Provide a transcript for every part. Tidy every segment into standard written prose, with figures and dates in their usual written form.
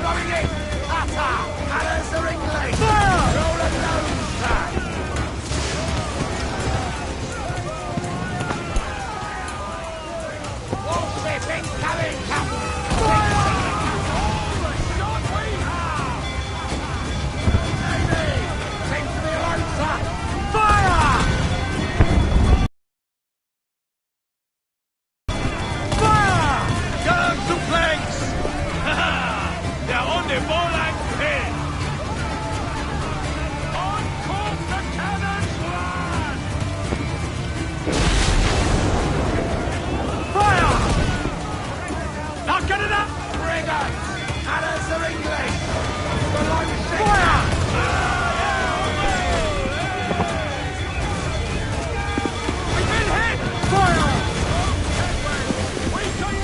Going in! Tata! Adders are English! Fire! Roll and load, sir! Warship incoming, Captain! Fire! All the shot we have! Navy! Seems to be alone, sir! Fire! Fire! Down to planks! They're on the Bolang pin! On course the cannons, lad! Fire! Not good enough! Frigates! Adders are English! Below ship! Fire! We've been hit! Fire! We take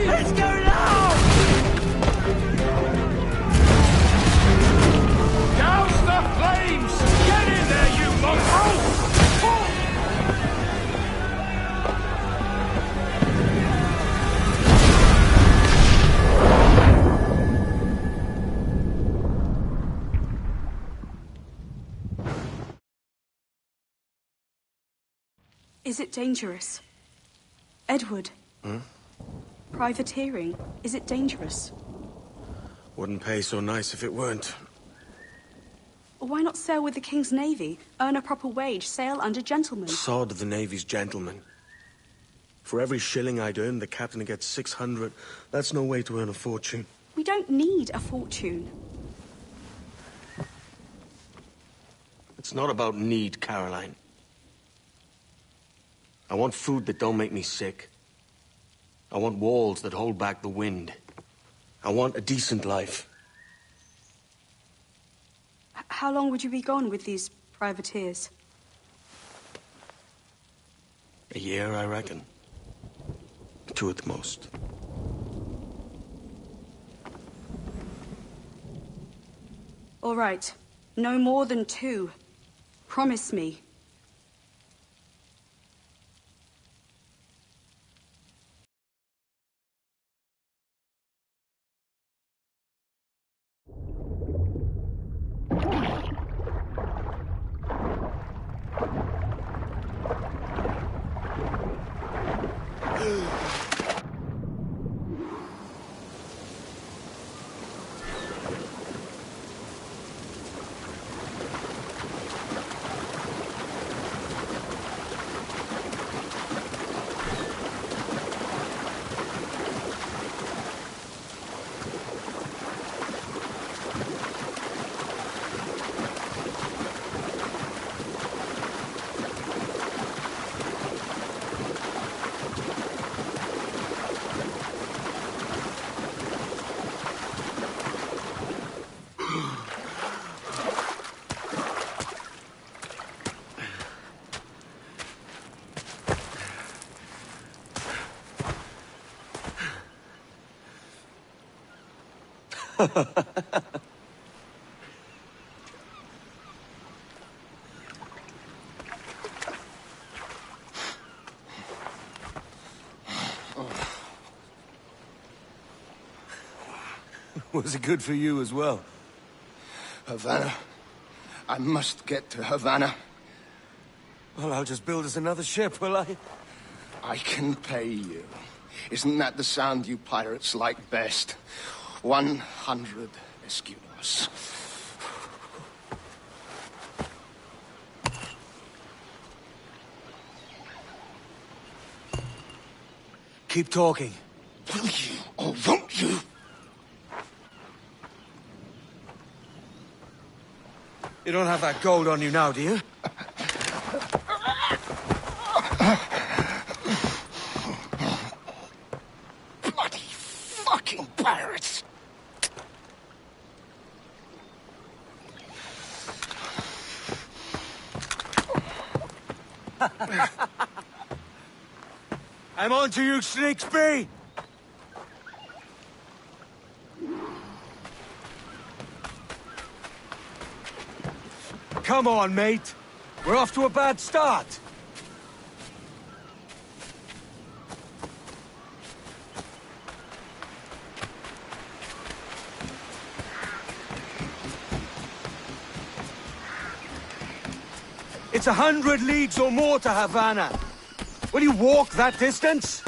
Let's go now! Douse the flames! Get in there, you mongrels! Is it dangerous? Edward? Privateering, is it dangerous? Wouldn't pay so nice if it weren't. Why not sail with the King's Navy? Earn a proper wage, sail under gentlemen. Sod the Navy's gentlemen. For every shilling I'd earn, the captain gets 600. That's no way to earn a fortune. We don't need a fortune. It's not about need, Caroline. I want food that don't make me sick. I want walls that hold back the wind. I want a decent life. How long would you be gone with these privateers? A year, I reckon. 2 at the most. All right. No more than 2. Promise me. Was it good for you as well? Havana. I must get to Havana. Well, I'll just build us another ship, will I? I can pay you. Isn't that the sound you pirates like best? 100 escudos. Keep talking. Will you or won't you? You don't have that gold on you now, do you? Bloody fucking pirates! I'm on to you, Snakesby! Come on, mate. We're off to a bad start. It's 100 leagues or more to Havana. Will you walk that distance?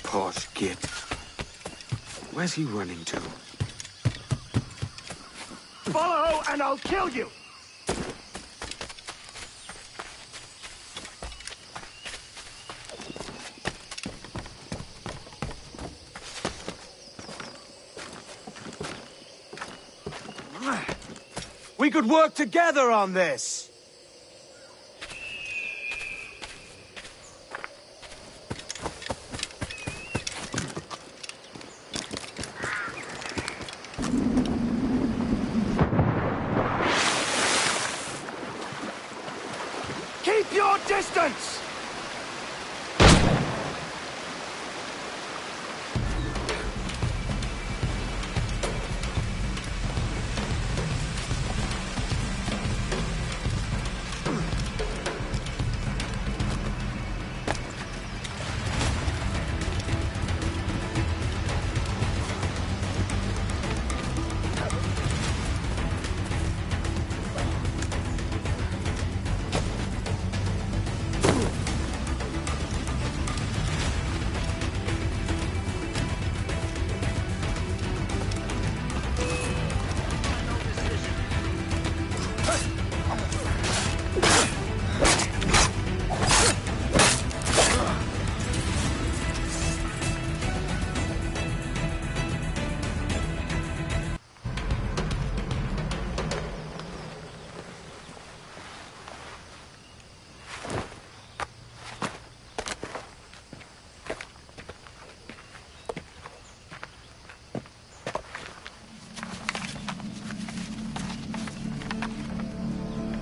Posh git. Where's he running to? Follow and I'll kill you! We could work together on this! Keep your distance!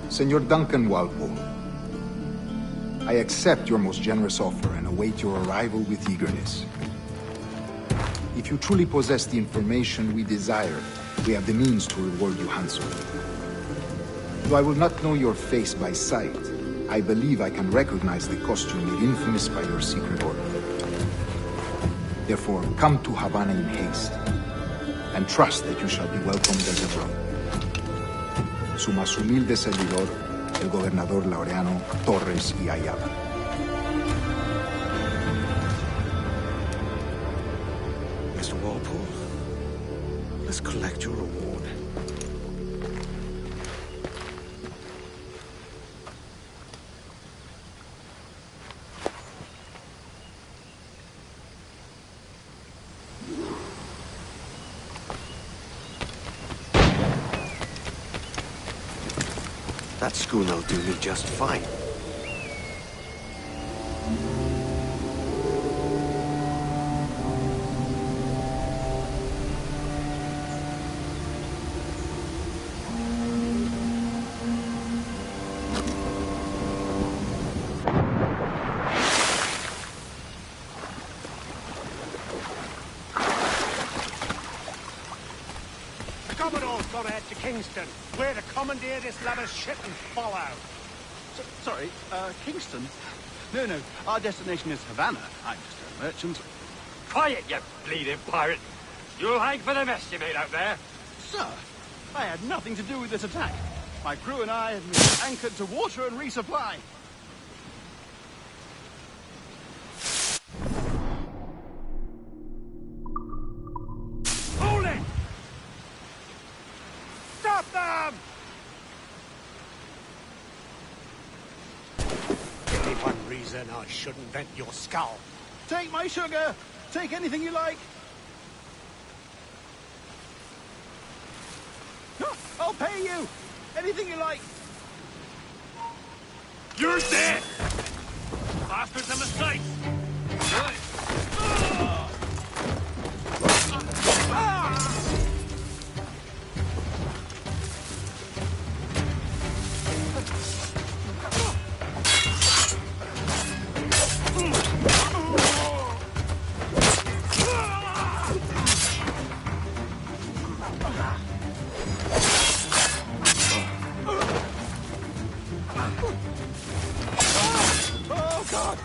Senor Duncan Walpole, I accept your most generous offer and await your arrival with eagerness. If you truly possess the information we desire, we have the means to reward you handsomely. Though I will not know your face by sight, I believe I can recognize the costume made infamous by your secret order. Therefore, come to Havana in haste, and trust that you shall be welcomed as a brother. Su más humilde servidor, el gobernador Laureano Torres y Ayala. Mr. Walpole, let's collect your reward. That schooner'll do me just fine. all's gone ahead to Kingston. We're to commandeer this lover's ship and follow. Sorry, Kingston? No, our destination is Havana. I'm just a merchant. Quiet, you bleeding pirate! You'll hang for the mess you made out there. Sir, I had nothing to do with this attack. My crew and I have been anchored to water and resupply. Hold it! Stop them! Give me one reason I shouldn't vent your skull. Take my sugar! Take anything you like! No, I'll pay you! Anything you like! You're dead! Bastards a mistake! Oh, God!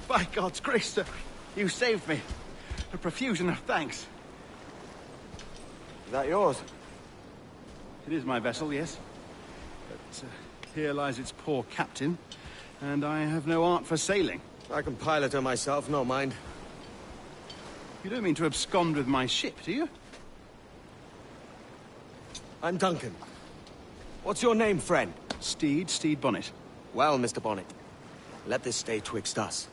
By God's grace, sir, you saved me. A profusion of thanks. Is that yours? It is my vessel, yes. But here lies its poor captain, and I have no art for sailing. I can pilot her myself, no mind. You don't mean to abscond with my ship, do you? I'm Duncan. What's your name, friend? Steed Bonnet. Well, Mr. Bonnet, let this stay twixt us.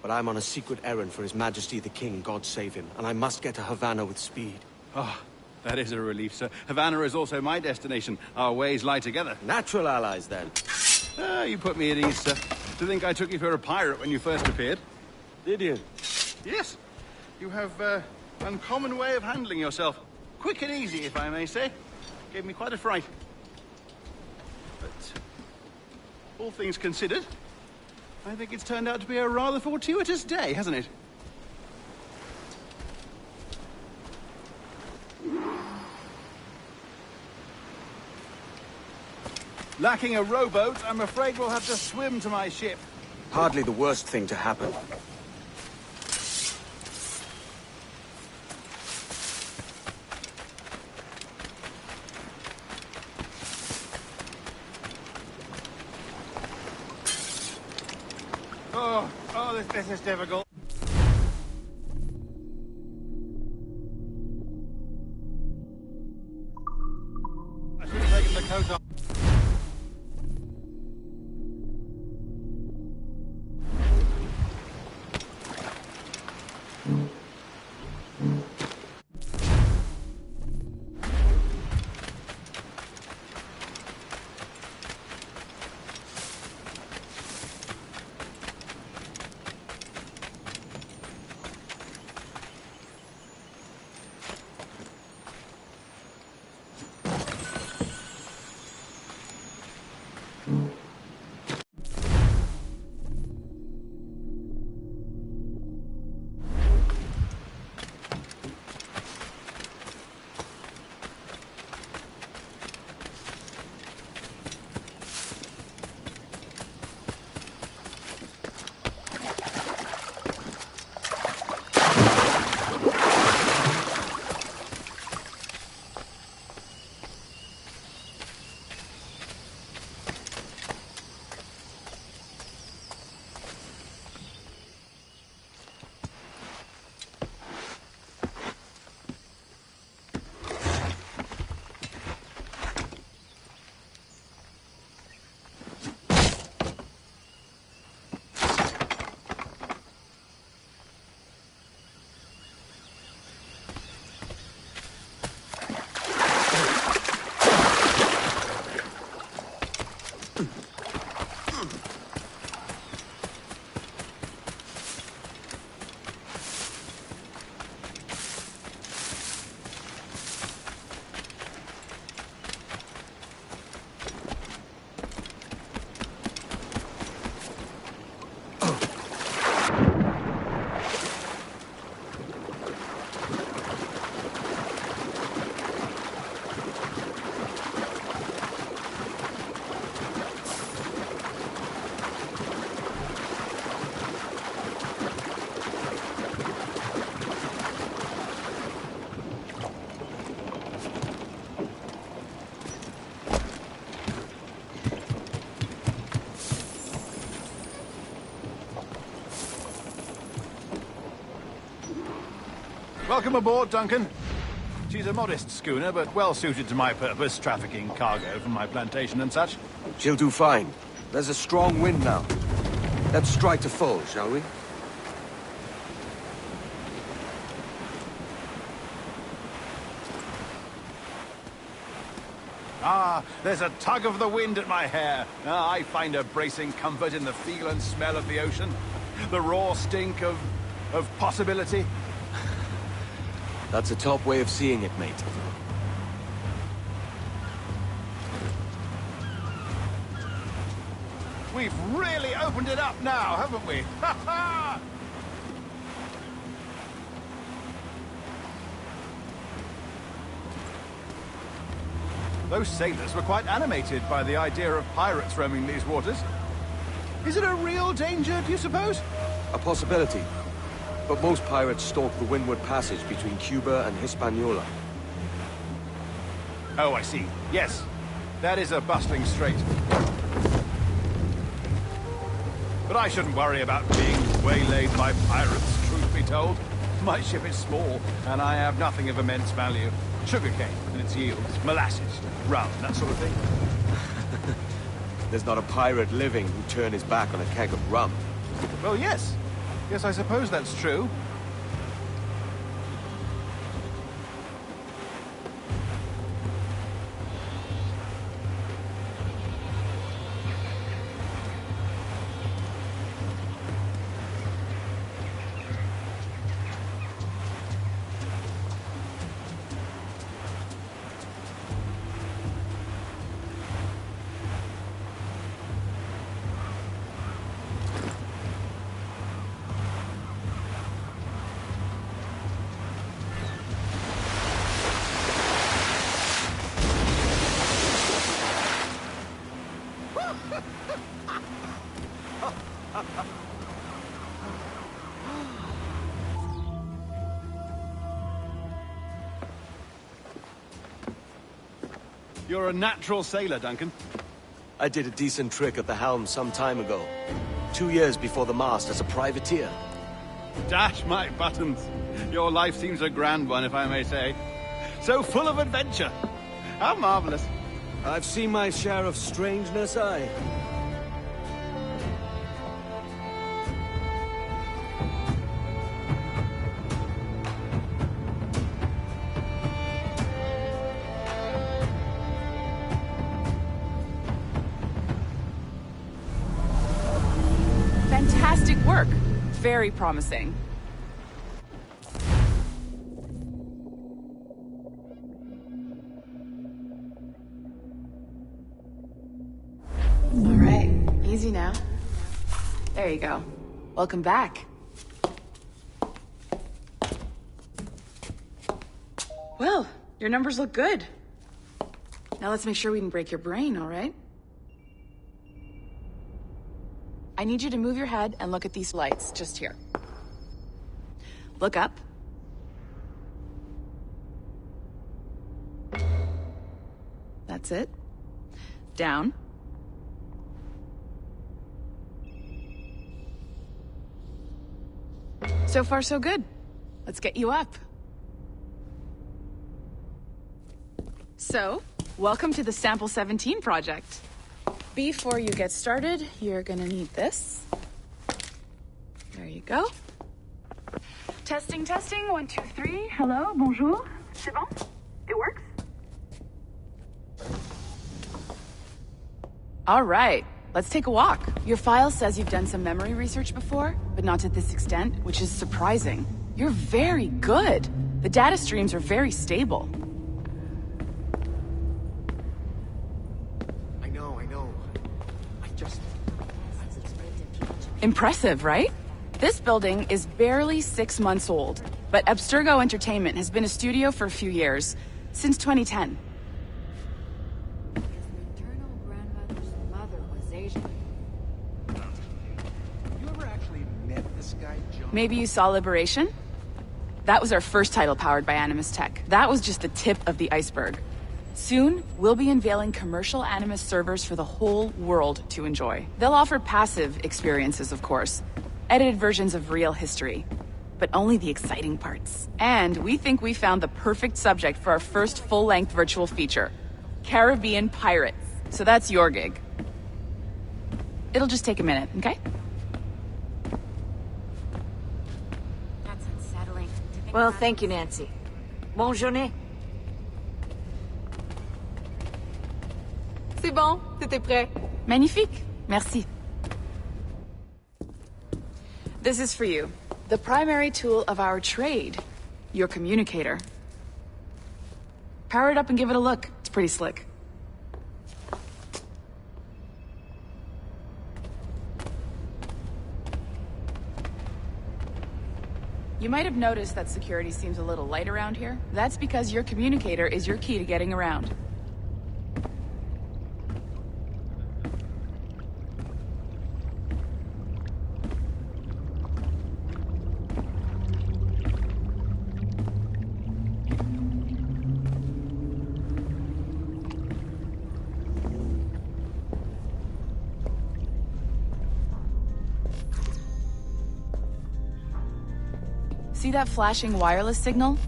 But I'm on a secret errand for His Majesty the King, God save him, and I must get to Havana with speed. Oh, that is a relief, sir. Havana is also my destination. Our ways lie together. Natural allies, then. Ah, you put me at ease, sir. To think I took you for a pirate when you first appeared. Did you? Yes. You have uncommon way of handling yourself. Quick and easy, if I may say. Gave me quite a fright. But all things considered, I think it's turned out to be a rather fortuitous day, hasn't it? Lacking a rowboat, I'm afraid we'll have to swim to my ship. Hardly the worst thing to happen. This is difficult. I should have taken the coat off. Welcome aboard, Duncan. She's a modest schooner, but well suited to my purpose, trafficking cargo from my plantation and such. She'll do fine. There's a strong wind now. Let's strike to full, shall we? Ah, there's a tug of the wind at my hair. Ah, I find a bracing comfort in the feel and smell of the ocean. The raw stink of possibility. That's a top way of seeing it, mate. We've really opened it up now, haven't we? Ha ha! Those sailors were quite animated by the idea of pirates roaming these waters. Is it a real danger, do you suppose? A possibility. But most pirates stalk the windward passage between Cuba and Hispaniola. Oh, I see. Yes. That is a bustling strait. But I shouldn't worry about being waylaid by pirates, truth be told. My ship is small, and I have nothing of immense value. Sugarcane and its yields, molasses, rum, that sort of thing. There's not a pirate living who'd turn his back on a keg of rum. Well, yes. Yes, I suppose that's true. You're a natural sailor, Duncan. I did a decent trick at the helm some time ago. 2 years before the mast as a privateer. Dash my buttons. Your life seems a grand one, if I may say. So full of adventure. How marvelous. I've seen my share of strangeness, aye. Fantastic work. Very promising. All right, easy now. There you go. Welcome back. Well, your numbers look good. Now let's make sure we can break your brain, all right? I need you to move your head and look at these lights just here. Look up. That's it. Down. So far, so good. Let's get you up. So, welcome to the Sample 17 project. Before you get started, you're gonna need this. There you go. Testing, testing, 1, 2, 3. Hello, bonjour. C'est bon? It works? All right, let's take a walk. Your file says you've done some memory research before, but not to this extent, which is surprising. You're very good. The data streams are very stable. Impressive, right? This building is barely 6 months old, but Abstergo Entertainment has been a studio for a few years, since 2010. His maternal grandmother's mother was Asian. You ever actually met this guy, John? Maybe you saw Liberation? That was our first title powered by Animus Tech. That was just the tip of the iceberg. Soon, we'll be unveiling commercial Animus servers for the whole world to enjoy. They'll offer passive experiences, of course, edited versions of real history. but only the exciting parts. And we think we found the perfect subject for our first full-length virtual feature. Caribbean pirates. So that's your gig. It'll just take a minute, okay? That's unsettling. Well, thank you, Nancy. Bonne journée. C'est bon, c'était prêt. Magnifique. Merci. This is for you. The primary tool of our trade. Your communicator. Power it up and give it a look. It's pretty slick. You might have noticed that security seems a little light around here. That's because your communicator is your key to getting around. See that flashing wireless signal?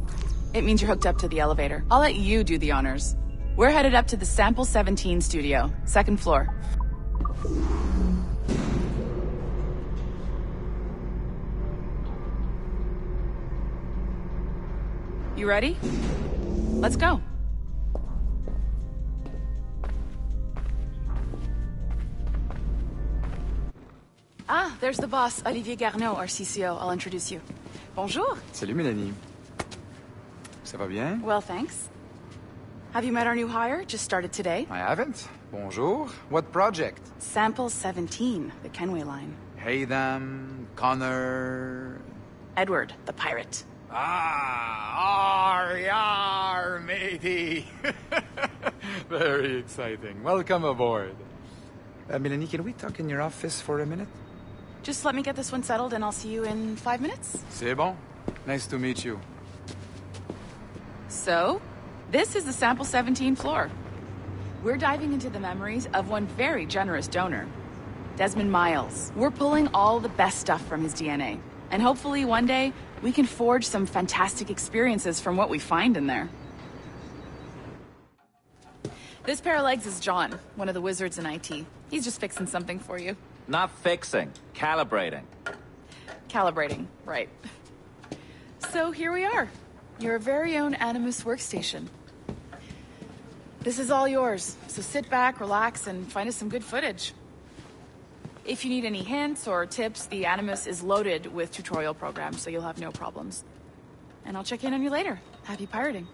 It means you're hooked up to the elevator. I'll let you do the honors. We're headed up to the Sample 17 studio, 2nd floor. You ready? Let's go. Ah, there's the boss, Olivier Garneau, our CCO. I'll introduce you. Bonjour. Salut, Mélanie. Ça va bien? Well, thanks. Have you met our new hire? Just started today. I haven't. Bonjour. What project? Sample 17, the Kenway line. Haytham, Connor... Edward, the pirate. Ah, yar, matey. Very exciting. Welcome aboard. Mélanie, can we talk in your office for a minute? Just let me get this one settled and I'll see you in 5 minutes. C'est bon. Nice to meet you. So, this is the Sample 17 floor. We're diving into the memories of one very generous donor, Desmond Miles. We're pulling all the best stuff from his DNA. And hopefully one day, we can forge some fantastic experiences from what we find in there. This pair of legs is John, one of the wizards in IT. He's just fixing something for you. Not fixing, calibrating. Calibrating, right. So here we are, your very own Animus workstation. This is all yours, so sit back, relax, and find us some good footage. If you need any hints or tips, the Animus is loaded with tutorial programs, so you'll have no problems. And I'll check in on you later. Happy pirating.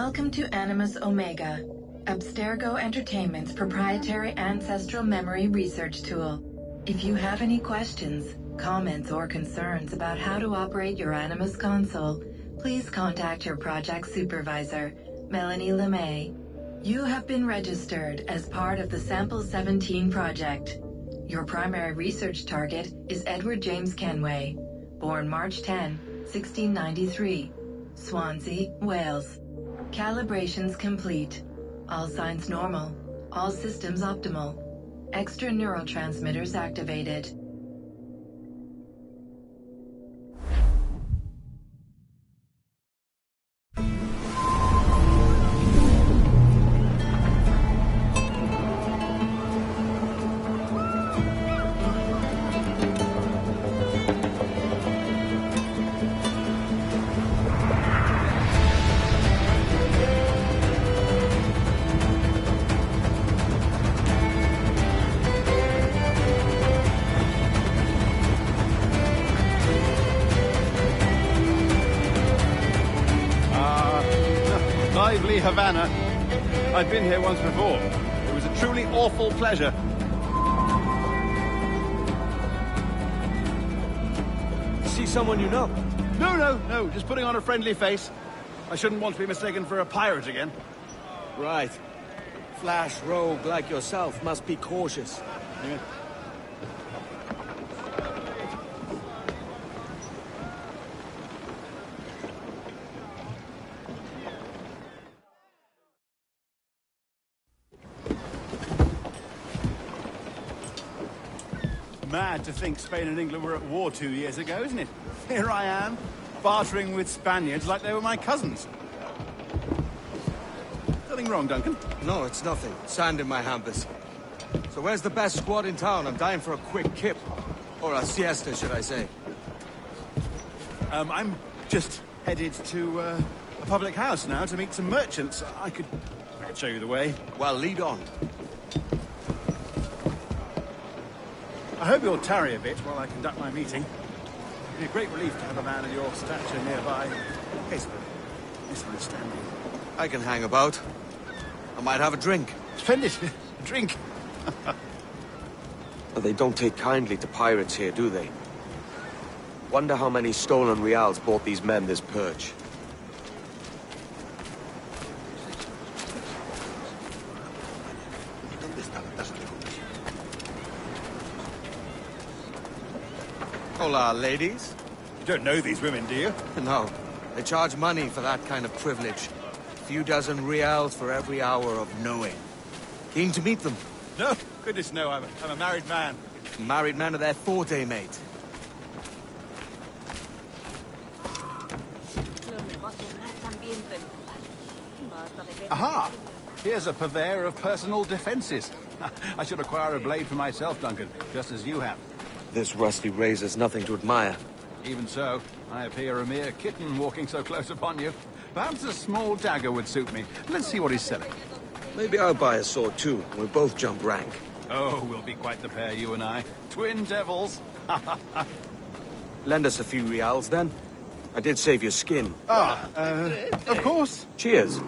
Welcome to Animus Omega, Abstergo Entertainment's proprietary ancestral memory research tool. If you have any questions, comments, or concerns about how to operate your Animus console, please contact your project supervisor, Melanie LeMay. You have been registered as part of the Sample 17 project. Your primary research target is Edward James Kenway, born March 10, 1693, Swansea, Wales. Calibrations complete. All signs normal. All systems optimal. Extra neurotransmitters activated. Lively Havana. I've been here once before. It was a truly awful pleasure. See someone you know? No. Just putting on a friendly face. I shouldn't want to be mistaken for a pirate again. Right. Flash rogue like yourself must be cautious. Yeah. Mad to think Spain and England were at war 2 years ago, isn't it? Here I am, bartering with Spaniards like they were my cousins. Nothing wrong, Duncan? No, it's nothing. Sand in my hampers. So where's the best squad in town? I'm dying for a quick kip. Or a siesta, should I say. I'm just headed to a public house now to meet some merchants. I could show you the way. Well, lead on. I hope you'll tarry a bit while I conduct my meeting. It'd be a great relief to have a man of your stature nearby, in case of a misunderstanding. I can hang about. I might have a drink. Splendid. Drink. But they don't take kindly to pirates here, do they? Wonder how many stolen reals bought these men this perch. Hola, ladies. You don't know these women, do you? No. They charge money for that kind of privilege. A few dozen reals for every hour of knowing. Keen to meet them? No, goodness no, I'm a married man. Married men are their forte, mate. Aha! Here's a purveyor of personal defenses. I should acquire a blade for myself, Duncan, just as you have. This rusty razor's nothing to admire. Even so, I appear a mere kitten walking so close upon you. Perhaps a small dagger would suit me. Let's see what he's selling. Maybe I'll buy a sword too. We'll both jump rank. Oh, we'll be quite the pair, you and I. Twin devils. Lend us a few reals, then. I did save your skin. Of course. Cheers.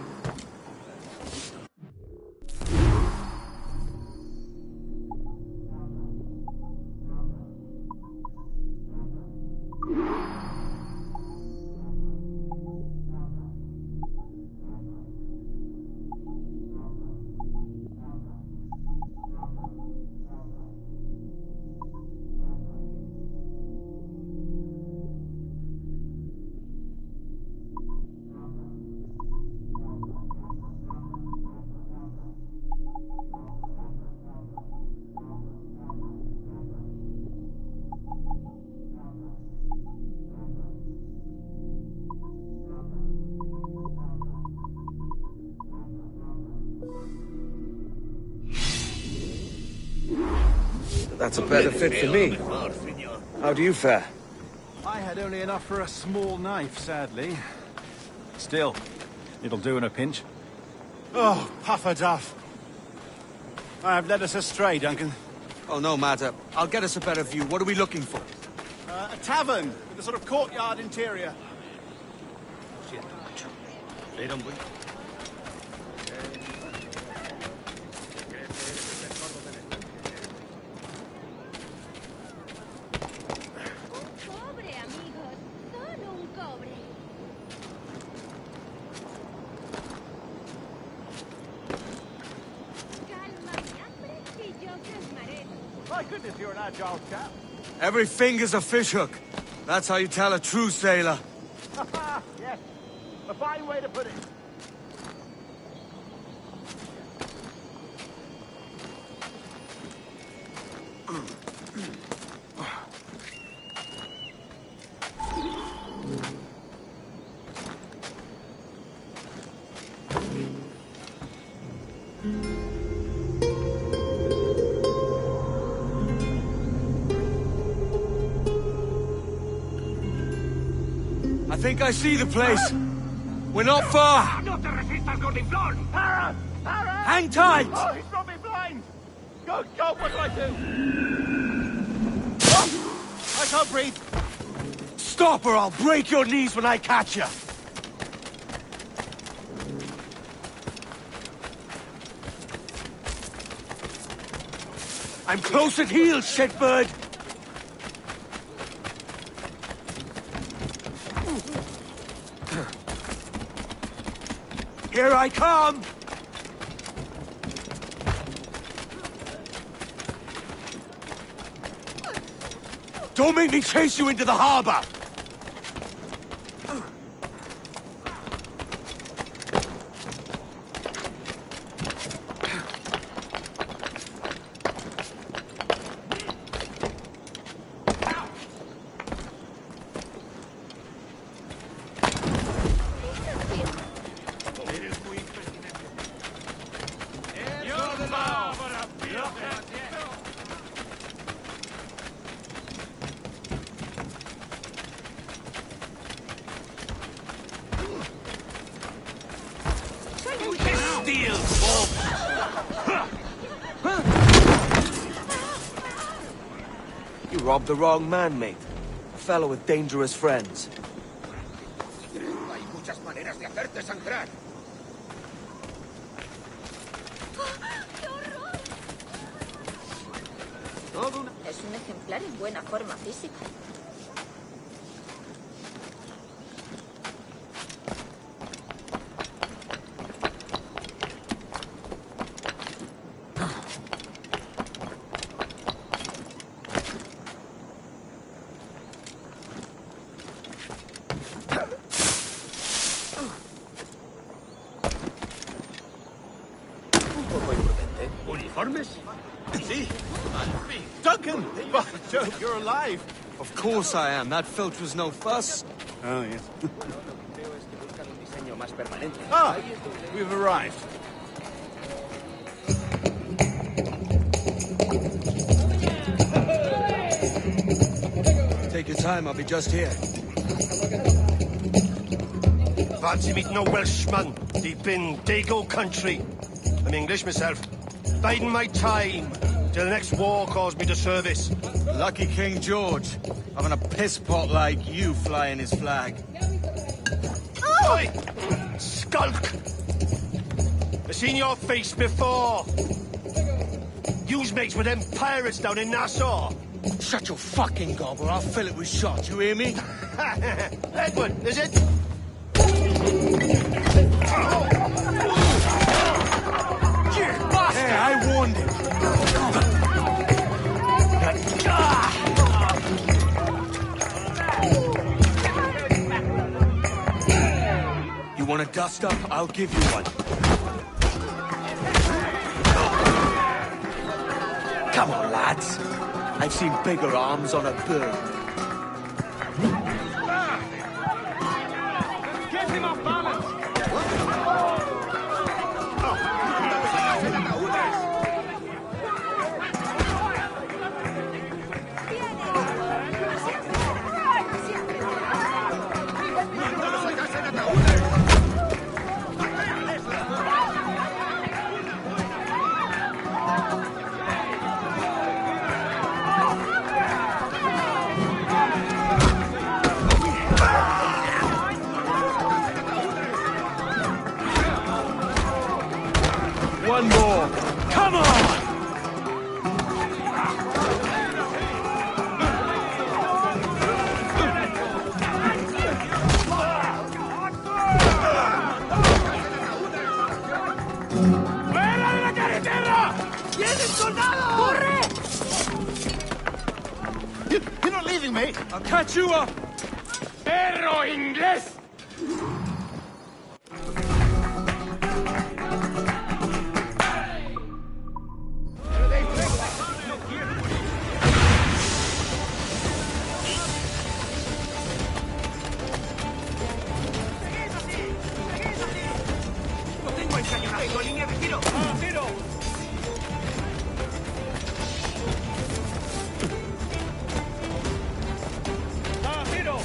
That's a better fit for me. How do you fare? I had only enough for a small knife, sadly. Still, it'll do in a pinch. Oh, Puffer Duff. I have led us astray, Duncan. Oh, no matter. I'll get us a better view. What are we looking for? A tavern with a sort of courtyard interior. goodness, you're an agile chap. Every finger's a fishhook. That's how you tell a true sailor. Yes, a fine way to put it. I think I see the place. We're not far. No te resistas, Gordiflón! Para! Para! Hang tight! Oh, he's got me blind! Good God, what do I do? Oh, I can't breathe. Stop or I'll break your knees when I catch you. I'm close at heel, shitbird! Here I come! Don't make me chase you into the harbor! You robbed the wrong man, mate. A fellow with dangerous friends. Hay muchas maneras de hacerte sangrar. Es un ejemplar en buena forma física. ¿Uniformes? Sí. Duncan! By Jove, you're alive. Of course I am. That filch was no fuss. Oh, yes. Ah, we've arrived. Take your time, I'll be just here. Fancy meeting a Welshman deep in Dago country. I'm English myself. Biding my time till the next war calls me to service. Lucky King George, having a piss pot like you flying his flag. Oi! Skulk! I've seen your face before. You's mates with them pirates down in Nassau. Shut your fucking gob or I'll fill it with shot, you hear me? Edward, is it? Hey, I warned him. You want a dust-up? I'll give you one. Come on, lads. I've seen bigger arms on a bird. Get him off balance! I'll catch you up! ¡Perro inglés! ¡Lo tengo encañonado! ¡Tengo línea de tiro! ¡Ah, tiro! ¡Ah, tiro!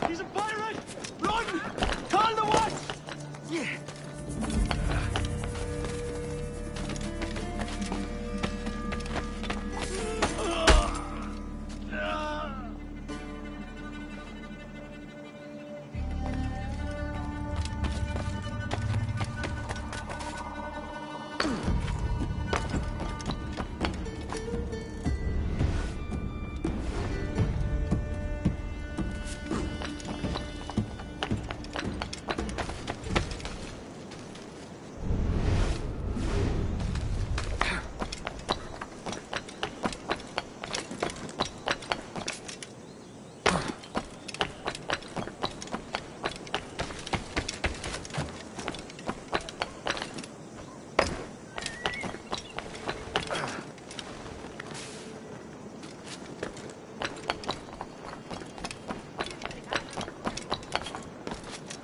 He's a pirate! Run! Call the watch! Yeah.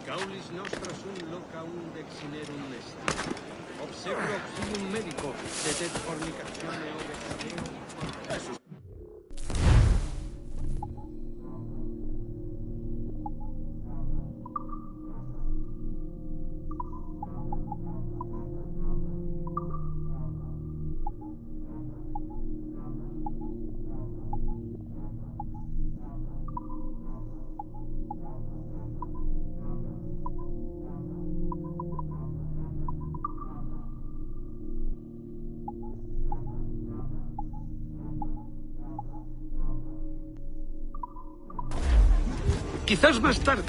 Caulis nostra sum loca unde exinerum est. Obsecro auxilium medico, sed et fornicatione ove Quizás más tarde.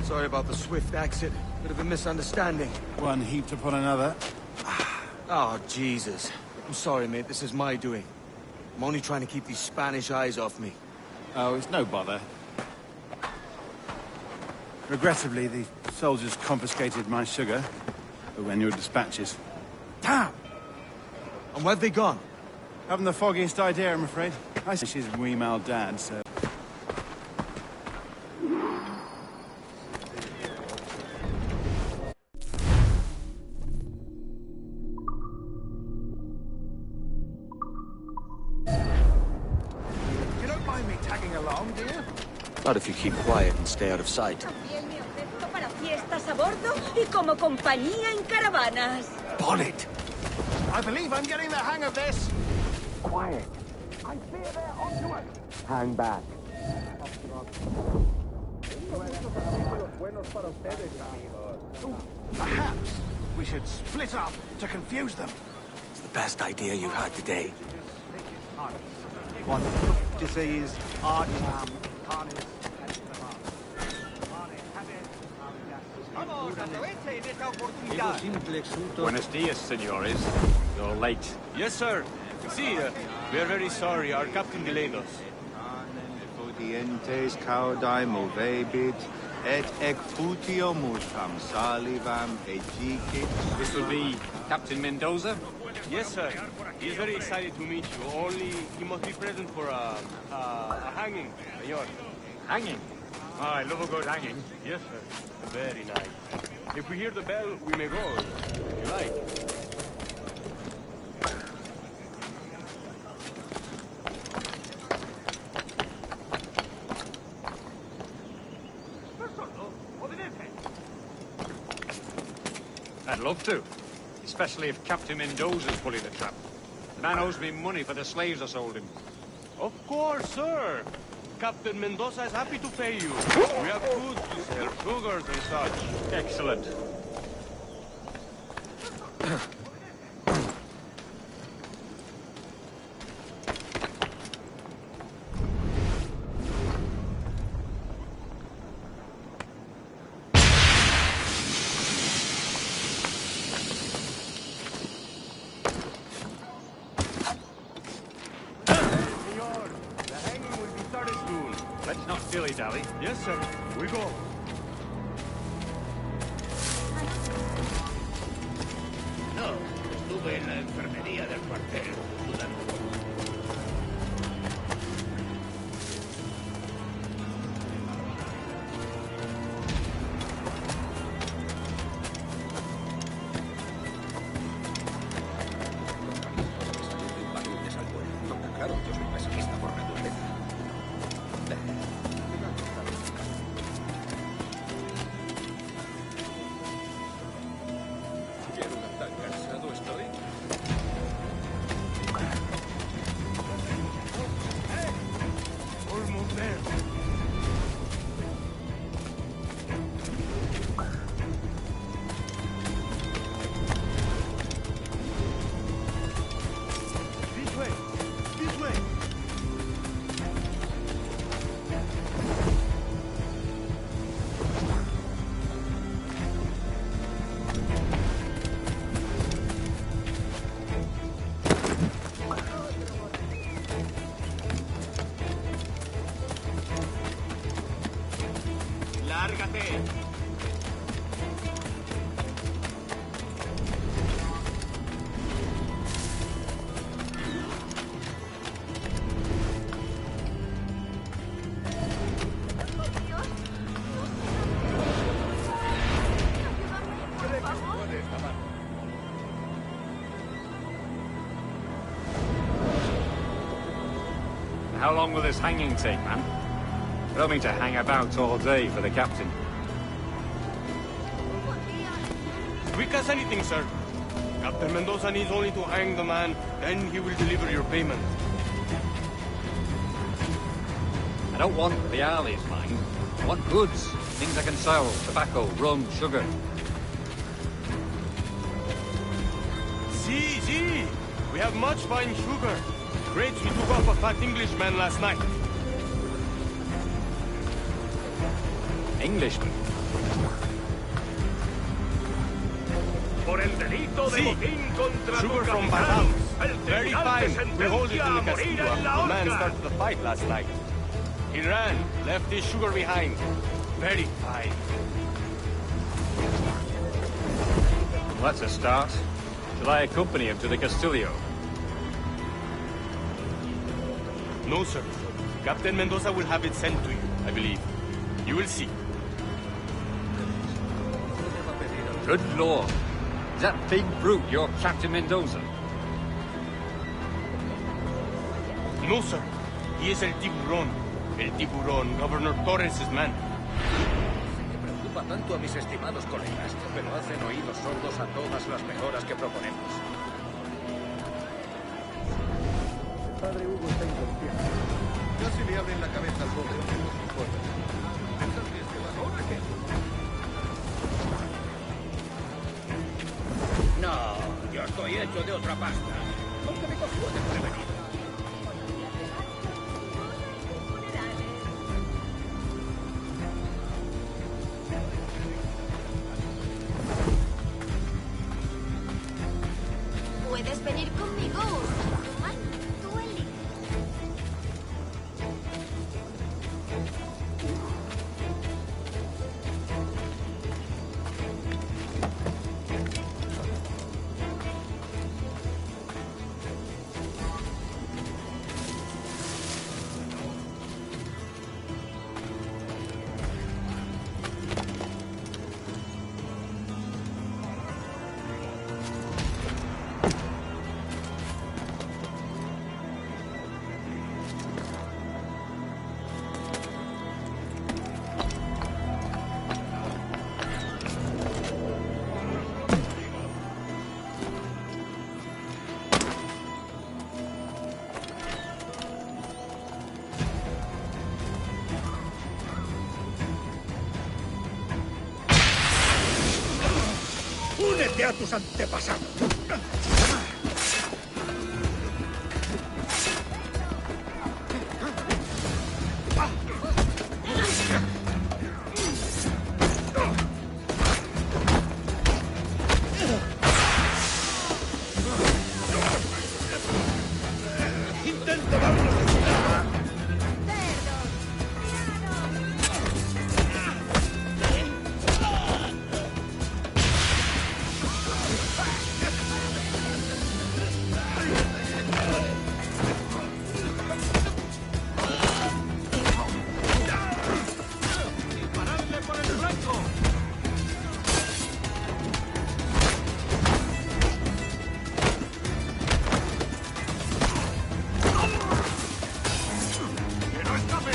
Sorry about the swift exit. Bit of a misunderstanding. One heaped upon another. Oh, Jesus. I'm sorry, mate. This is my doing. I'm only trying to keep these Spanish eyes off me. Oh, it's no bother. Regrettably, the soldiers confiscated my sugar when your dispatches. Damn! And where've they gone? Haven't the foggiest idea, I'm afraid. I say she's wee mal dad, so... You don't mind me tagging along, do you? Not if you keep quiet and stay out of sight. También me ofrezco para fiestas a bordo y como compañía en caravanas. Bonnet! I believe I'm getting the hang of this. Quiet. I fear they're onto us. Hang back. Perhaps we should split up to confuse them. It's the best idea you've had today. What disease, art, Buenos dias, senores. You're late. Yes, sir. See, we are very sorry. Our captain delayed us. Dientes caudae movebit, et ec futio mutam salivam ejicit. This will be Captain Mendoza? Yes, sir. He is very excited to meet you. Only he must be present for a hanging, senor. Hanging? Oh, I love a good hanging. Yes, sir. Very nice. If we hear the bell, we may go, if you like. I'd love to. Especially if Captain Mendoza's pulling the trap. The man owes me money for the slaves I sold him. Of course, sir. Captain Mendoza is happy to pay you. We have food to sell, sugars and such. Excellent. Let's not dilly-dally. Yes, sir. We go. No, estuve en la enfermería del cuartel, sudando. Claro, yo soy pacifista por naturaleza. ¿Tan cansado estoy? Almost there. This way. This way. ¡Lárgate! How long will this hanging take, man? I don't mean to hang about all day for the captain. Quick as anything, sir. Captain Mendoza needs only to hang the man, then he will deliver your payment. I don't want reales, mind. I want goods. Things I can sell. Tobacco, rum, sugar. See. We have much fine sugar. Great, we took off a fat Englishman last night. Englishman? Por el delito de botín contra sugar tu from capitán, Barbados. el Very tribunal te fine. We hold it in the sentencia a morir castillo. en la The man horca. started the fight last night. He ran, left his sugar behind. Very fine. Well, that's a start. Shall I accompany him to the Castillo? No, sir. Captain Mendoza will have it sent to you, I believe. You will see. Good lord. Is that big brute your Captain Mendoza? No, sir. He is El Tiburón. El Tiburón, Governor Torres' man. Me preocupa tanto a mis estimados colegas, pero hacen oídos sordos a todas las mejoras que proponemos. El padre Hugo está inconsciente. Casi le abren la cabeza al pobre hombre con sus botas. ¿Pensas que se va ahora qué? No, yo estoy hecho de otra pasta. Aunque me cogió desprevenido. Vete a tus antepasados. Intento darnos de su lado. ¡Disparadle por el flanco! ¡Que no escape!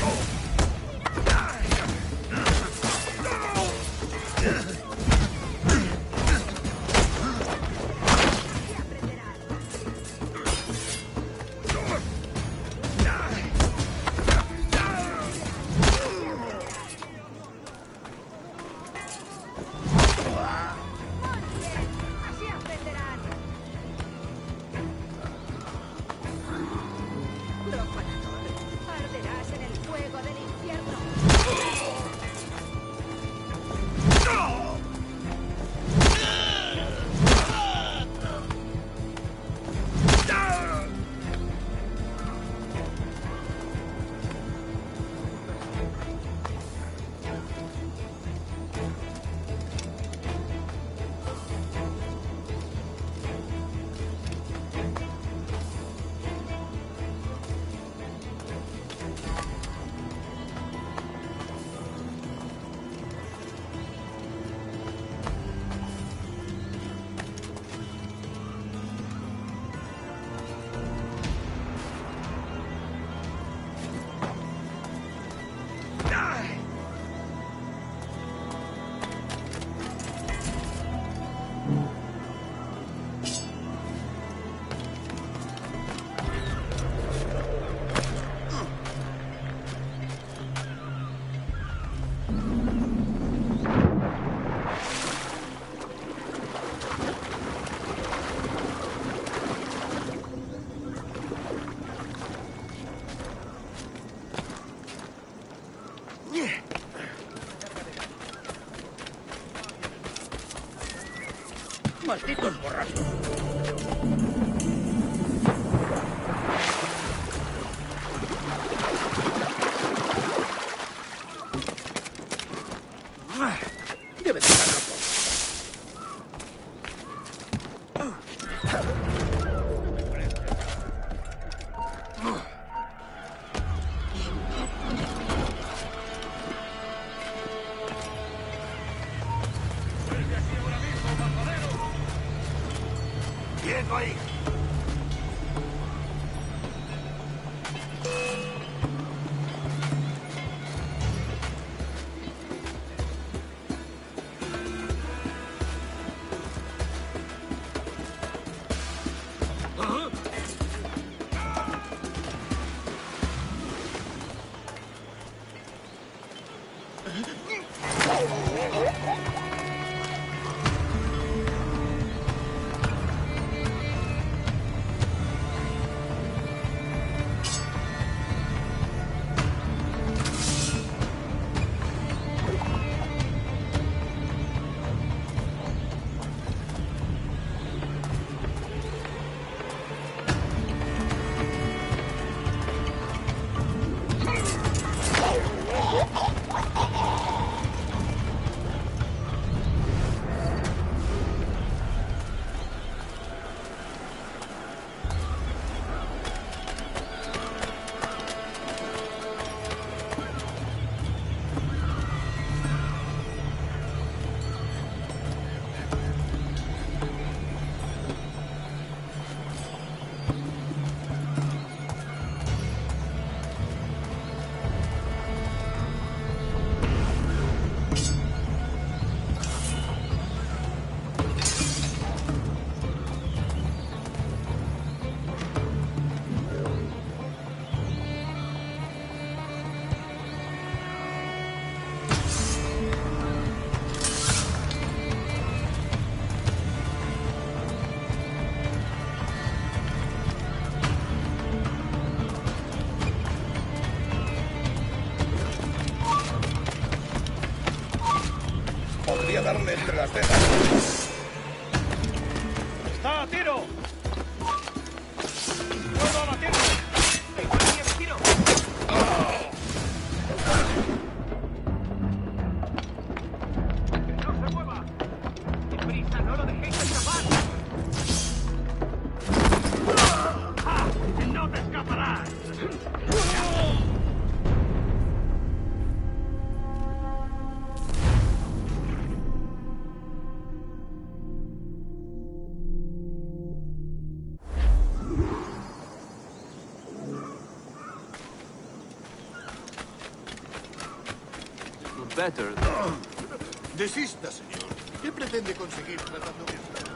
Así aprenderán. Profanador, arderás en el fuego del infierno. ¡Malditos borrachos! Debe de estar loco. ¡Quieto ahí! ¡Está a tiro! ¡Puedo abatirlo! ¡Tiro! ¡Que no se mueva! ¡Deprisa, no lo dejéis escapar! ¡Ah! ¡No te escaparás! Better. Desista, señor. ¿Qué pretende conseguir tratando de esto?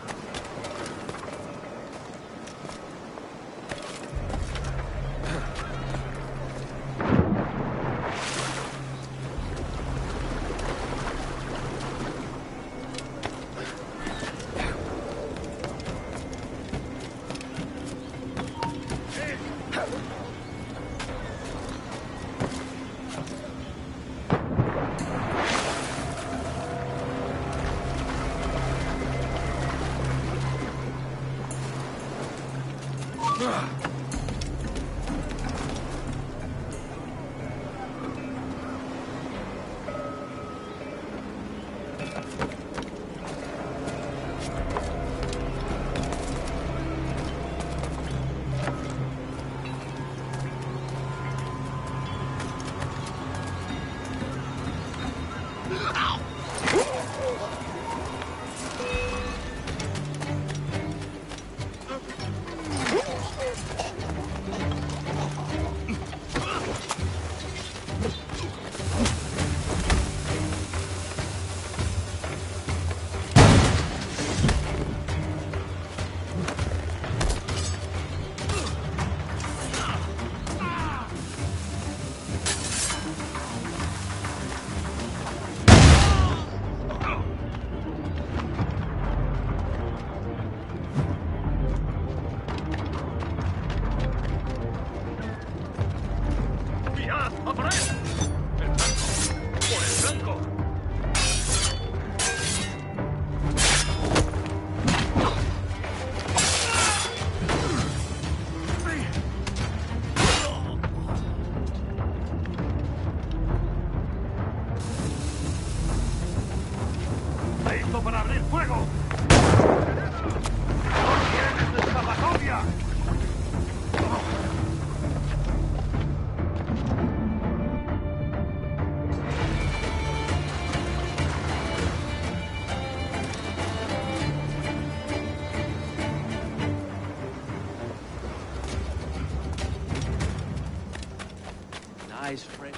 ¡Para abrir fuego! ¡No tienes escapatoria! Nice friend.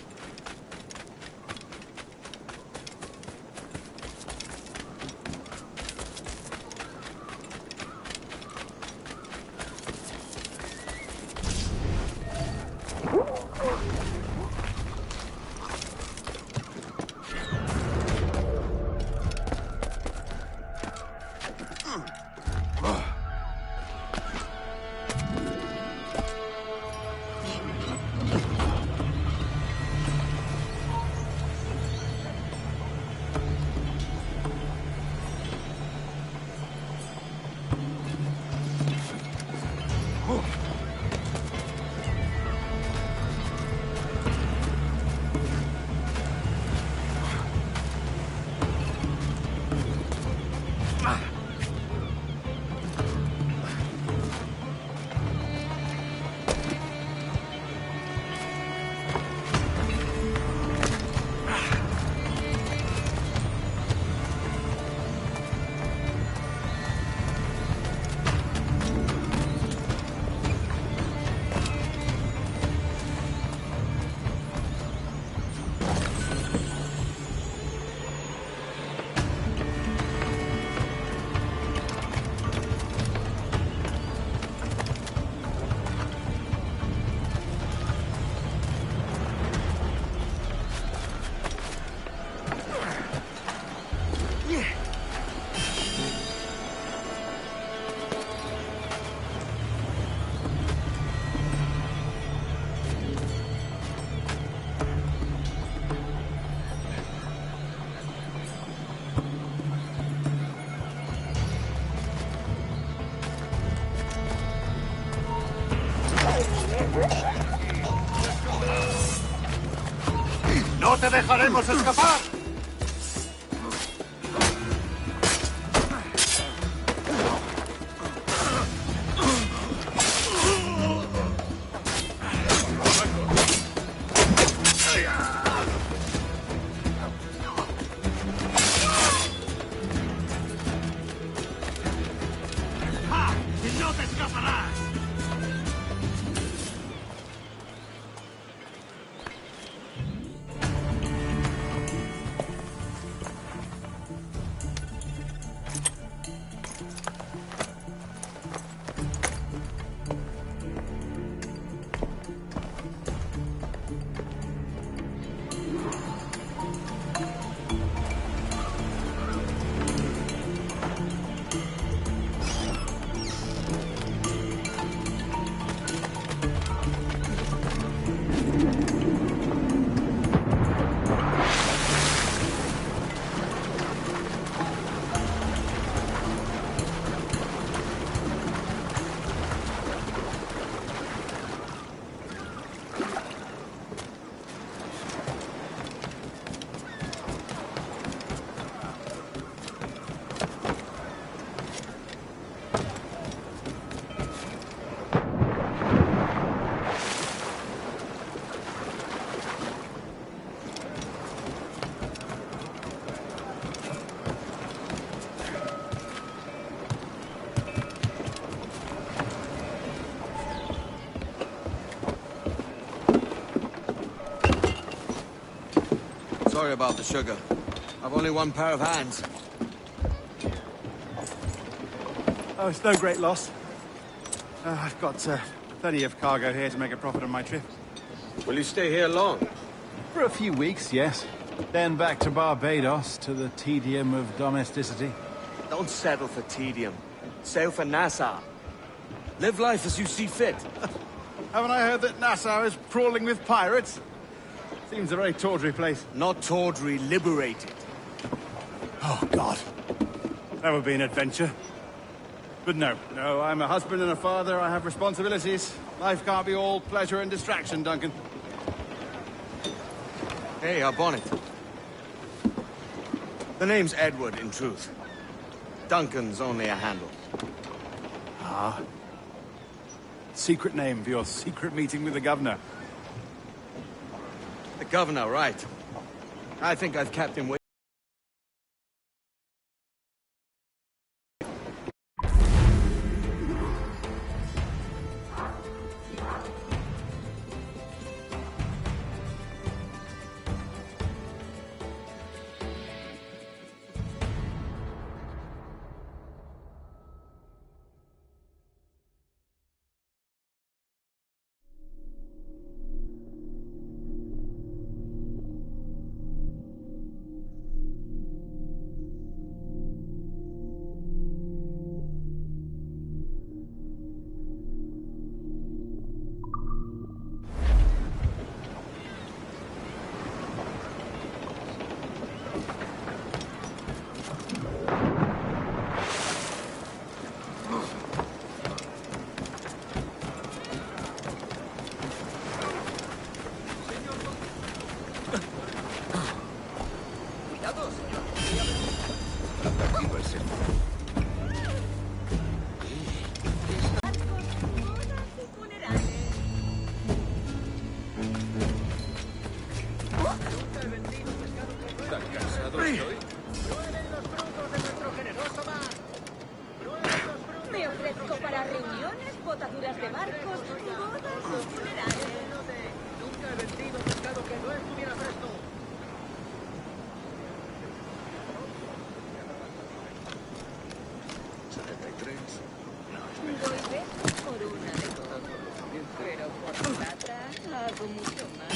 ¡No te dejaremos escapar! ¡No te escaparás! Sorry about the sugar. I've only one pair of hands. Oh, it's no great loss. I've got plenty of cargo here to make a profit on my trip. Will you stay here long? For a few weeks, yes. Then back to Barbados, to the tedium of domesticity. Don't settle for tedium. Sail for Nassau. Live life as you see fit. Haven't I heard that Nassau is crawling with pirates? Seems a very tawdry place. Not tawdry, liberated. Oh, God. That would be an adventure. But no, I'm a husband and a father. I have responsibilities. Life can't be all pleasure and distraction, Duncan. Hey, our bonnet. The name's Edward, in truth. Duncan's only a handle. Ah. Secret name for your secret meeting with the governor. The governor, right. I think I've kept him waiting. Me ofrezco para reuniones, botaduras de barcos, bodas o funerales. Nunca he vendido pescado que no estuviera fresco. Doy besos por una de todo. Pero por plata hago mucho más.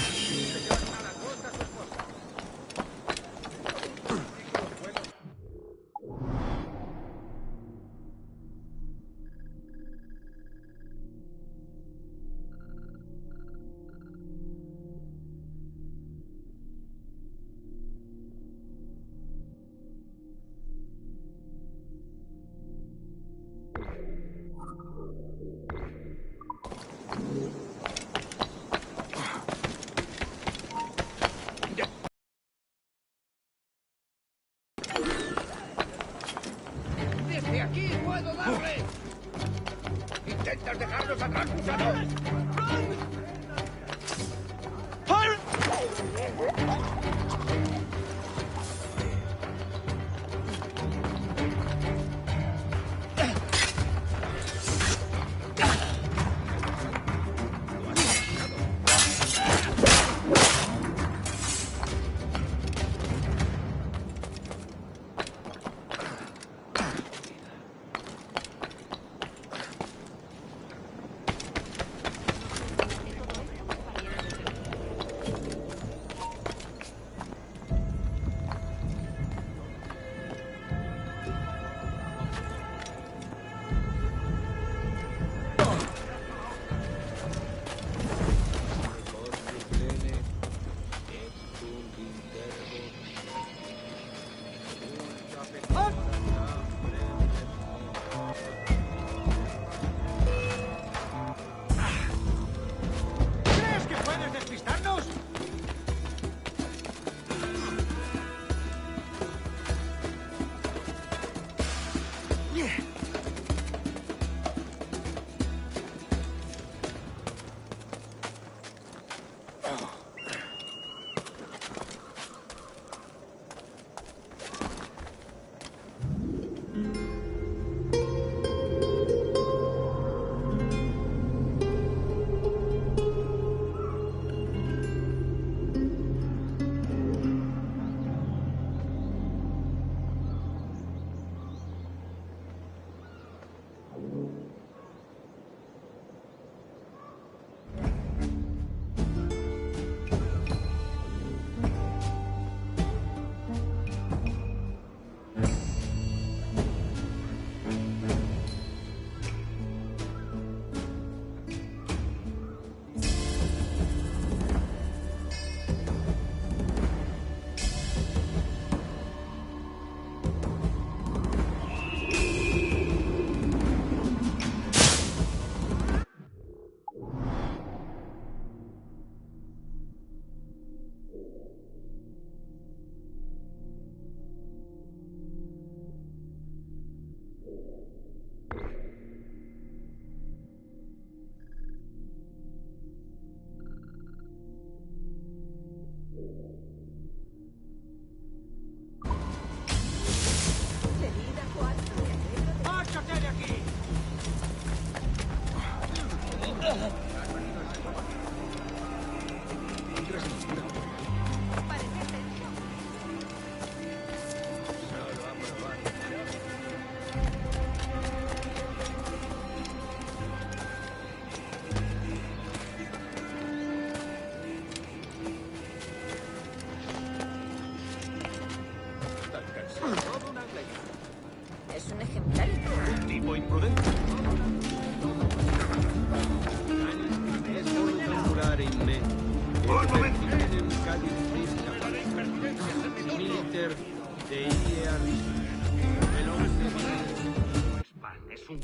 aquí puedo darle! ¿Intentas dejarnos atrás, gusano? ¿Crees que puedes despistarnos? ¡Márchate de aquí! Es un ejemplar. Un tipo imprudente. Es voluto curare in me. Un momento. Militer de aris. El hombre Es un...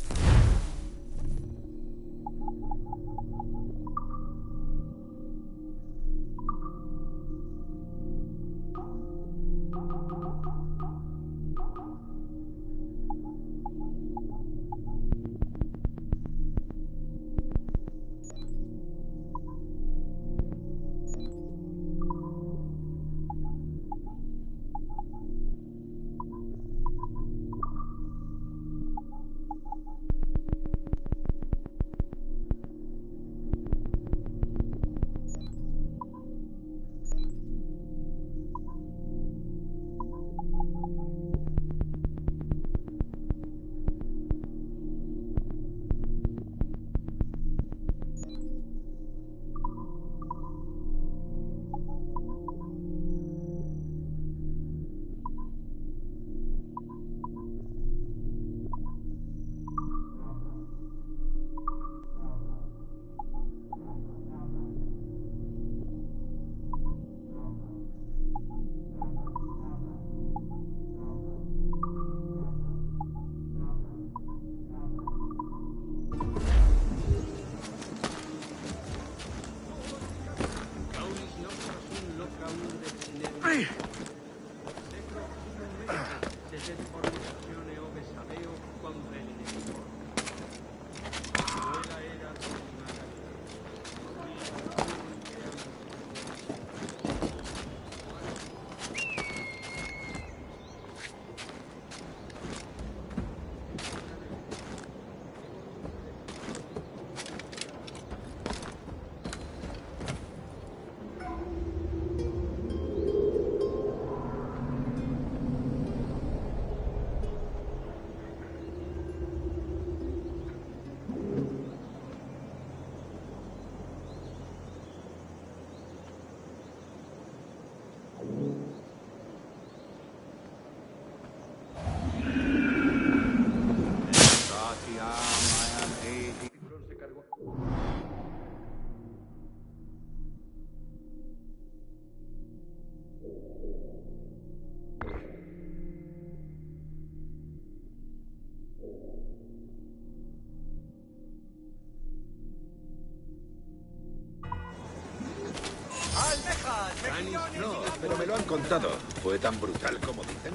Pero me lo han contado. ¿Fue tan brutal como dicen?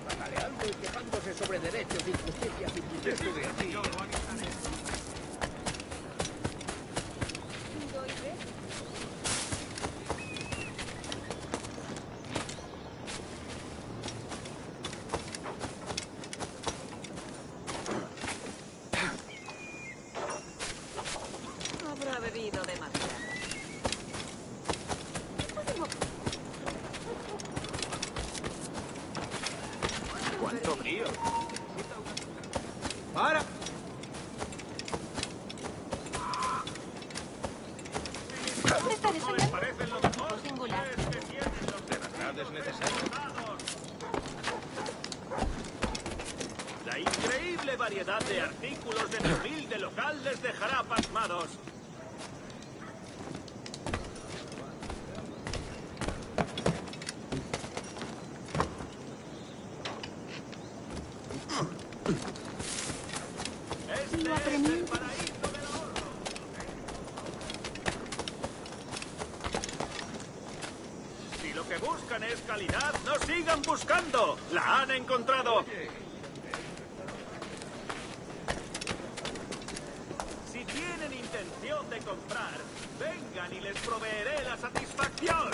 Pataleando y quejándose sobre derechos, injusticias y privilegios de aquí. Habrá bebido demasiado. ¡Cuánto frío! ¡Para! Está desayunando. Parecen los mejor. Singular. Que tienen los de verdad es necesario. La increíble variedad de artículos de mi humilde local les dejará pasmados. Lo aprendí. Si lo que buscan es calidad, no sigan buscando. La han encontrado. Si tienen intención de comprar, vengan y les proveeré la satisfacción.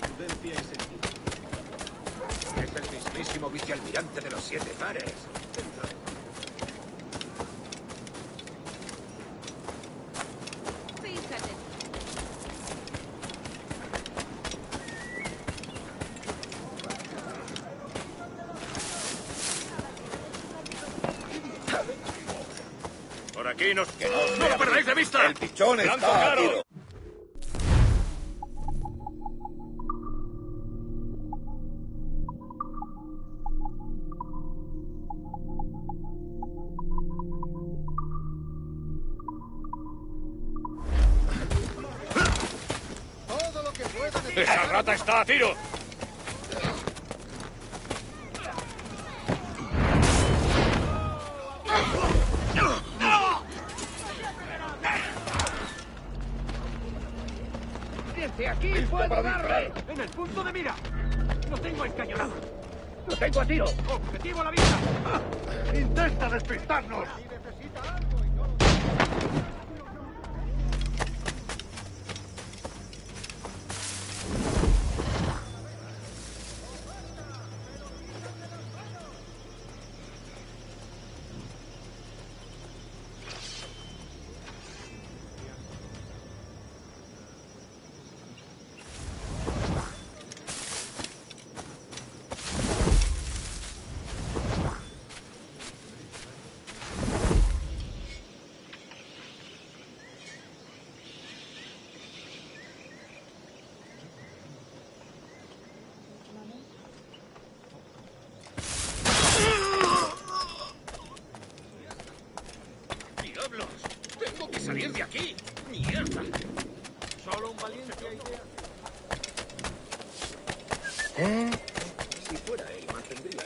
Prudencia y sentido. Es el mismísimo vicealmirante de los 7 mares. Fíjate. Por aquí nos... ¡No lo perdáis de vista! El pichón ¡Blanco está a claro! tiro. Todo lo que puedan. ¡Esa rata está a tiro! ¡Desde aquí puedo darle! ¡En el punto de mira! ¡Lo tengo encañonado! ¡Lo tengo a tiro! ¡Objetivo a la vista! ¡Intenta despistarnos! ¡Diablos! ¡Tengo que salir de aquí! ¡Mierda! Solo un valiente idea. Si fuera él, mantendría...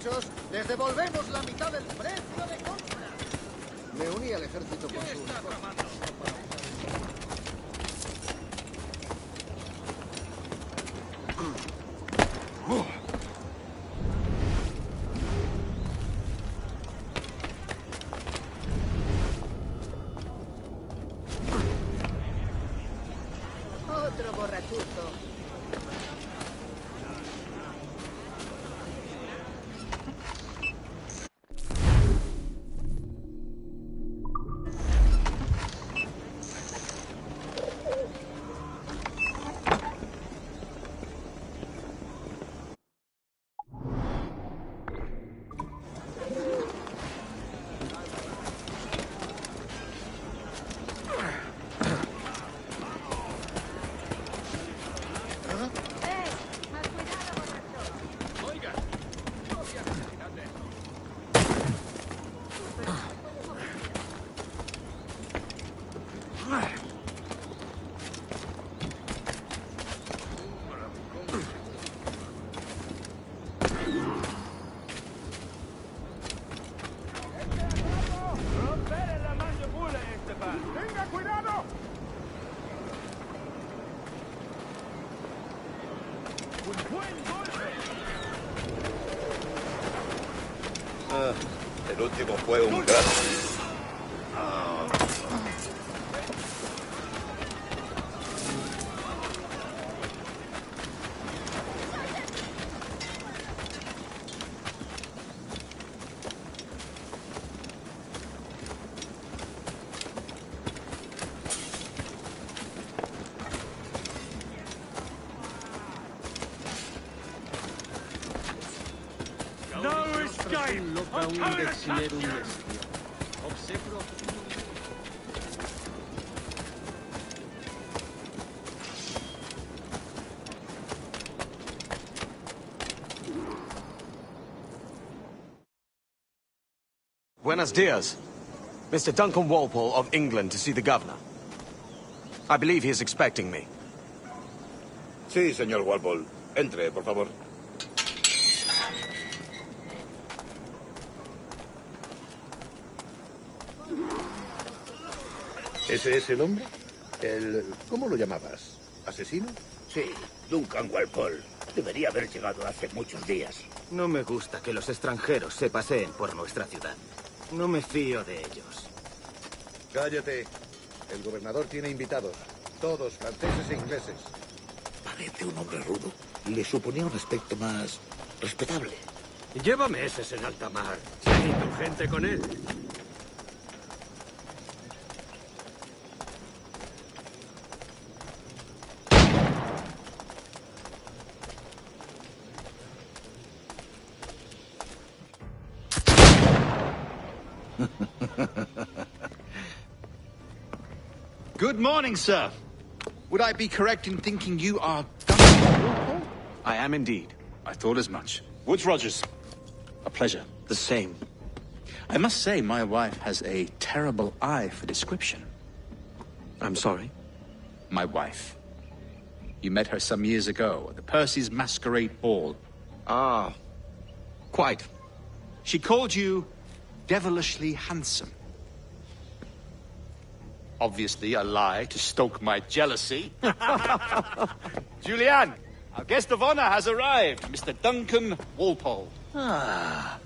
muchachos. Les devolvemos la mitad del precio de compra. Me uní al ejército con su uniforme. Otro borrachuzo. ¡Tenga cuidado! ¡Un buen golpe! El último fue un gran... No escape! Loca un dexiner un bestio. Observo. Buenos dias. Mr. Duncan Walpole of England to see the governor. I believe he is expecting me. Sí, señor Walpole. Entre, por favor. ¿Ese es el hombre? ¿Cómo lo llamabas? ¿Asesino? Sí, Duncan Walpole. Debería haber llegado hace muchos días. No me gusta que los extranjeros se paseen por nuestra ciudad. No me fío de ellos. Cállate. El gobernador tiene invitados. Todos franceses e ingleses. Parece un hombre rudo. Le suponía un aspecto más respetable. Lleva meses en alta mar. Sé indulgente con él. Good morning, sir. Would I be correct in thinking you are Duncan Walpole? I am indeed. I thought as much. Woods Rogers. A pleasure. The same. I must say, my wife has a terrible eye for description. I'm sorry? My wife. You met her some years ago at the Percy's Masquerade Ball. Ah, quite. She called you devilishly handsome. Obviously a lie to stoke my jealousy. Julianne, our guest of honor has arrived, Mr. Duncan Walpole. Ah.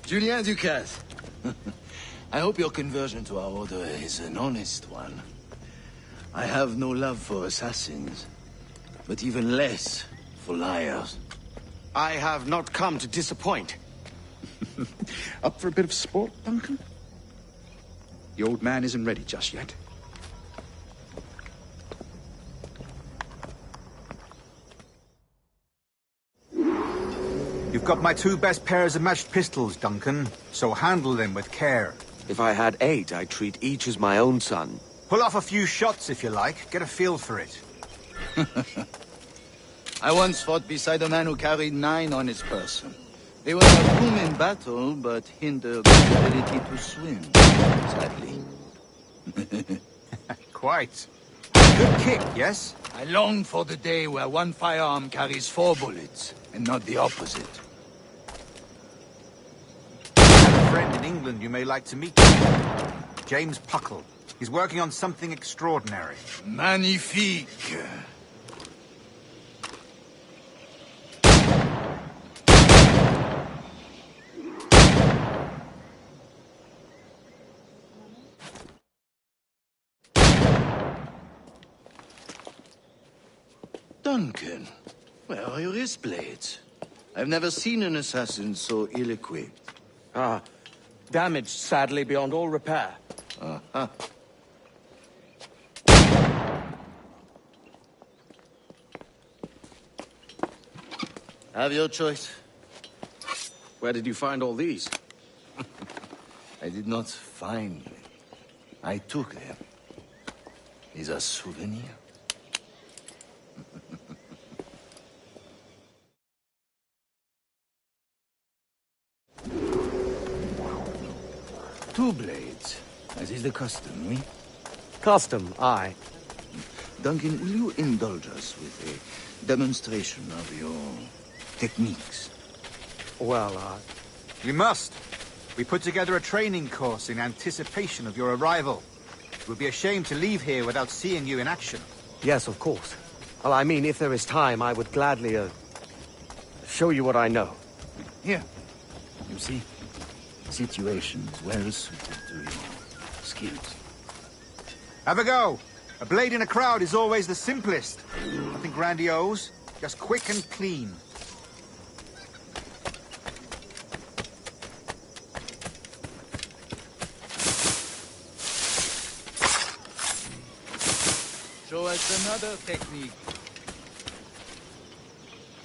Julien Ducasse. I hope your conversion to our order is an honest one. I have no love for assassins, but even less for liars. I have not come to disappoint. Up for a bit of sport, Duncan? The old man isn't ready just yet. You've got my 2 best pairs of matched pistols, Duncan, so handle them with care. If I had 8, I'd treat each as my own son. Pull off a few shots if you like. Get a feel for it. I once fought beside a man who carried 9 on his person. They were a boom in battle, but hindered the ability to swim, sadly. Quite. Good kick, yes? I long for the day where one firearm carries 4 bullets, and not the opposite. in England you may like to meet. James Puckle. He's working on something extraordinary. Magnifique. Duncan, where are your wrist blades? I've never seen an assassin so ill-equipped. Ah, damaged sadly beyond all repair. Uh-huh. Have your choice. Where did you find all these? I did not find them. I took them. These are souvenirs. Two blades, as is the custom, oui? Custom, aye. Duncan, will you indulge us with a demonstration of your techniques? Well, We must. We put together a training course in anticipation of your arrival. It would be a shame to leave here without seeing you in action. Yes, of course. Well, I mean, if there is time, I would gladly, show you what I know. Here. You see? Situations well suited to your skills. Have a go. A blade in a crowd is always the simplest. Nothing grandiose, just quick and clean. Show us another technique.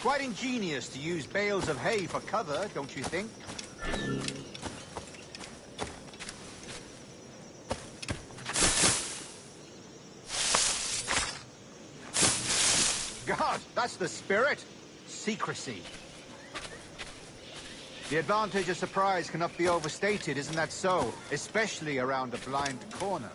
Quite ingenious to use bales of hay for cover, don't you think? God, that's the spirit. Secrecy. The advantage of surprise cannot be overstated, isn't that so? Especially around a blind corner.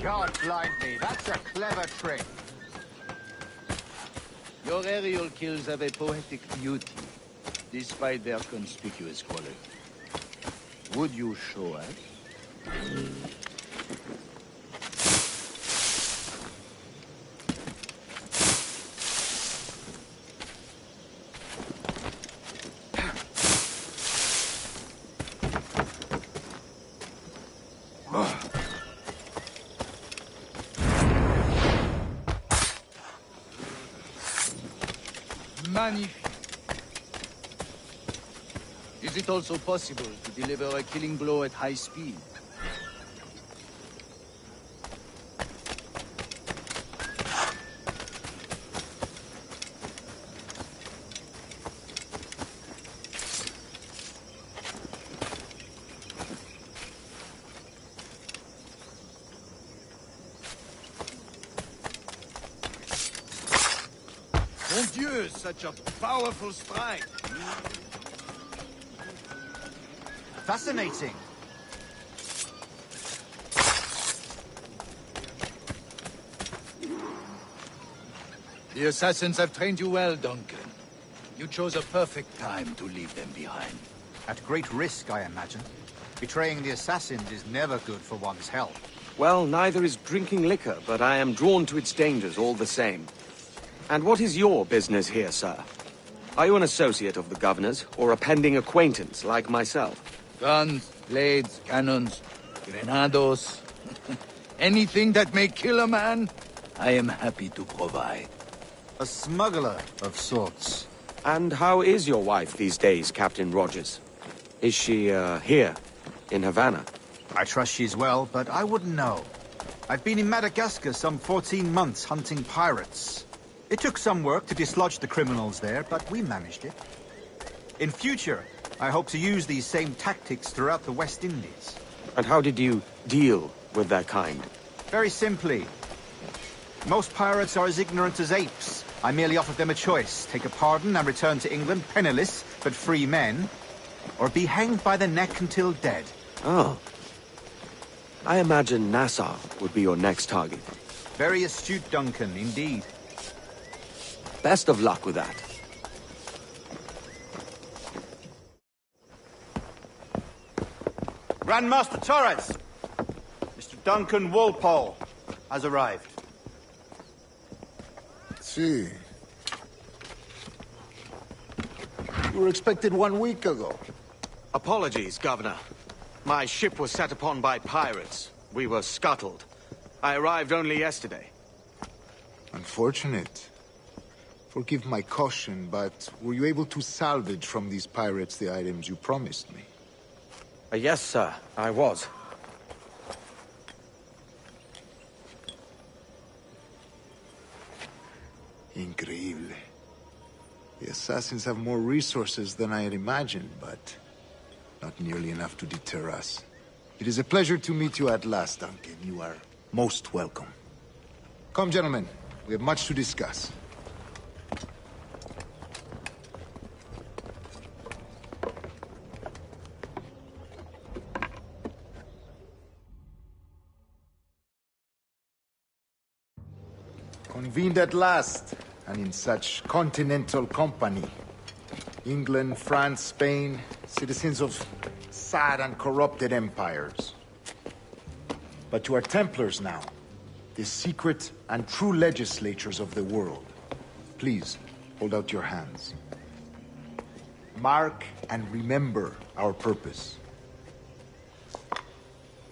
God blind me, that's a clever trick. Your aerial kills have a poetic beauty, despite their conspicuous quality. Would you show us? Magnifique. Is it also possible to deliver a killing blow at high speed? Mon Dieu, such a powerful strike. Fascinating. The assassins have trained you well, Duncan. You chose a perfect time to leave them behind. At great risk, I imagine. Betraying the assassins is never good for one's health. Well, neither is drinking liquor, but I am drawn to its dangers all the same. And what is your business here, sir? Are you an associate of the governor's, or a pending acquaintance like myself? Guns, blades, cannons, grenados. Anything that may kill a man, I am happy to provide. A smuggler of sorts. And how is your wife these days, Captain Rogers? Is she, here, in Havana? I trust she's well, but I wouldn't know. I've been in Madagascar some 14 months hunting pirates. It took some work to dislodge the criminals there, but we managed it. In future, I hope to use these same tactics throughout the West Indies. And how did you deal with their kind? Very simply. Most pirates are as ignorant as apes. I merely offered them a choice. Take a pardon and return to England penniless, but free men, or be hanged by the neck until dead. Oh. I imagine Nassau would be your next target. Very astute, Duncan, indeed. Best of luck with that. Grandmaster Torres! Mr. Duncan Walpole has arrived. See. You were expected 1 week ago. Apologies, Governor. My ship was set upon by pirates. We were scuttled. I arrived only yesterday. Unfortunate. Forgive my caution, but were you able to salvage from these pirates the items you promised me? Yes, sir. I was. Increíble. The assassins have more resources than I had imagined, but not nearly enough to deter us. It is a pleasure to meet you at last, Duncan. You are most welcome. Come, gentlemen. We have much to discuss. Convened at last, and in such continental company. England, France, Spain, citizens of sad and corrupted empires. But you are Templars now, the secret and true legislatures of the world. Please, hold out your hands. Mark and remember our purpose.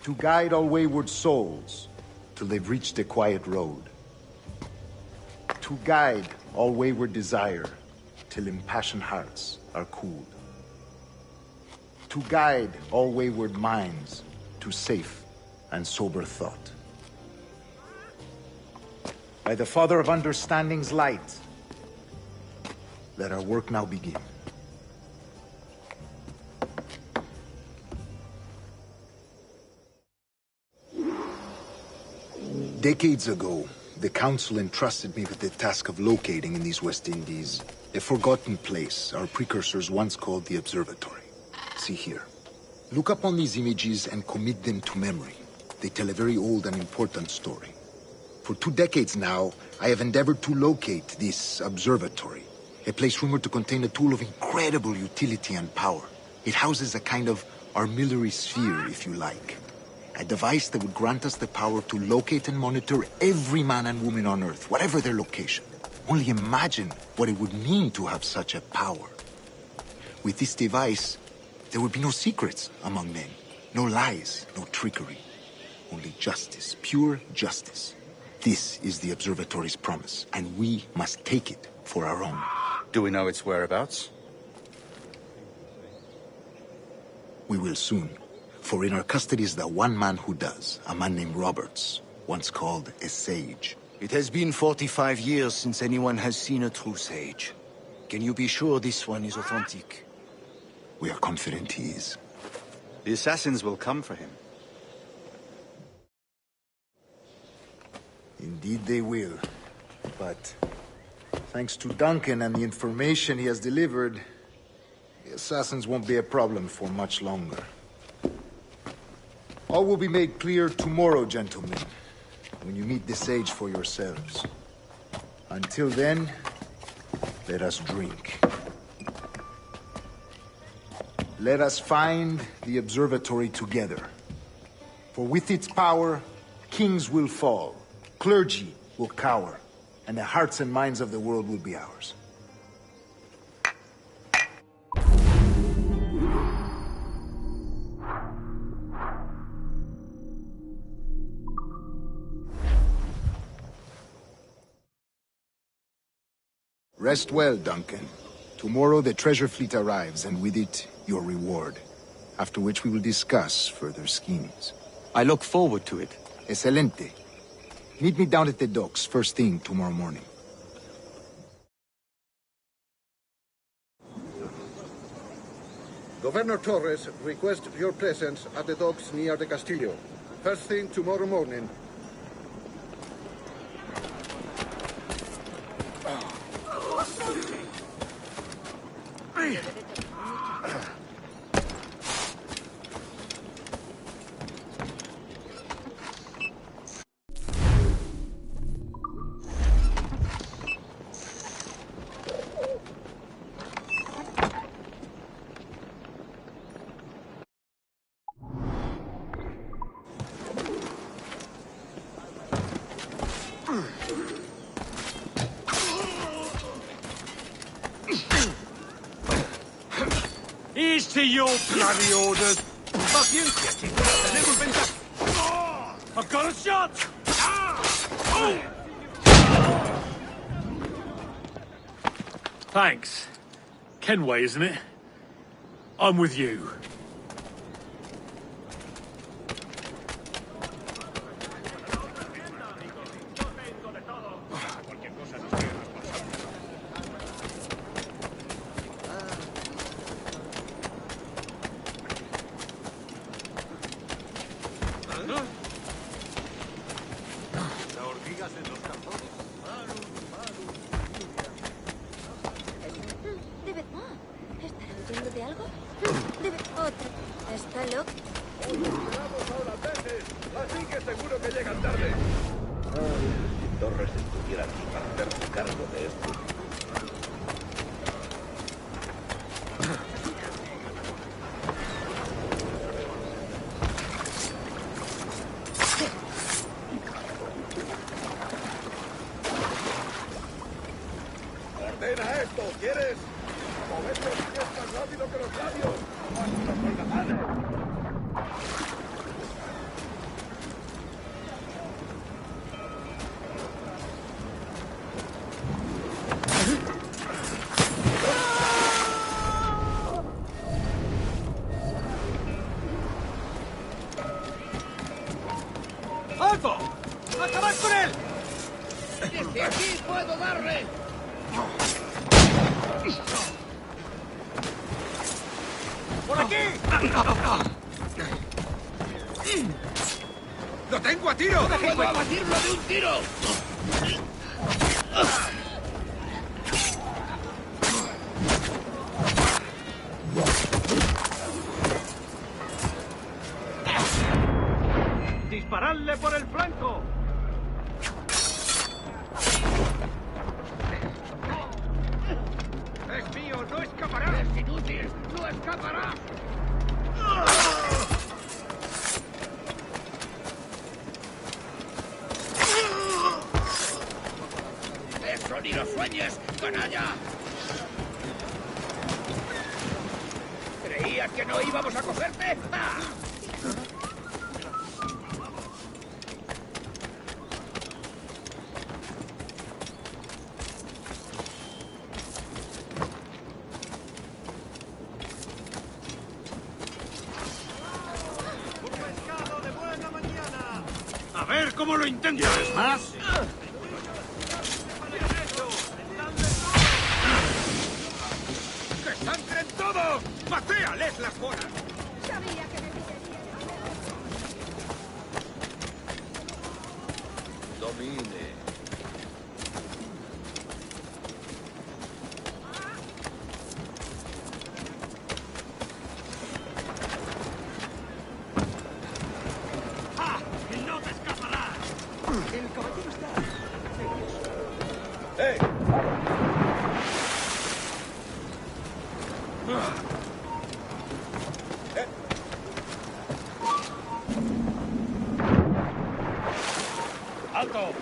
To guide all wayward souls till they've reached the quiet road. To guide all wayward desire till impassioned hearts are cooled. To guide all wayward minds to safe and sober thought. By the Father of Understanding's light, let our work now begin. Decades ago, the Council entrusted me with the task of locating in these West Indies a forgotten place our precursors once called the Observatory. See here. Look upon these images and commit them to memory. They tell a very old and important story. For 2 decades now, I have endeavored to locate this observatory, a place rumored to contain a tool of incredible utility and power. It houses a kind of armillary sphere, if you like. A device that would grant us the power to locate and monitor every man and woman on Earth, whatever their location. Only imagine what it would mean to have such a power. With this device, there would be no secrets among men, no lies, no trickery. Only justice, pure justice. This is the Observatory's promise, and we must take it for our own. Do we know its whereabouts? We will soon. For in our custody is the one man who does, a man named Roberts, once called a sage. It has been 45 years since anyone has seen a true sage. Can you be sure this one is authentic? We are confident he is. The assassins will come for him. Indeed they will. But thanks to Duncan and the information he has delivered, the assassins won't be a problem for much longer. All will be made clear tomorrow, gentlemen, when you meet the sage for yourselves. Until then, let us drink. Let us find the observatory together. For with its power, kings will fall, clergy will cower, and the hearts and minds of the world will be ours. Rest well, Duncan. Tomorrow the treasure fleet arrives, and with it, your reward. After which we will discuss further schemes. I look forward to it. Excelente. Meet me down at the docks first thing tomorrow morning. Governor Torres requests your presence at the docks near the Castillo. First thing tomorrow morning. Here's to your bloody orders. Paciencia, chicos. Tenemos ventaja. I've got a shot! Thanks. Kenway, isn't it? I'm with you. ¿De verdad? ¿Estará huyendo de algo? Debe... Otra. ¿Está loco? ¡Esperamos holandeses! Así que seguro que llegan tarde. Ay, si Torres estuviera aquí para hacerse cargo de esto. ¡Ordena esto! ¿Quieres? ¡Moved los pies más rápido que los labios! ¡Hasta los holgazanes! ¡Alto! ¡Acabad con él! ¡Desde aquí puedo darle! ¡Por aquí! ¡Lo tengo a tiro! ¡Puedo abatirlo de un tiro! ¡Disparadle por el flanco! ¡Es mío! ¡No escapará! ¡Es inútil! ¡No escapará! ¡Eso ni lo sueñes, canalla! ¿Creías que no íbamos a cogerte? ¡Ah! ¡A ver cómo lo intentas! ¿Quieres más? ¡Que sangren todos! ¡Patéales las bolas! Sabía que me pillaría. Domine. ¡Ah! ¡No te escaparás! El caballero está... ¡Eh! ¡Alto!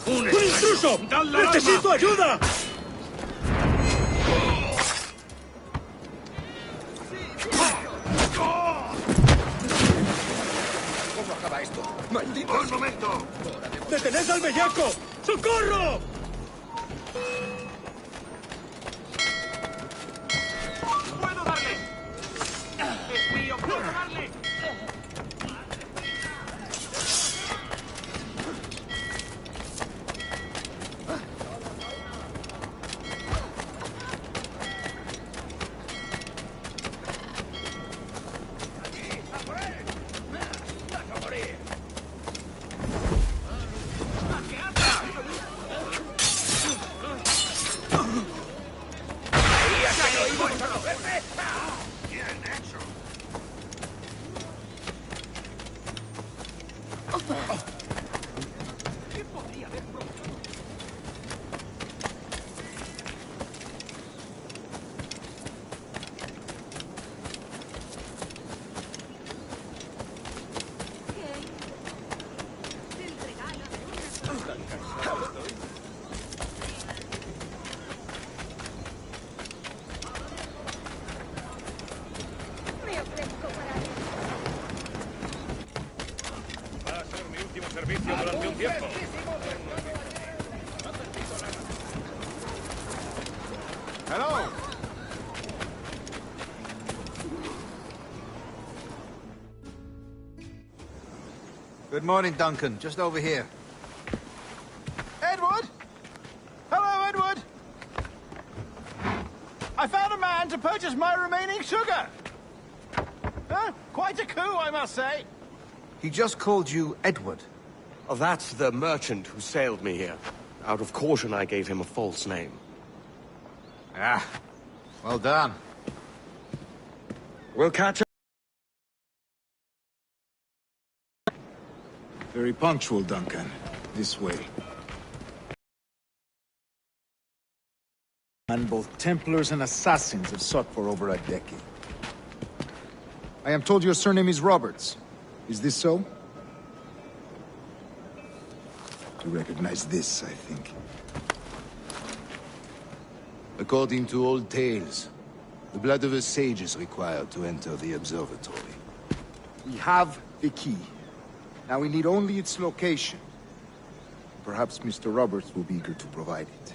¡Un intruso! ¡Necesito ayuda! ¡Maldito! ¡Un momento! ¡Detened al bellaco! ¡Socorro! ¡Puedo darle! ¡Es mío! ¡Puedo darle! Servicio durante un tiempo. Hello. Good morning, Duncan. Just over here. Edward? Hello, Edward. I found a man to purchase my remaining sugar. Quite a coup, I must say. He just called you Edward. Oh, that's the merchant who sailed me here. Out of caution, I gave him a false name. Ah, well done. We'll catch up. Very punctual, Duncan. This way. And both Templars and Assassins have sought for over a decade. I am told your surname is Roberts. Is this so? You recognize this, I think. According to old tales, the blood of a sage is required to enter the observatory. We have the key. Now we need only its location. Perhaps Mr. Roberts will be eager to provide it.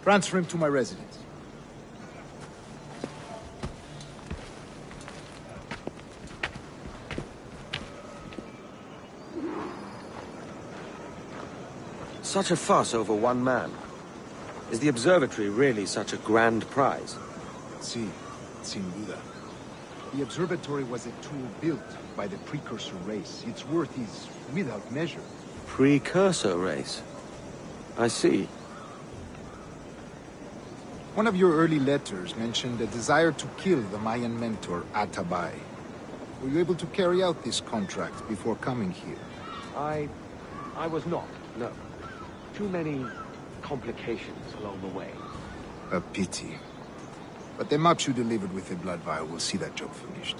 Transfer him to my residence. Such a fuss over one man. Is the observatory really such a grand prize? See, sin duda. The observatory was a tool built by the precursor race. Its worth is without measure. Precursor race? I see. One of your early letters mentioned a desire to kill the Mayan mentor, Atabay. Were you able to carry out this contract before coming here? I was not, no. Too many complications along the way. A pity. But the maps you delivered with the blood vial will see that job finished.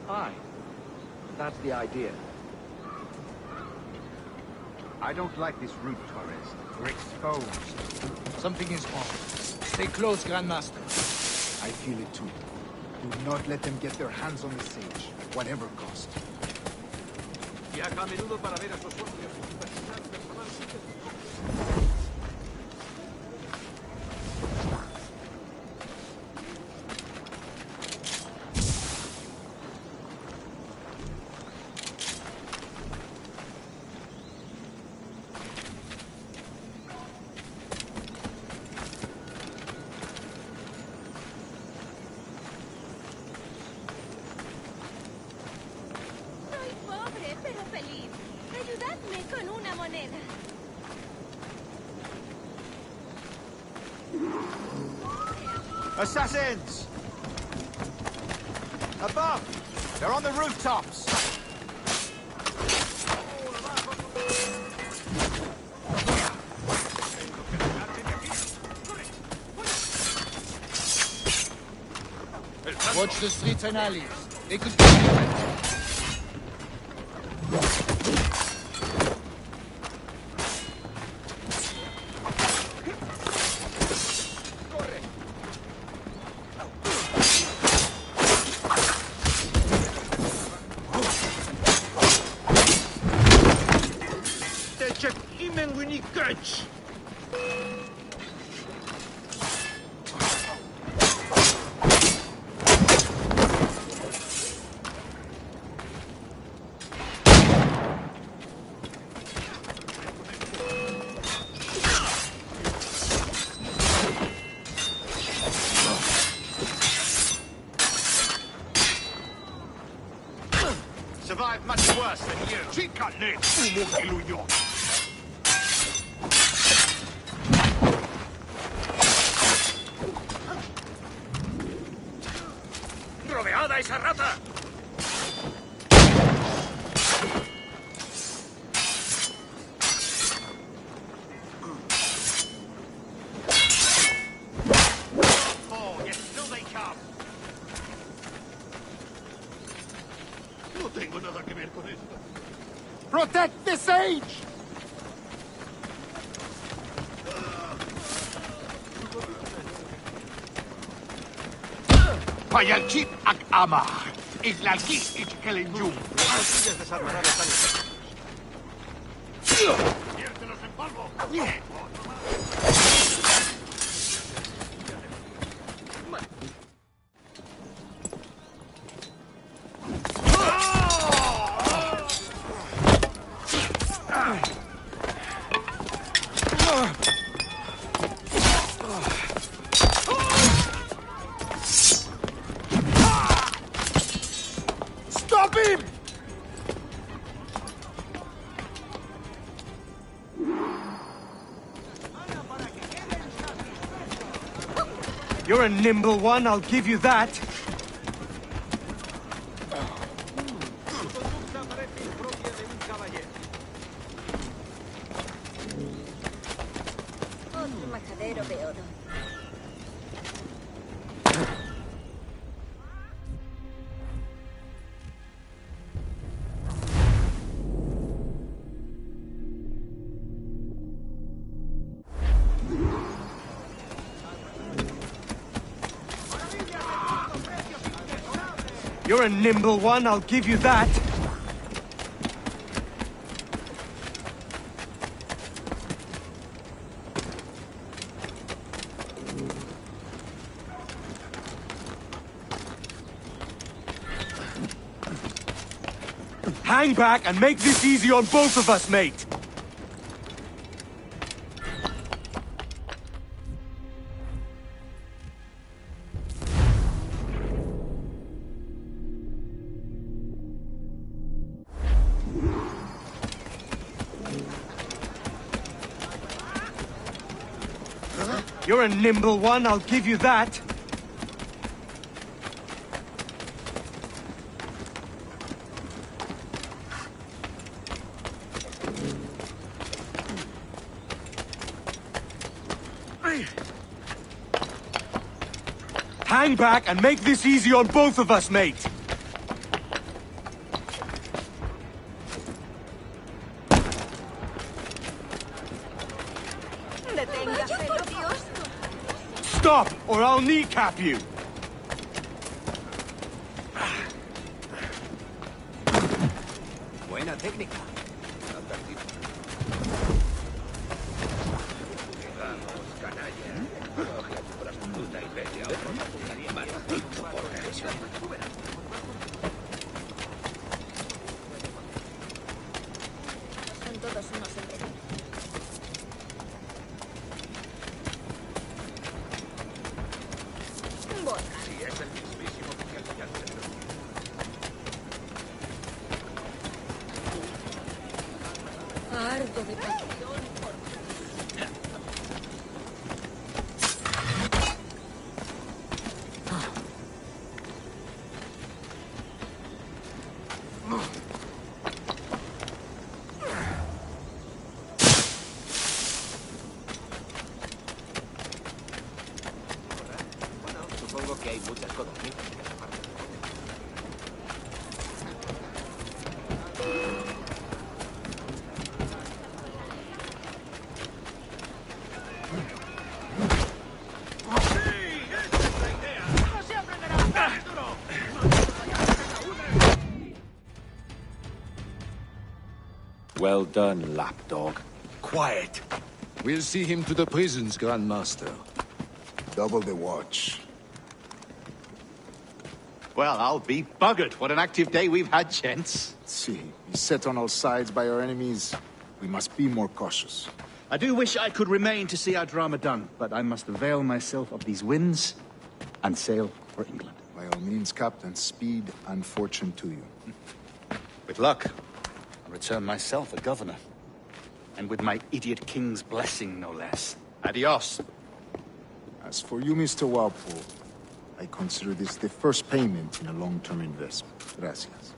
Aye. That's the idea. I don't like this route, Torres. We're exposed. Something is wrong. Stay close, Grandmaster. I feel it too. Do not let them get their hands on the sage, whatever cost. Viaja a menudo para ver a sus socios. Assassins! Above! They're on the rooftops! Watch the streets and alleys. They could... Check Imenwini Gurch! Survived much worse than you. Chícale, humo diluyo. ¡Rodeada esa rata! Oh, yes, still they come. No tengo nada que ver con esto. Protect the sage! Payalchit ak ama. Islalki ichkelenjum. Las desarmarán los ánimos. Viértelos en polvo. Stop him! You're a nimble one, I'll give you that. Otro majadero de oro. You're a nimble one, I'll give you that. Hang back and make this easy on both of us, mate. You're a nimble one, I'll give you that. Hang back and make this easy on both of us, mate. ¡Vaya por Dios! Stop, or I'll kneecap you. Buena técnica. Vamos, canalla. Coge a tu prostituta y vete a otro lugar. Maldito borracho. Son todos unos envenenados. Vodka. Sí, es el mismísimo oficial de Janssen. Ardo de pasión por... Supongo que hay muchas codornices en esa parte. Well done, lapdog. Quiet. We'll see him to the prisons, Grandmaster. Double the watch. Well, I'll be buggered. What an active day we've had, gents. See, beset on all sides by our enemies, we must be more cautious. I do wish I could remain to see our drama done, but I must avail myself of these winds and sail for England. By all means, Captain, speed and fortune to you. With luck, I'll return myself a governor. And with my idiot king's blessing, no less. Adios. As for you, Mr. Walpole, I consider this the first payment in a long-term investment. Gracias.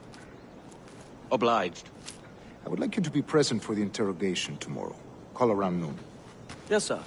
Obliged. I would like you to be present for the interrogation tomorrow. Call around noon. Yes, sir.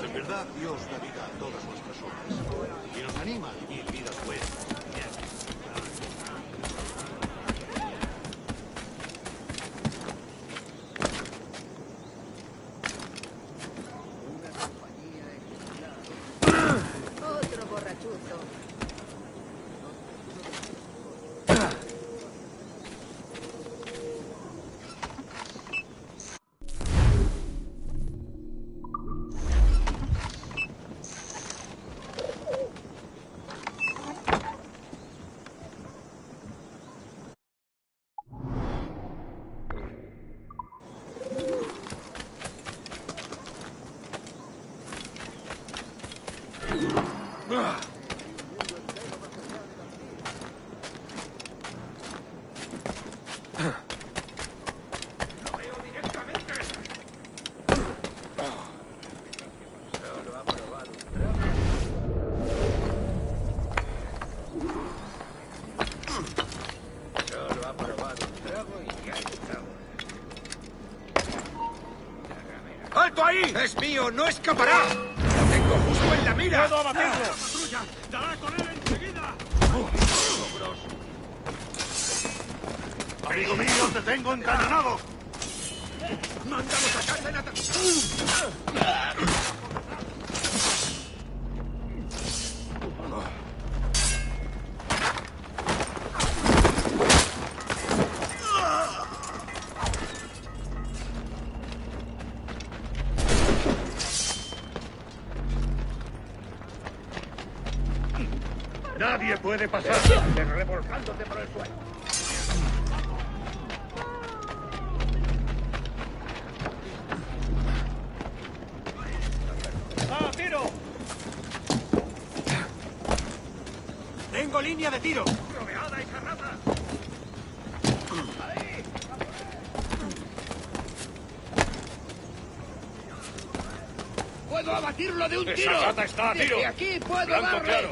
En verdad, Dios da vida a todas nuestras obras. Y nos anima a vivir vidas buenas. Otro borrachuzo. ¡Alto ahí! ¡Es mío! ¡No escapará! ¡Lo tengo justo en la mira! ¡Puedo abatirlo! ¡Patrulla! ¡Dará con él enseguida! Amigo mío, te tengo encadenado. ¡Mándalos a casa en Nadie puede pasar, revolcándote por el suelo. ¡Ah, tiro! Tengo línea de tiro. Rodeada y cerrada. Ahí. ¡Puedo abatirlo de un tiro! ¡Esa rata está a tiro! ¡Desde aquí puedo Blanco darle! claro.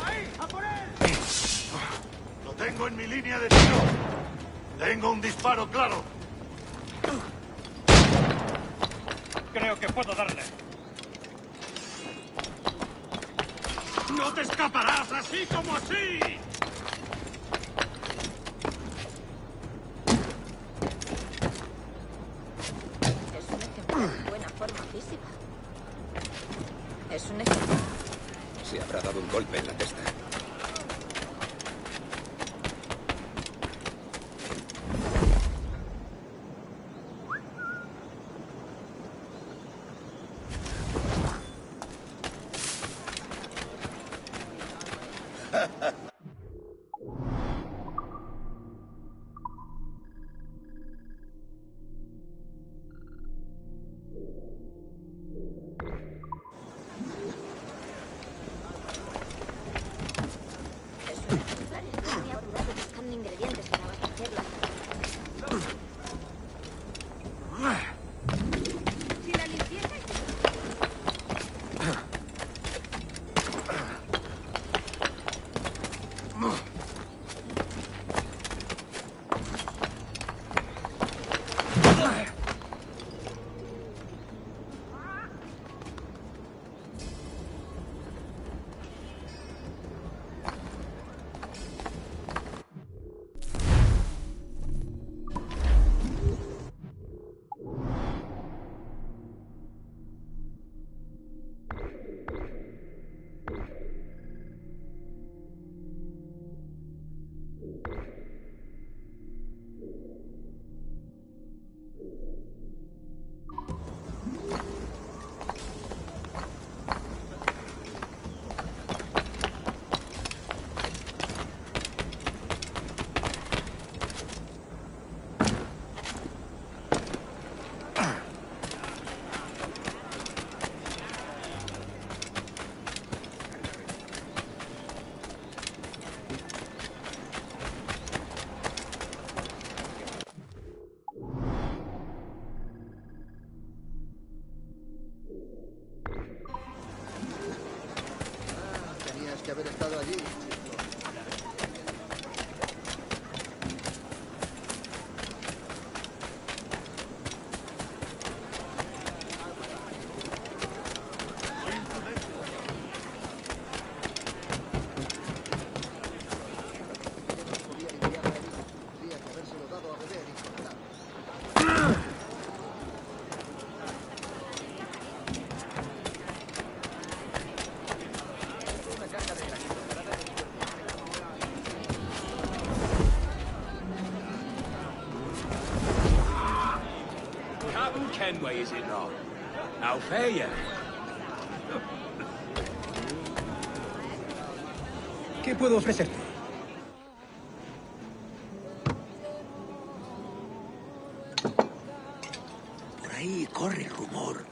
¡Ahí! ¡A por él! Lo tengo en mi línea de tiro. Tengo un disparo claro. Creo que puedo darle. ¡No te escaparás así como así! Es un ejemplar de buena forma física. Es un ejemplar. Se habrá dado un golpe en la testa. Me ha apurado buscando ingredientes para abastecer la Si la limpieza que haber estado allí. Kenway, is it not? How fare you? ¿Qué puedo ofrecerte? Por ahí corre el rumor.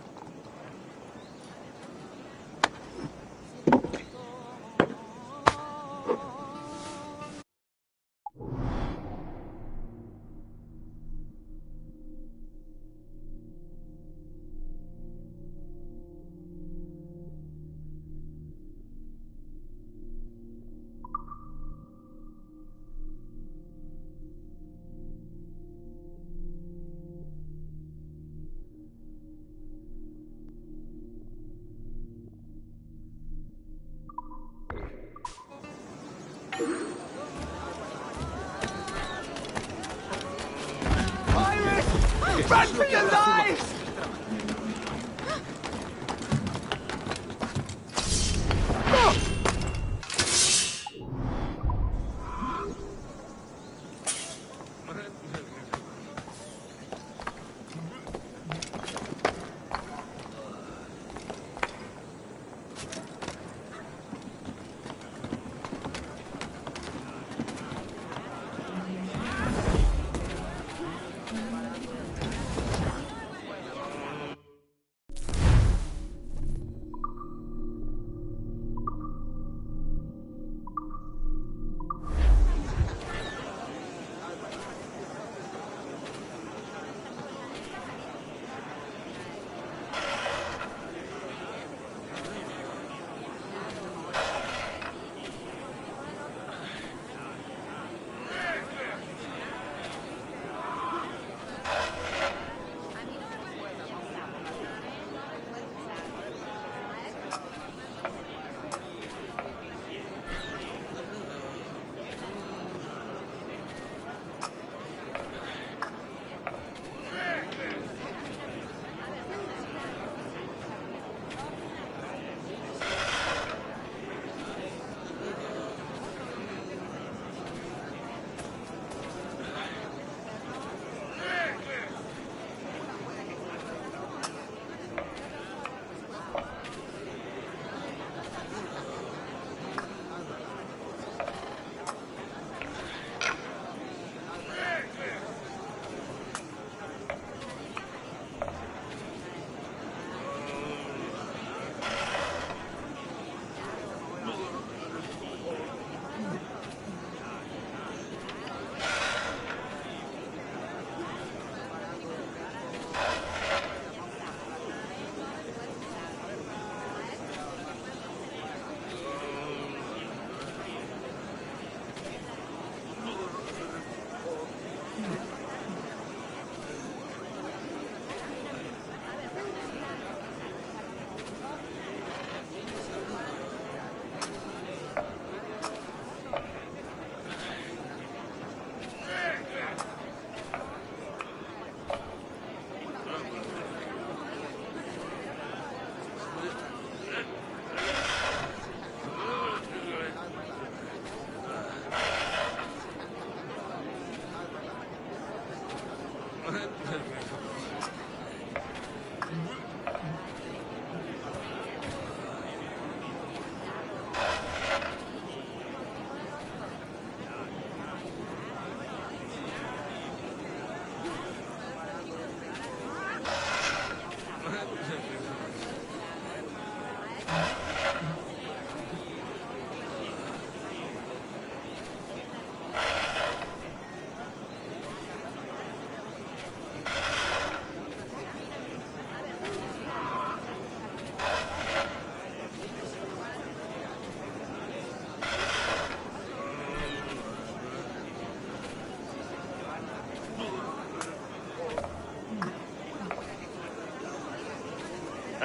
Run for your lives!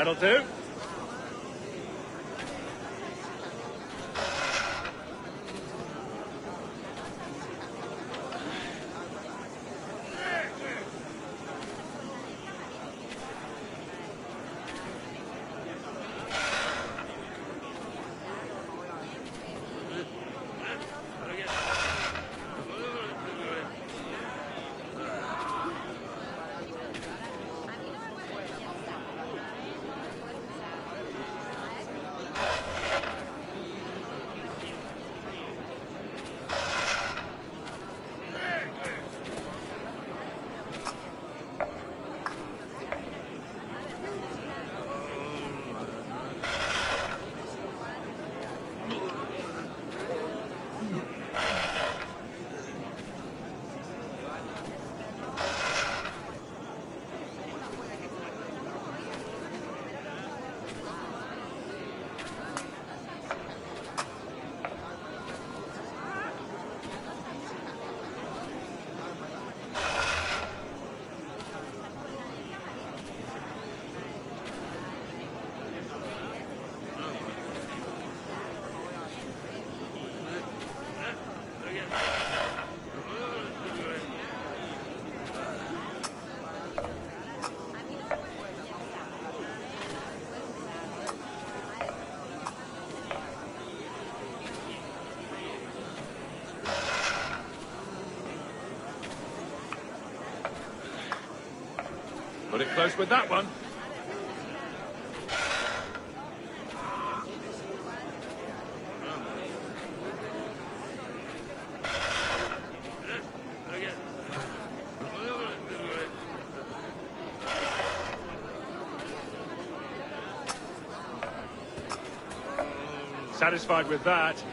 That'll do. Put it close with that one. Satisfied with that.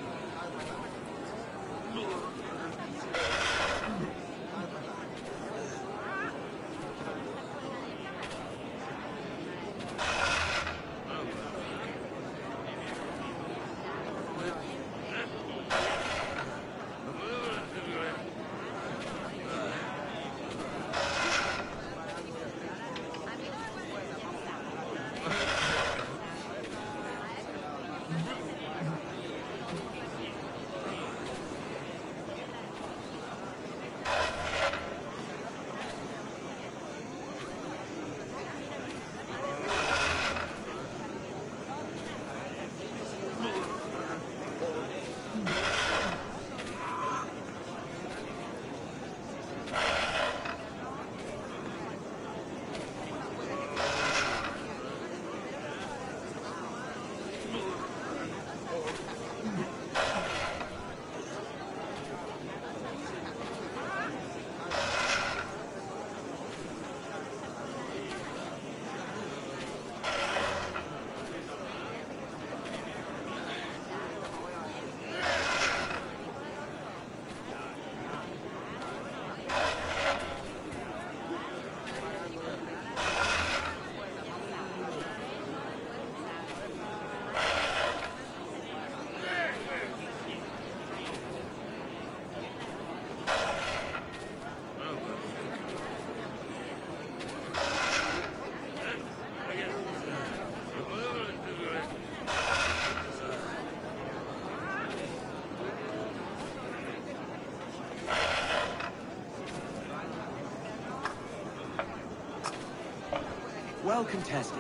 Well contested.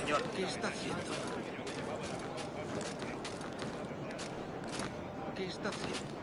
señor. ¿Qué está haciendo? ¿Qué está haciendo?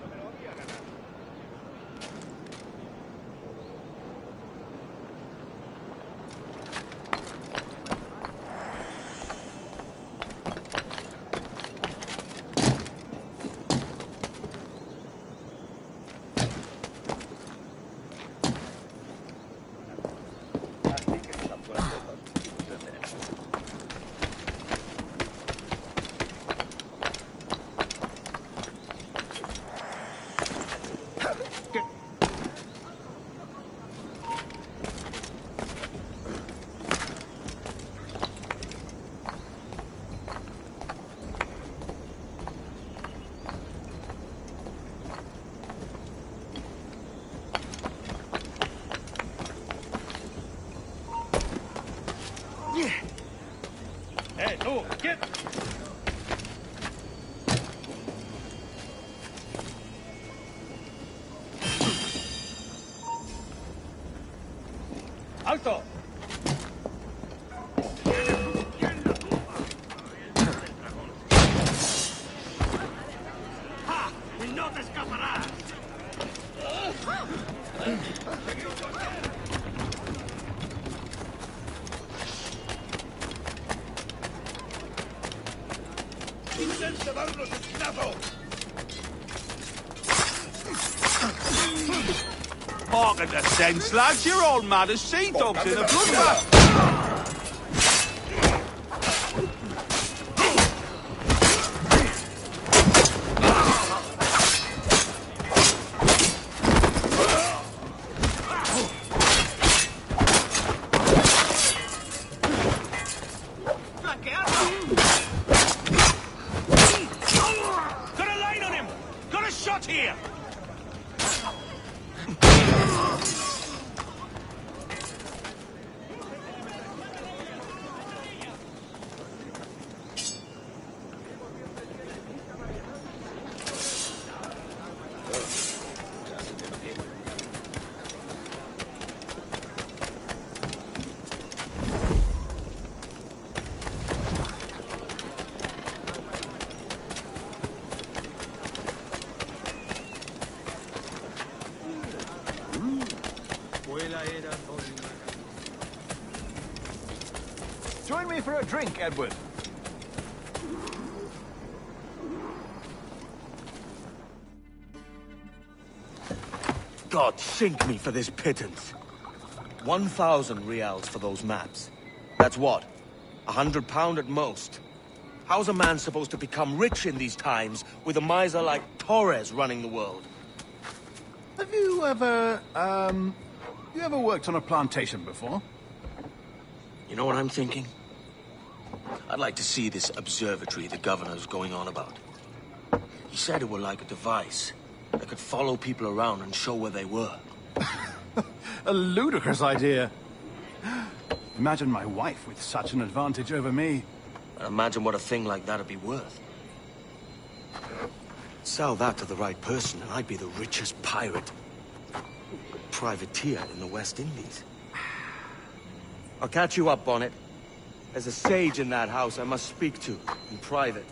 Hey, tú, get! ¡Alto! ¡Ja! ¡No te escaparás! ¡Intenta darnos esquinazo! Harken the sense, lads. You're all mad as sea dogs in a bloodbath. Got a line on him! Got a shot here! Join me for a drink, Edward. God sink me for this pittance. 1,000 reals for those maps. That's what? £100 at most. How's a man supposed to become rich in these times with a miser like Torres running the world? Have you ever, worked on a plantation before? You know what I'm thinking? I'd like to see this observatory the governor's going on about. He said it were like a device that could follow people around and show where they were. A ludicrous idea. Imagine my wife with such an advantage over me. Imagine what a thing like that'd be worth. Sell that to the right person and I'd be the richest pirate. Privateer in the West Indies. I'll catch you up, Bonnet. There's a sage in that house I must speak to, in private.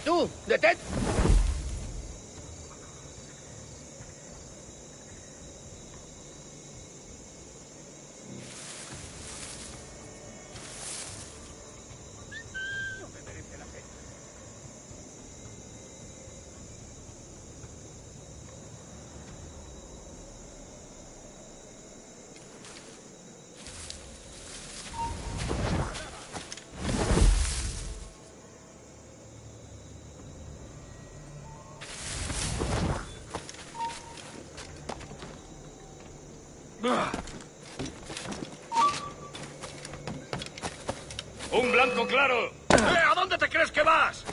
tú! ¡Detén! ¡Un blanco claro! ¿A dónde te crees que vas?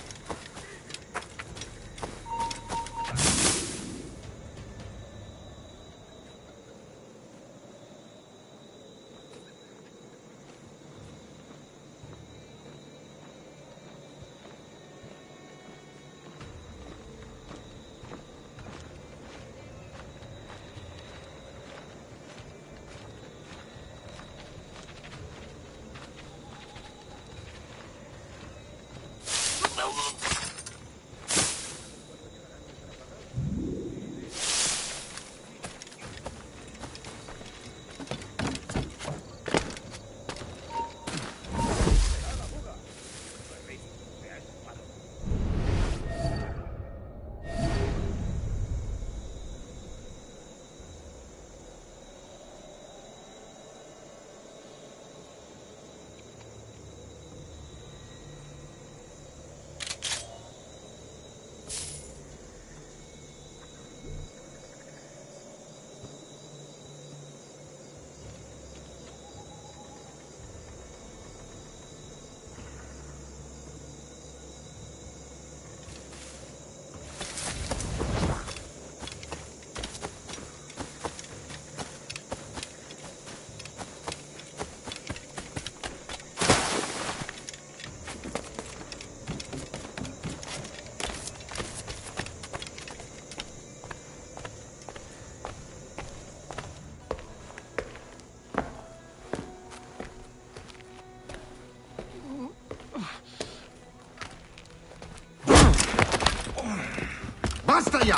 ¡Basta ya!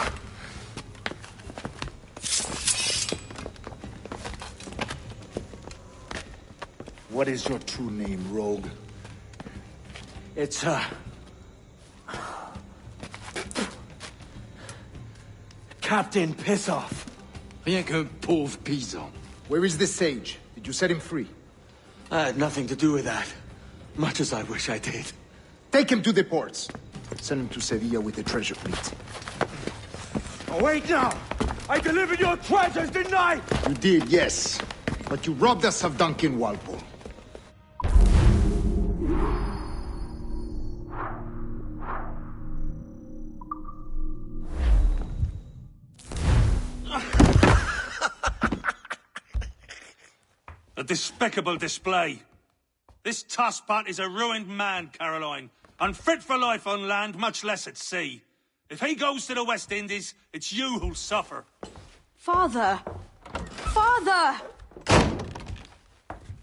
What is your true name, rogue? It's, Captain Pissoff. Rien qu'un pauvre paysan. Where is the sage? Did you set him free? I had nothing to do with that. Much as I wish I did. Take him to the ports. Send him to Sevilla with the treasure fleet. Oh, wait now! I delivered your treasures, didn't I? You did, yes. But you robbed us of Duncan Walpole. A despicable display. This Tosspot is a ruined man, Caroline. Unfit for life on land, much less at sea. If he goes to the West Indies, it's you who'll suffer. Father! Father!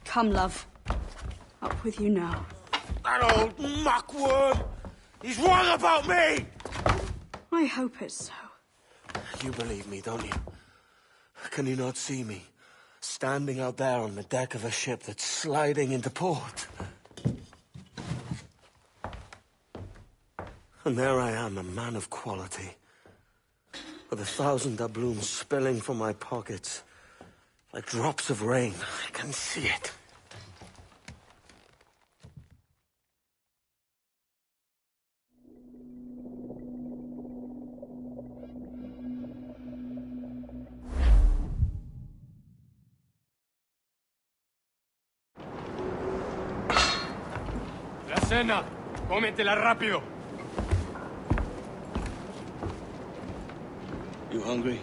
Come, love. Up with you now. That old muckworm! He's wrong about me! I hope it's so. You believe me, don't you? Can you not see me? Standing out there on the deck of a ship that's sliding into port. And there I am, a man of quality. With 1,000 doubloons spilling from my pockets. Like drops of rain. I can see it. La cena. Cómetela rápido. You hungry?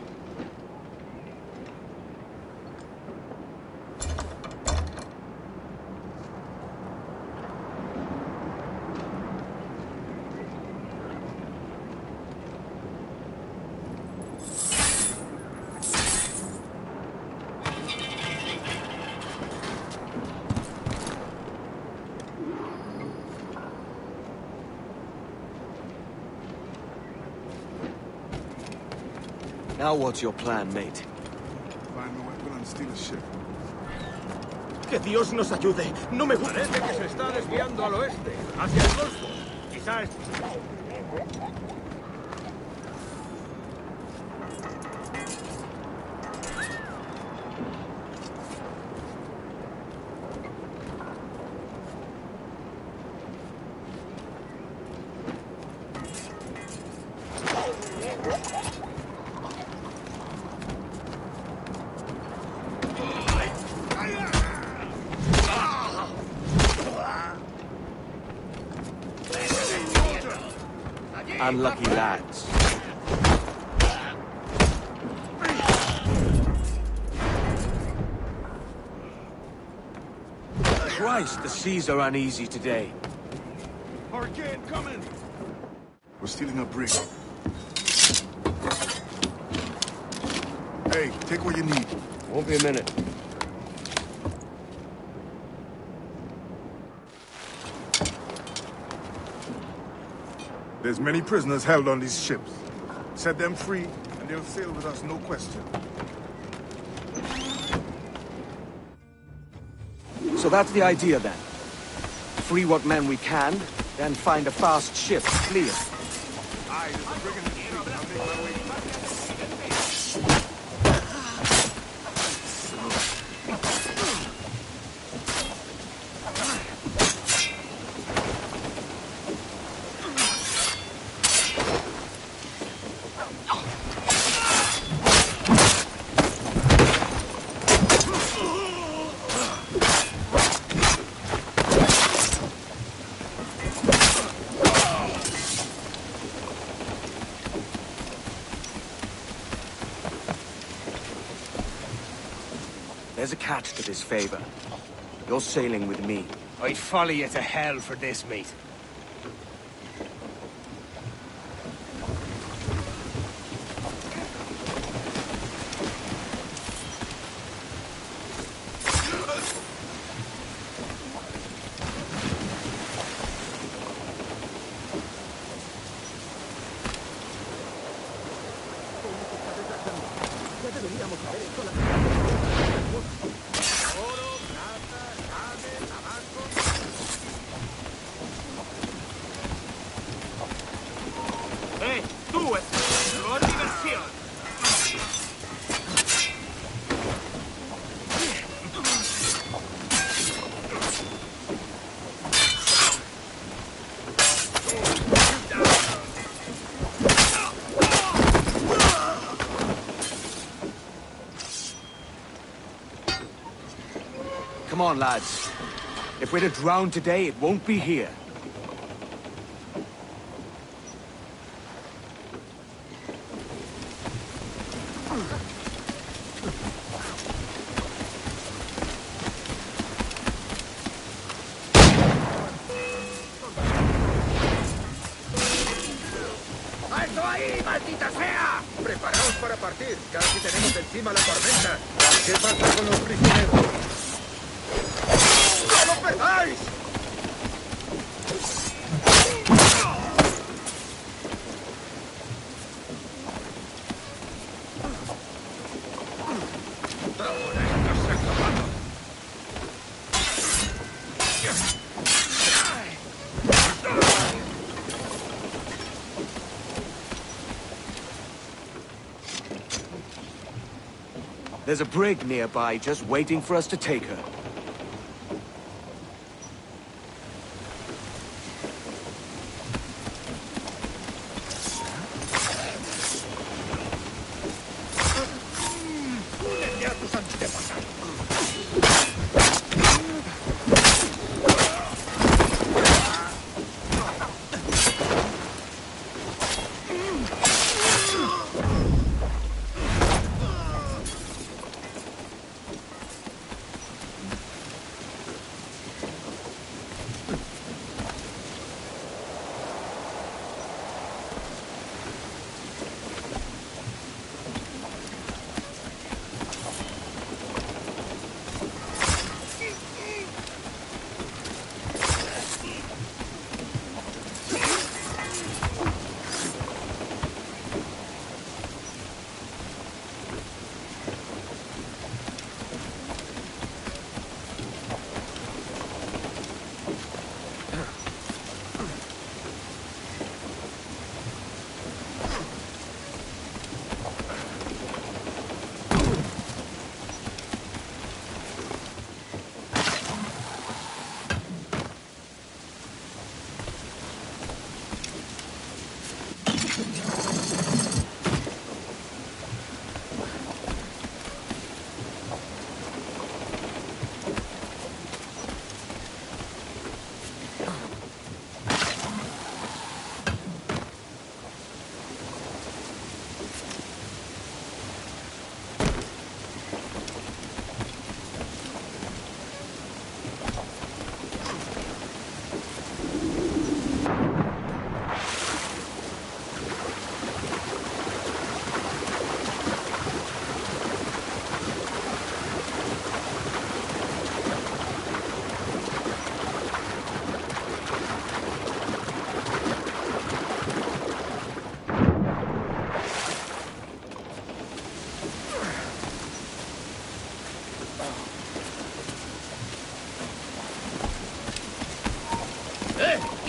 Now what's your plan, mate? Find the weapon and steal a ship. Que Dios nos ayude. No me gusta. Parece que se está desviando al oeste, hacia el golfo. Quizás... Unlucky lads. Christ, the seas are uneasy today. Hurricane coming! We're stealing a brig. Hey, take what you need. Won't be a minute. There's many prisoners held on these ships. Set them free, and they'll sail with us, no question. So that's the idea then. Free what men we can, then find a fast ship to flee it. Aye, there's a brig in the street. I'll make my way. There's a catch to this favor. You're sailing with me. I'd follow you to hell for this, mate. Come on, lads. If we're to drown today, it won't be here. ¡Alto ahí, maldita sea! Preparaos para partir. Casi tenemos encima la tormenta. ¿Qué pasa con los prisioneros? ¡No lo perdáis! Ahora estás acabado. There's a brig nearby just waiting for us to take her. ¡Únete a tus antepasados!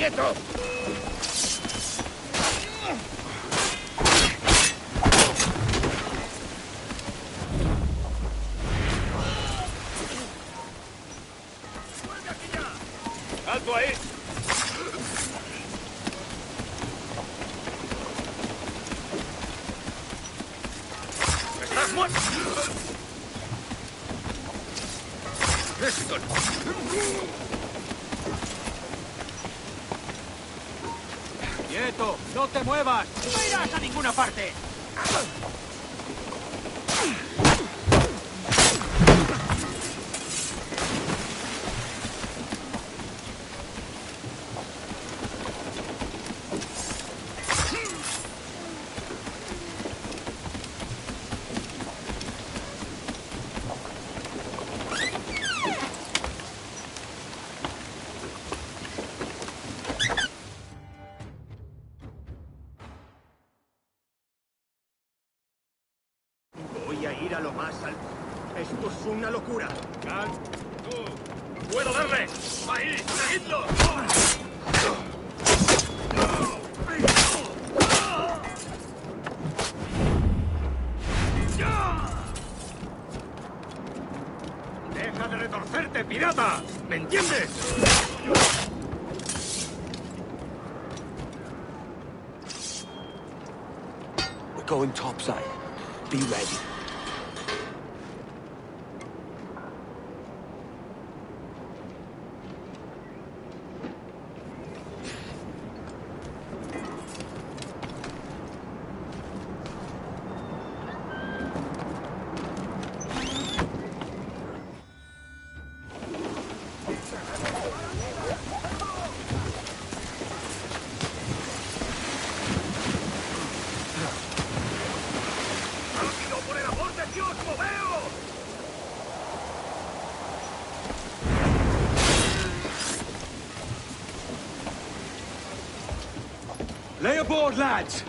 ¡Quieto! ¡Alto ahí! ¡Estás muerto! ¡Esto! ¡Quieto! ¡No te muevas! ¡No irás a ninguna parte! Voy a ir a lo más alto. Esto es una locura. ¡Puedo darle! ¡Ahí! ¡Seguidlo! ¡Deja de retorcerte, pirata! ¿Me entiendes? We're going topside. Be ready. ¡Rápido, por el amor de Dios, moveo! Lay aboard, lads!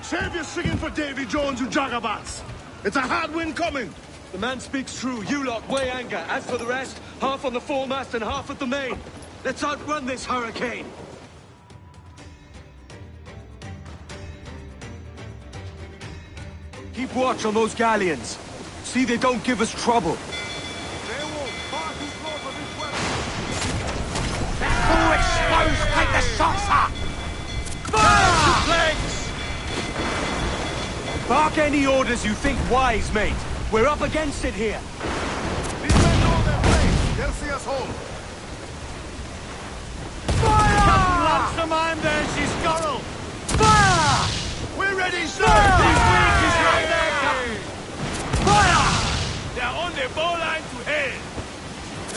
Save your singing for Davy Jones, you jagabats! It's a hard wind coming! The man speaks true. You lot weigh anchor. As for the rest, half on the foremast and half at the main. Let's outrun this hurricane! Keep watch on those galleons. See they don't give us trouble. Full exposed, take the shots up! Fire! Flanks! Bark any orders you think wise, mate. We're up against it here. These men know their place. They'll see us home. Fire! Captain Ransom, I'm there, she's Scorrel! Fire! We're ready, sir! This week is right there, Captain! Fire! They're on the bowline to hell!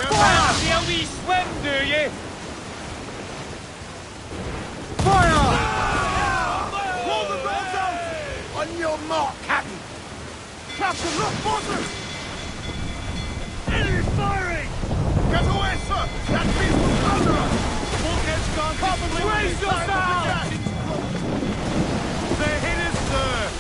Fire! See how we swim, do you? Fire! Roll the boats out! On your mark, Captain! Captain, look, forces! Enemy firing! Get away, sir! That beast will counter us! Bulkhead's gone completely! Brace yourself! They hit us, sir!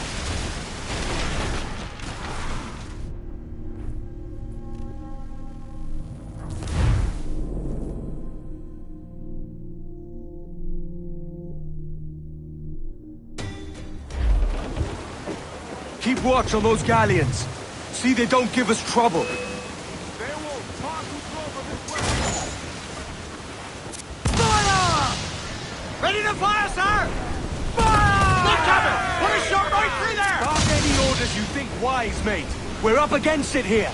Keep watch on those galleons. See they don't give us trouble. Fire! Ready to fire, sir! Fire! Look, Captain! Put a shot right through there! Bark any orders you think wise, mate. We're up against it here.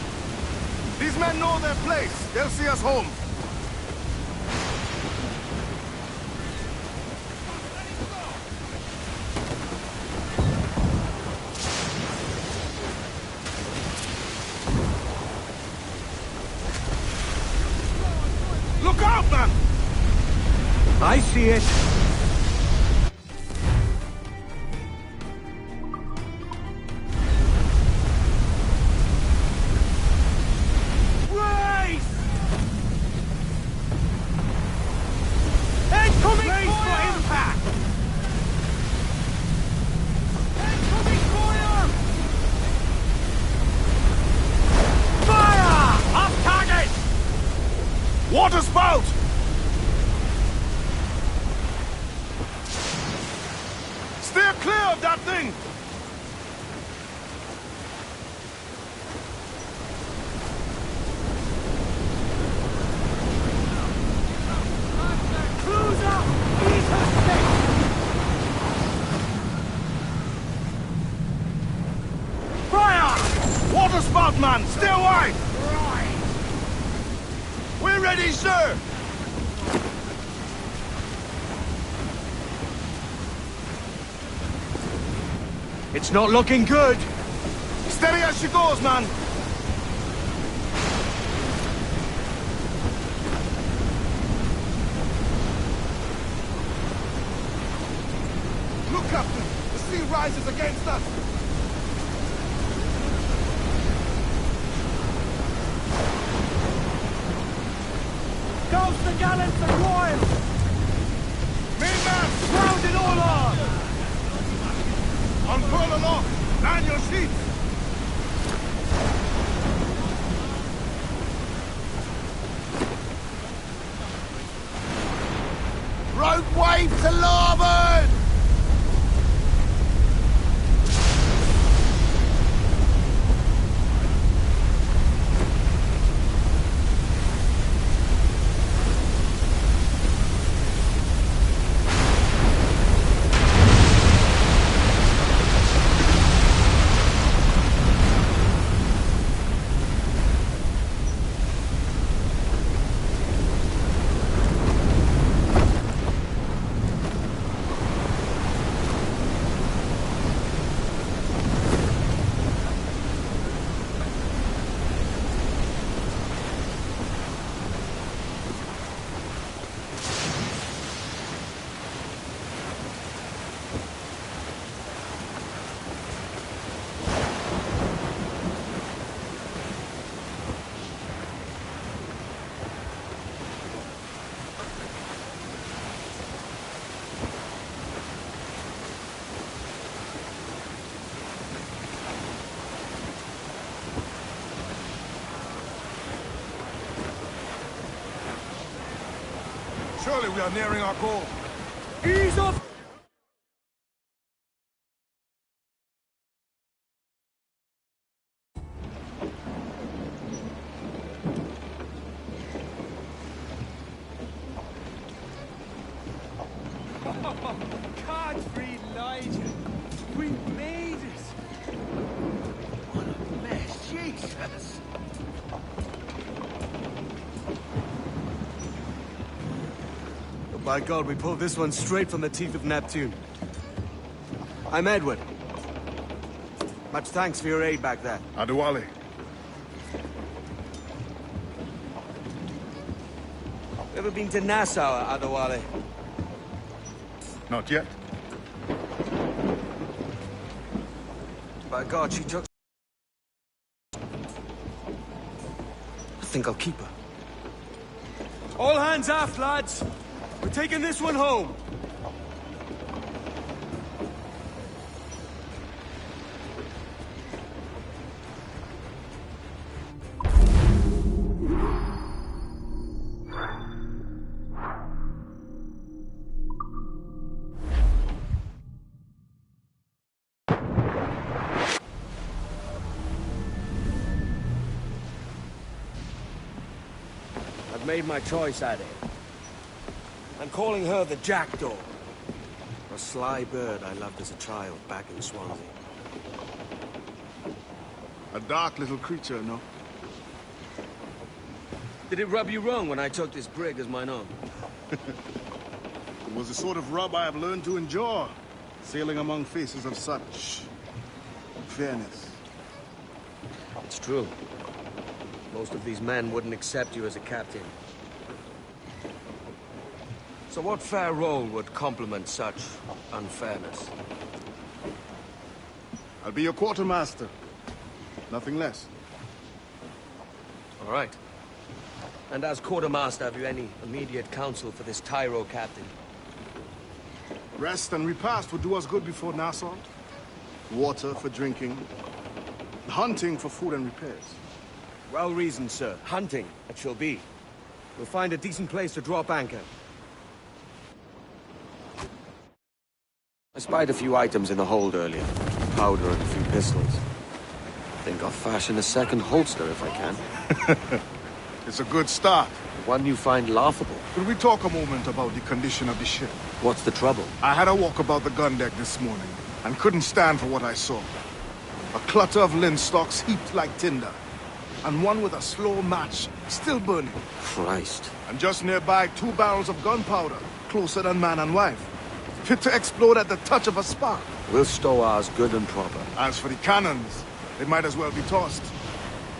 These men know their place. They'll see us home. Look out, man! I see it. Race! Incoming Race for fire! impact! Incoming fire! Fire! Off target! Water spout! Observe that thing! Cruiser! Eat her stick! Fire! Water spout, man! Stay wide! Right! We're ready, sir! It's not looking good. Steady as she goes, man! Look, Captain! The sea rises against us! Goes the gallants and royals! Mainmast! Grounded all on! Unfurl aloft! Man your sheets! Rope wave to larboard! Surely we are nearing our goal. Ease off! Godfrey Elijah! We made it! What a mess, Jesus! By God, we pulled this one straight from the teeth of Neptune. I'm Edward. Much thanks for your aid back there. Adewale. Ever been to Nassau, Adewale? Not yet. By God, she took... I think I'll keep her. All hands aft, lads! We're taking this one home! I've made my choice, Addy. I'm calling her the Jackdaw. A sly bird I loved as a child back in Swansea. A dark little creature, no? Did it rub you wrong when I took this brig as mine own? It was the sort of rub I have learned to endure, sailing among faces of such fairness. It's true. Most of these men wouldn't accept you as a captain. So what fair role would complement such unfairness? I'll be your quartermaster. Nothing less. All right. And as quartermaster, have you any immediate counsel for this Tyro captain? Rest and repast would do us good before Nassau. Water for drinking. Hunting for food and repairs. Well reasoned, sir. Hunting, it shall be. We'll find a decent place to drop anchor. I spied a few items in the hold earlier. Powder and a few pistols. Think I'll fashion a second holster if I can. It's a good start. One you find laughable. Could we talk a moment about the condition of the ship? What's the trouble? I had a walk about the gun deck this morning, and couldn't stand for what I saw. A clutter of linstocks heaped like tinder, and one with a slow match, still burning. Christ. And just nearby, 2 barrels of gunpowder, closer than man and wife. Fit to explode at the touch of a spark. We'll stow ours good and proper. As for the cannons, they might as well be tossed.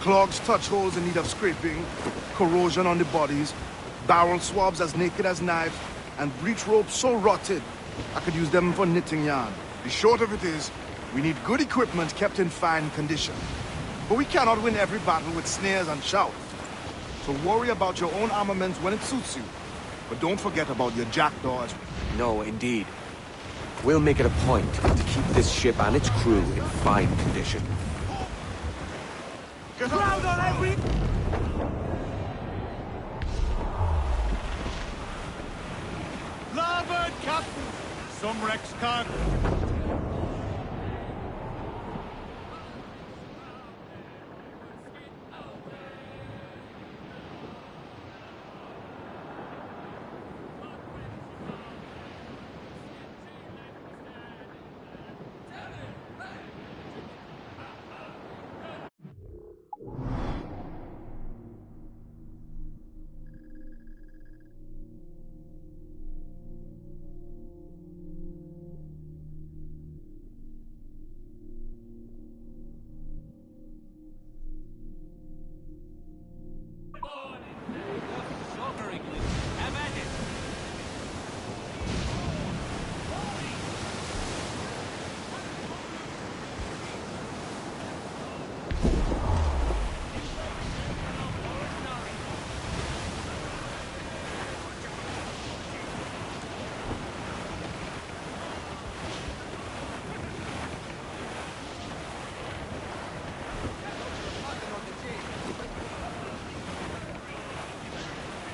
Clogs touch holes in need of scraping, corrosion on the bodies, barrel swabs as naked as knives, and breech ropes so rotted, I could use them for knitting yarn. The short of it is, we need good equipment kept in fine condition. But we cannot win every battle with snares and shouts. So worry about your own armaments when it suits you. But don't forget about your jackdaws. No, indeed. We'll make it a point to keep this ship and its crew in fine condition. Crowd on every... Larboard, Captain! Some wrecks cargo.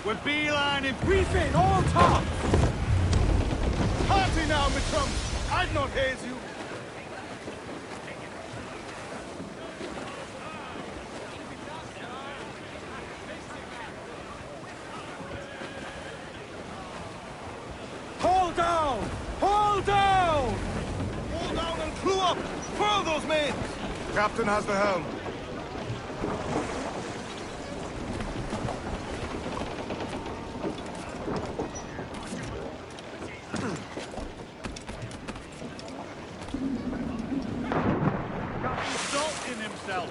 We're beelining. Refit, all top! Party now, Mitchum! I'd not haze you. Hold down! Hold down! Hold down and crew up! Furl those mains! Captain has the helm. Salt in himself.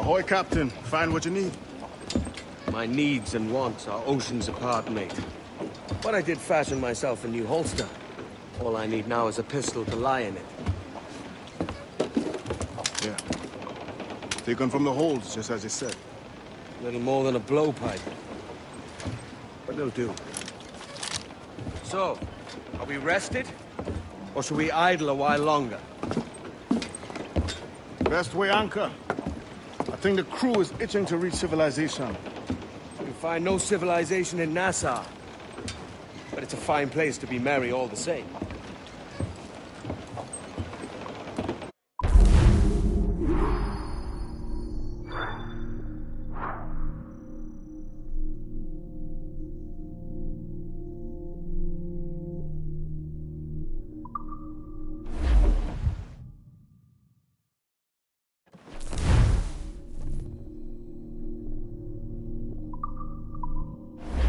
Ahoy, Captain. Find what you need. My needs and wants are oceans apart, mate. But I did fashion myself a new holster. All I need now is a pistol to lie in it. Yeah. Taken from the holds, just as you said. Little more than a blowpipe. But it'll do. So, are we rested? Or should we idle a while longer? Best way anchor. I think the crew is itching to reach civilization. You find no civilization in Nassau. But it's a fine place to be merry all the same.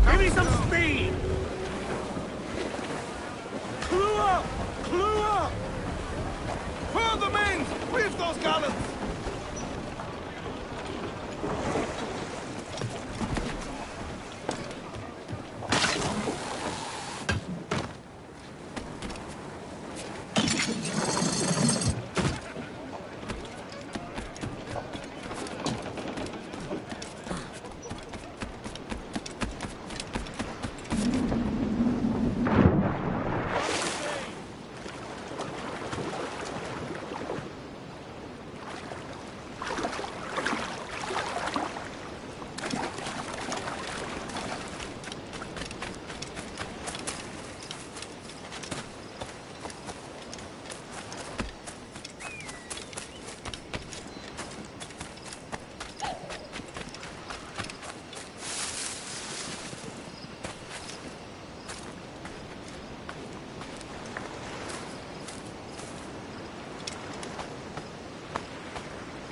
Give me some speed! Clue up! Clue up! Furl the mains! Reef those gallants!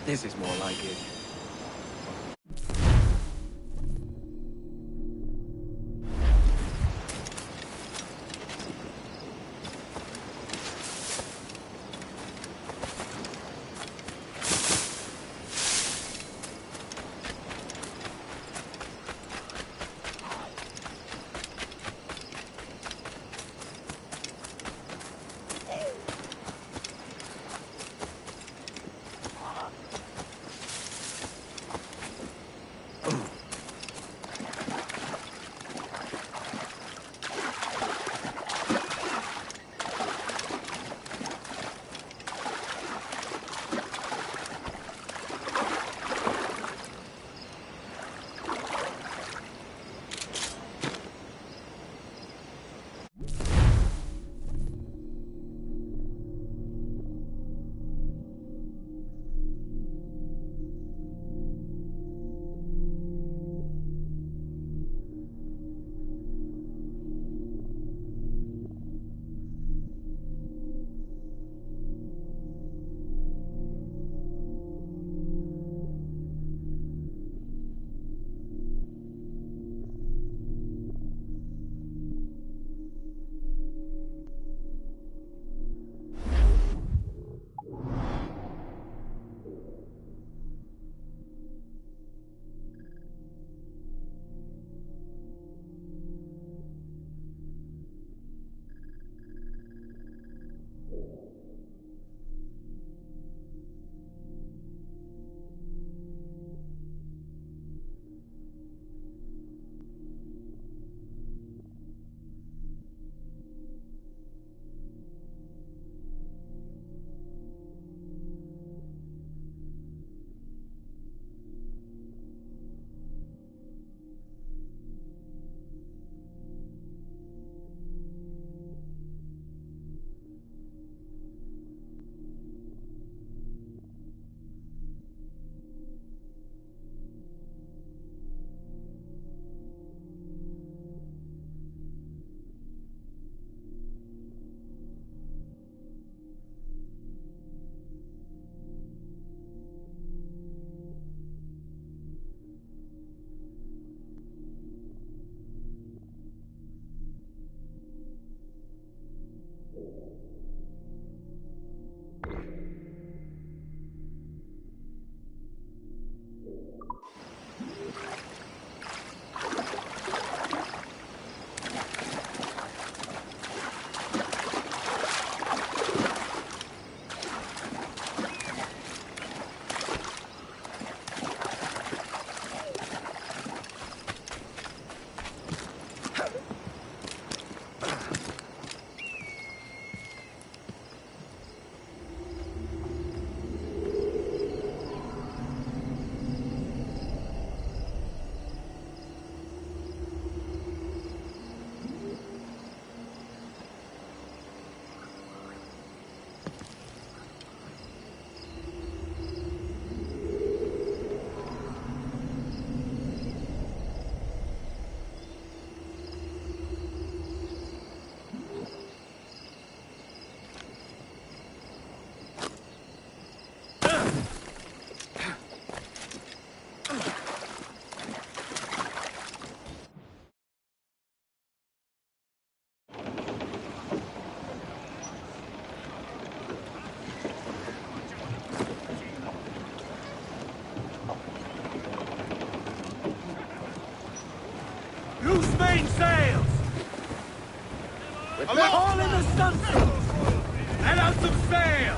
This is more like it. Loose mainsails! Haul in the stunsail! And out some sail!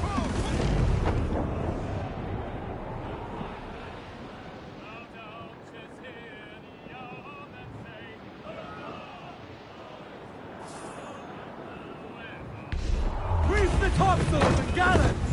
Grease the topsails and gallants!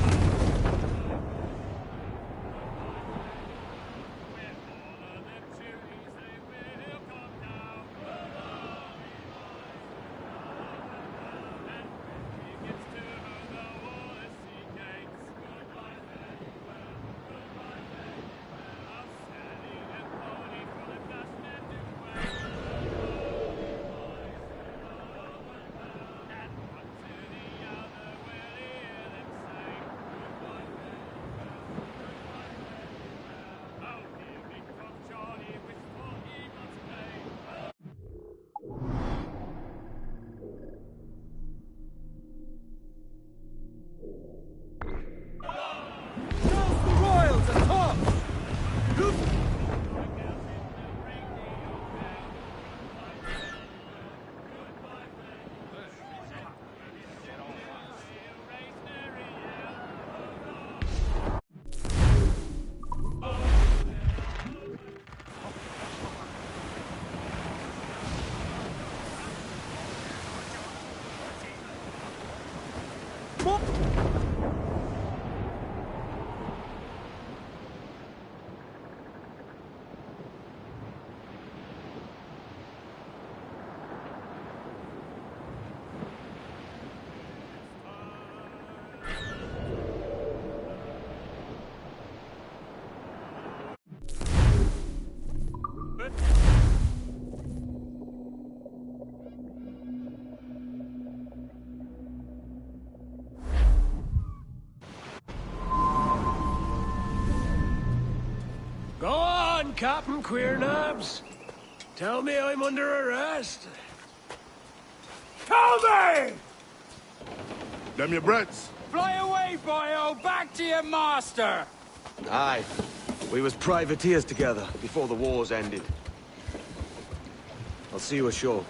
Go on, Captain Queernabs. Tell me I'm under arrest. Tell me! Them your breads. Fly away, boyo! Back to your master! Aye. We was privateers together before the wars ended. I'll see you ashore.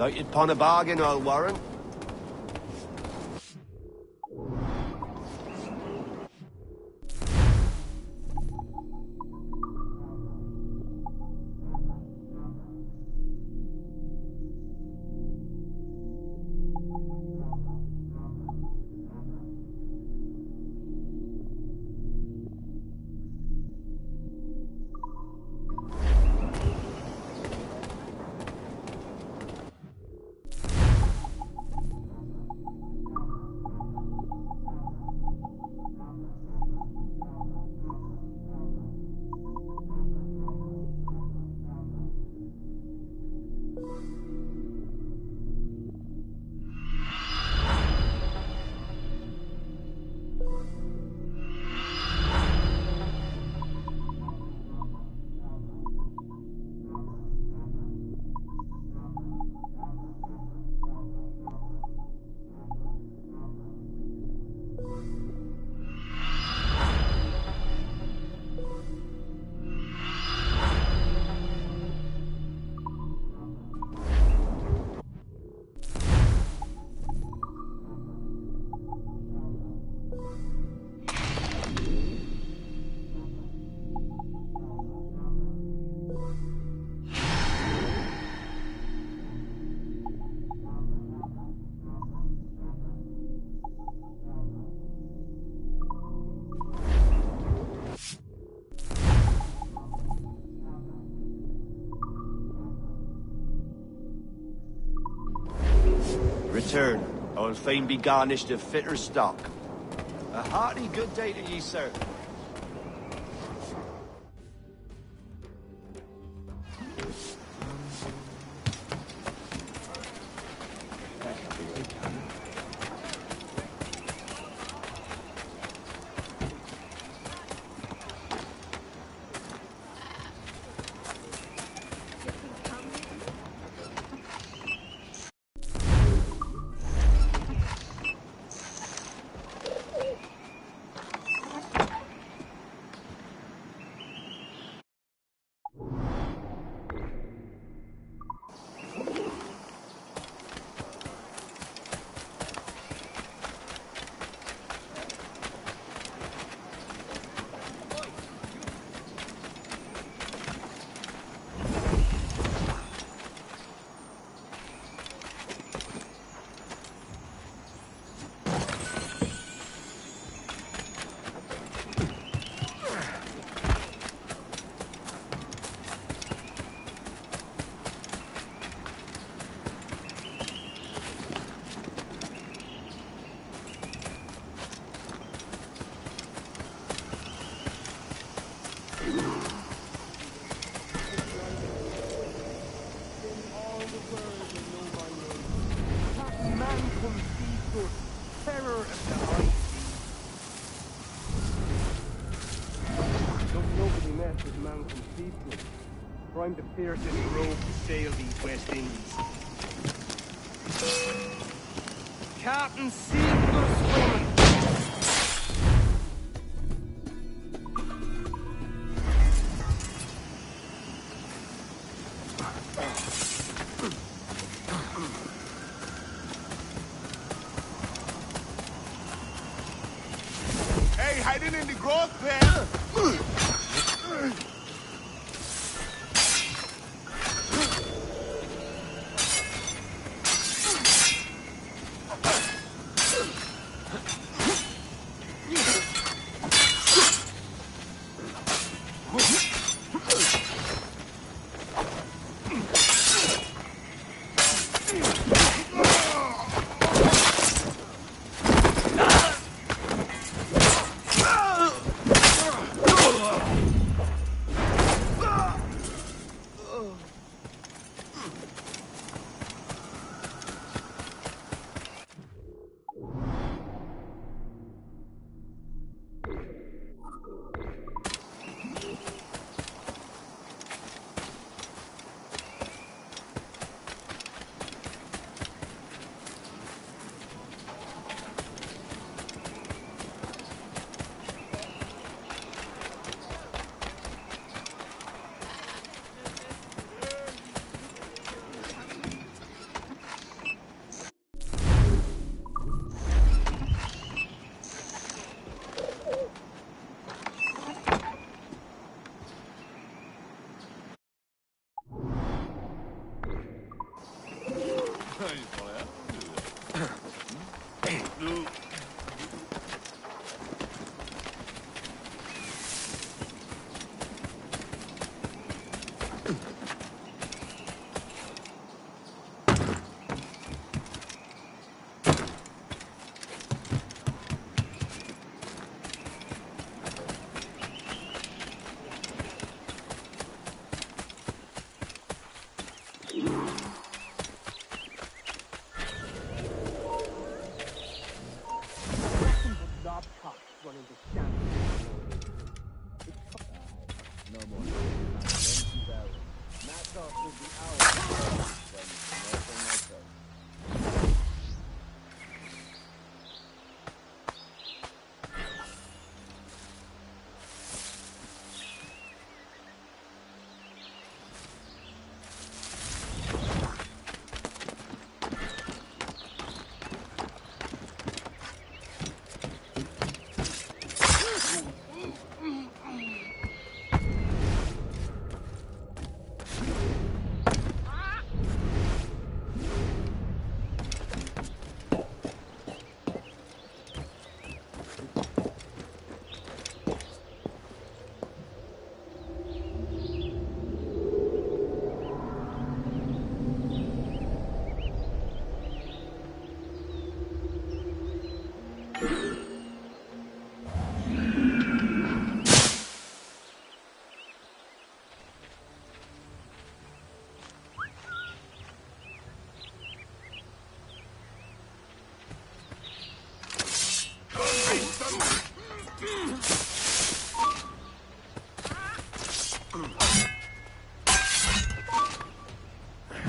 Lighted upon a bargain, I'll warrant. Return. I will fain be garnished of fitter stock. A hearty good day to ye, sir. For I'm the fiercest rogue to sail these West Indies. Captain Seagull swimming. Hey, hiding in the growth there!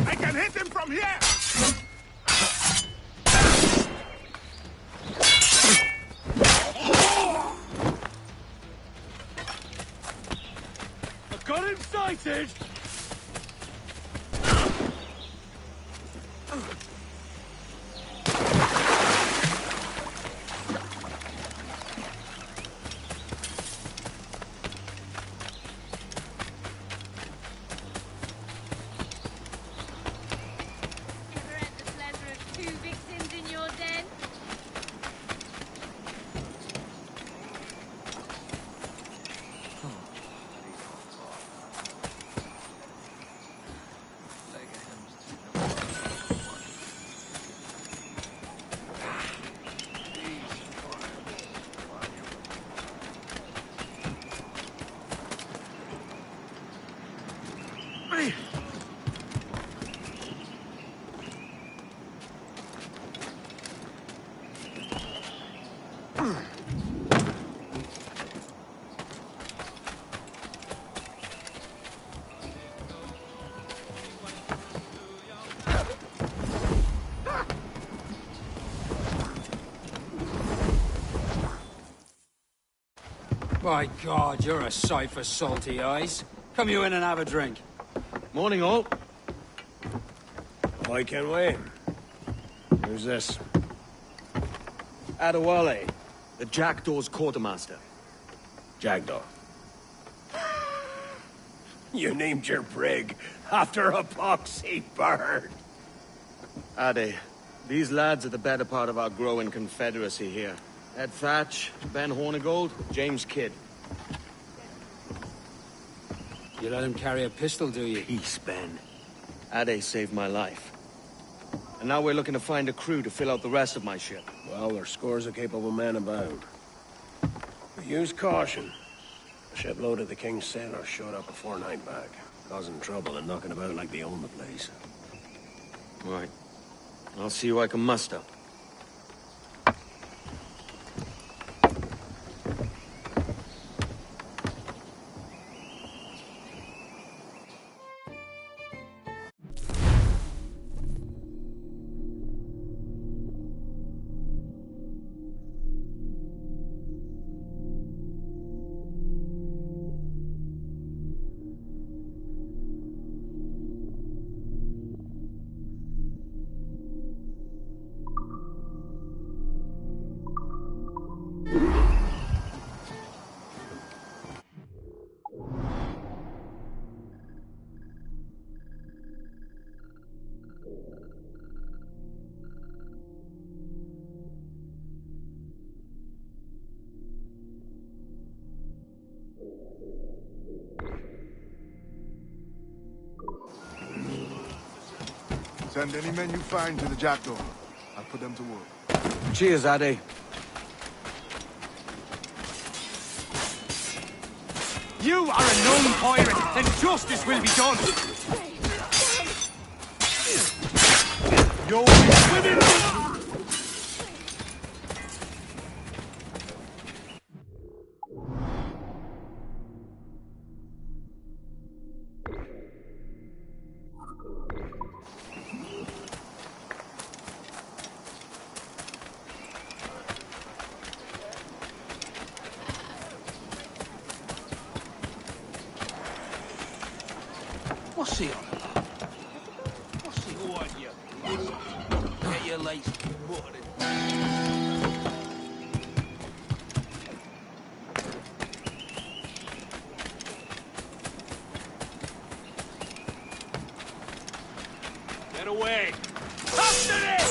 I can hit him from here! I've got him sighted! By God, you're a sight for salty eyes. Come you in and have a drink. Morning, all. I can wait. Who's this? Adewale, the Jackdaw's quartermaster. Jackdaw. You named your brig after a poxy bird. Ade, these lads are the better part of our growing confederacy here. Ed Thatch, Ben Hornigold, James Kidd. You let him carry a pistol, do you? Peace, Ben. Ade saved my life. And now we're looking to find a crew to fill out the rest of my ship. Well, there's scores of capable men about. But use caution. A shipload of the King's sailors showed up a fortnight back, causing trouble and knocking about like they own the place. Right. I'll see who I can muster. Send any men you find to the Jackdaw. I'll put them to work. Cheers, Ade. You are a known pirate, and justice will be done! You'll be within me! What's he on about? What's he on you? Get your lace watered. Get away! After it!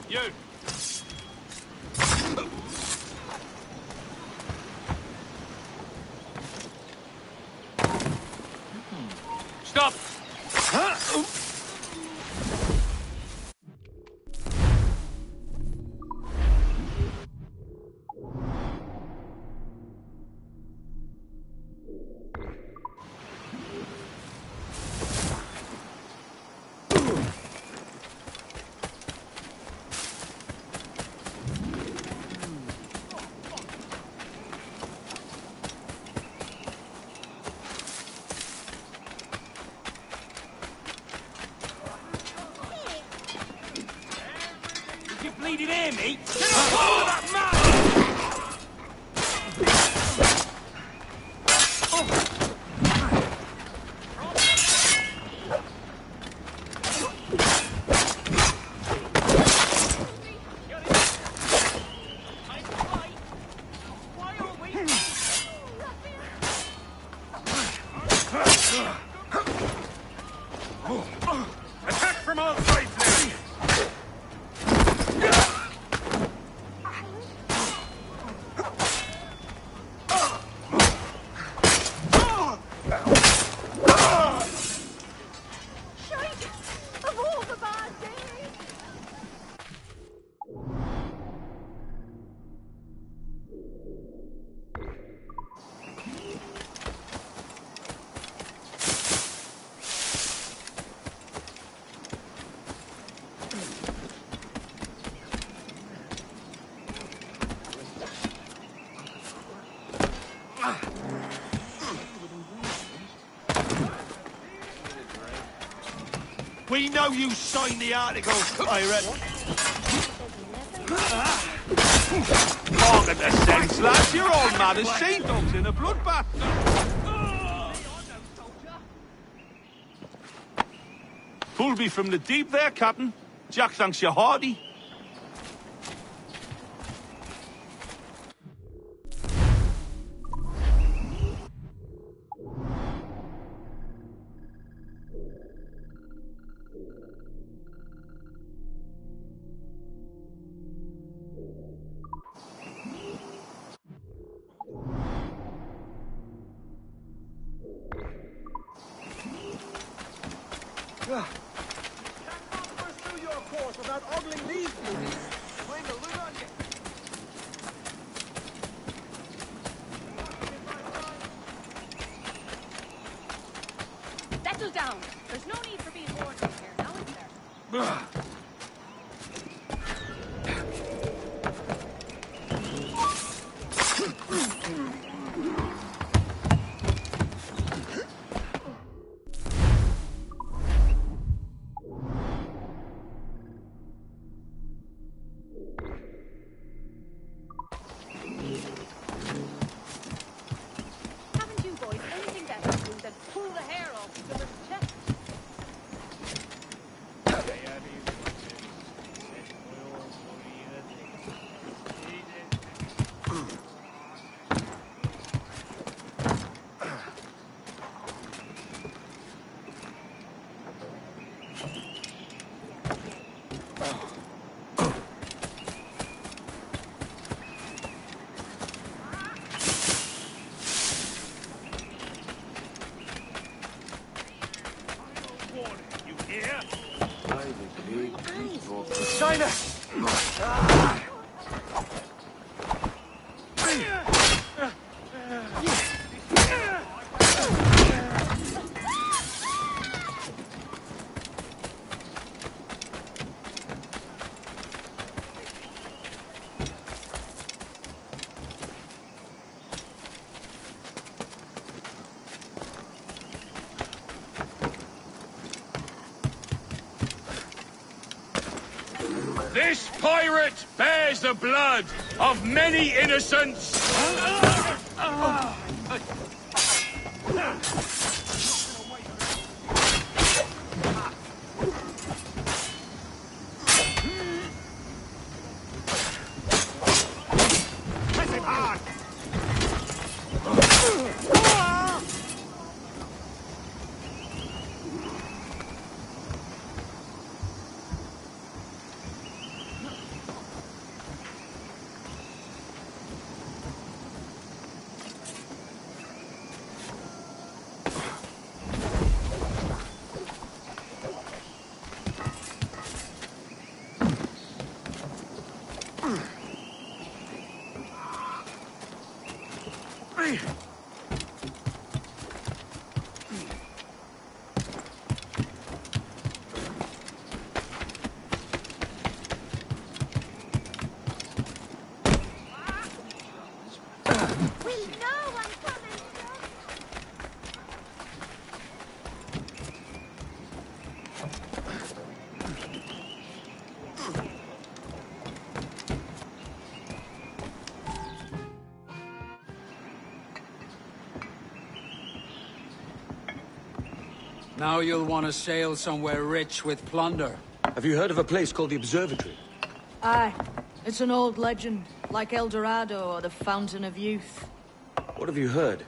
You! Stop! You bleeding hear me? Get a hold of that man! Attack from all sides, lady! Of all the bad days! We know you signed the article, pirate. Talk of the sense, lads. You're all mad as sea dogs in a bloodbath. Pulled me from the deep there, Captain. Jack thanks you hearty. Pursue your course without ogling these beauties. Bring the loot on you. Settle down. There's no need for being orderly here, now is there? Haven't you boys anything better to do than pull the hair off each other's chest? China! This pirate bears the blood of many innocents. Press him hard! Now you'll want to sail somewhere rich with plunder. Have you heard of a place called the Observatory? Aye. It's an old legend, like El Dorado or the Fountain of Youth. What have you heard?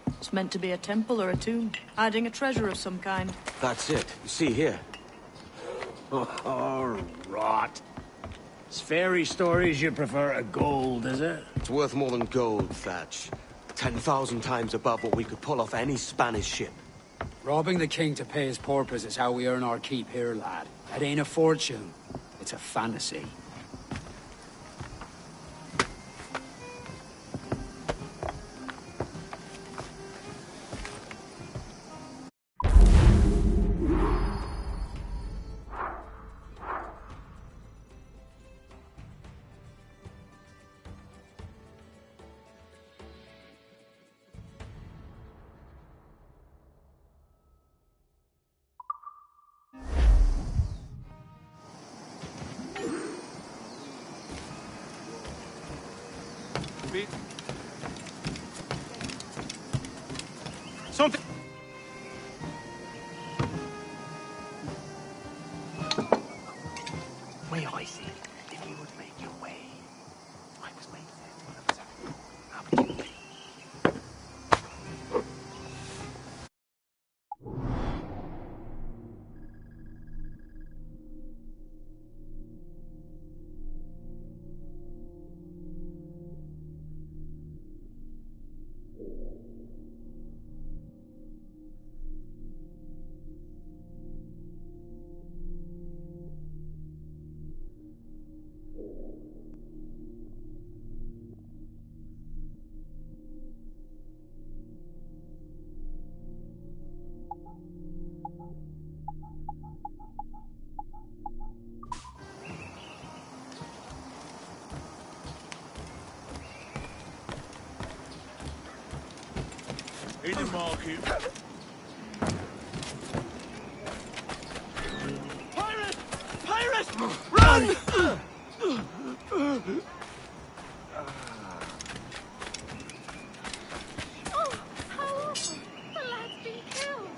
It's meant to be a temple or a tomb, hiding a treasure of some kind. That's it. You see here. Oh, rot. It's fairy stories you prefer to gold, is it? It's worth more than gold, Thatch. 10,000 times above what we could pull off any Spanish ship. Robbing the king to pay his porpoise is how we earn our keep here, lad. It ain't a fortune. It's a fantasy. Something. Way I see, if you would make your way, I was made for one of us having opportunity. In the market. Pirate! Pirate! Run! Oh, how awful. The lad's been killed.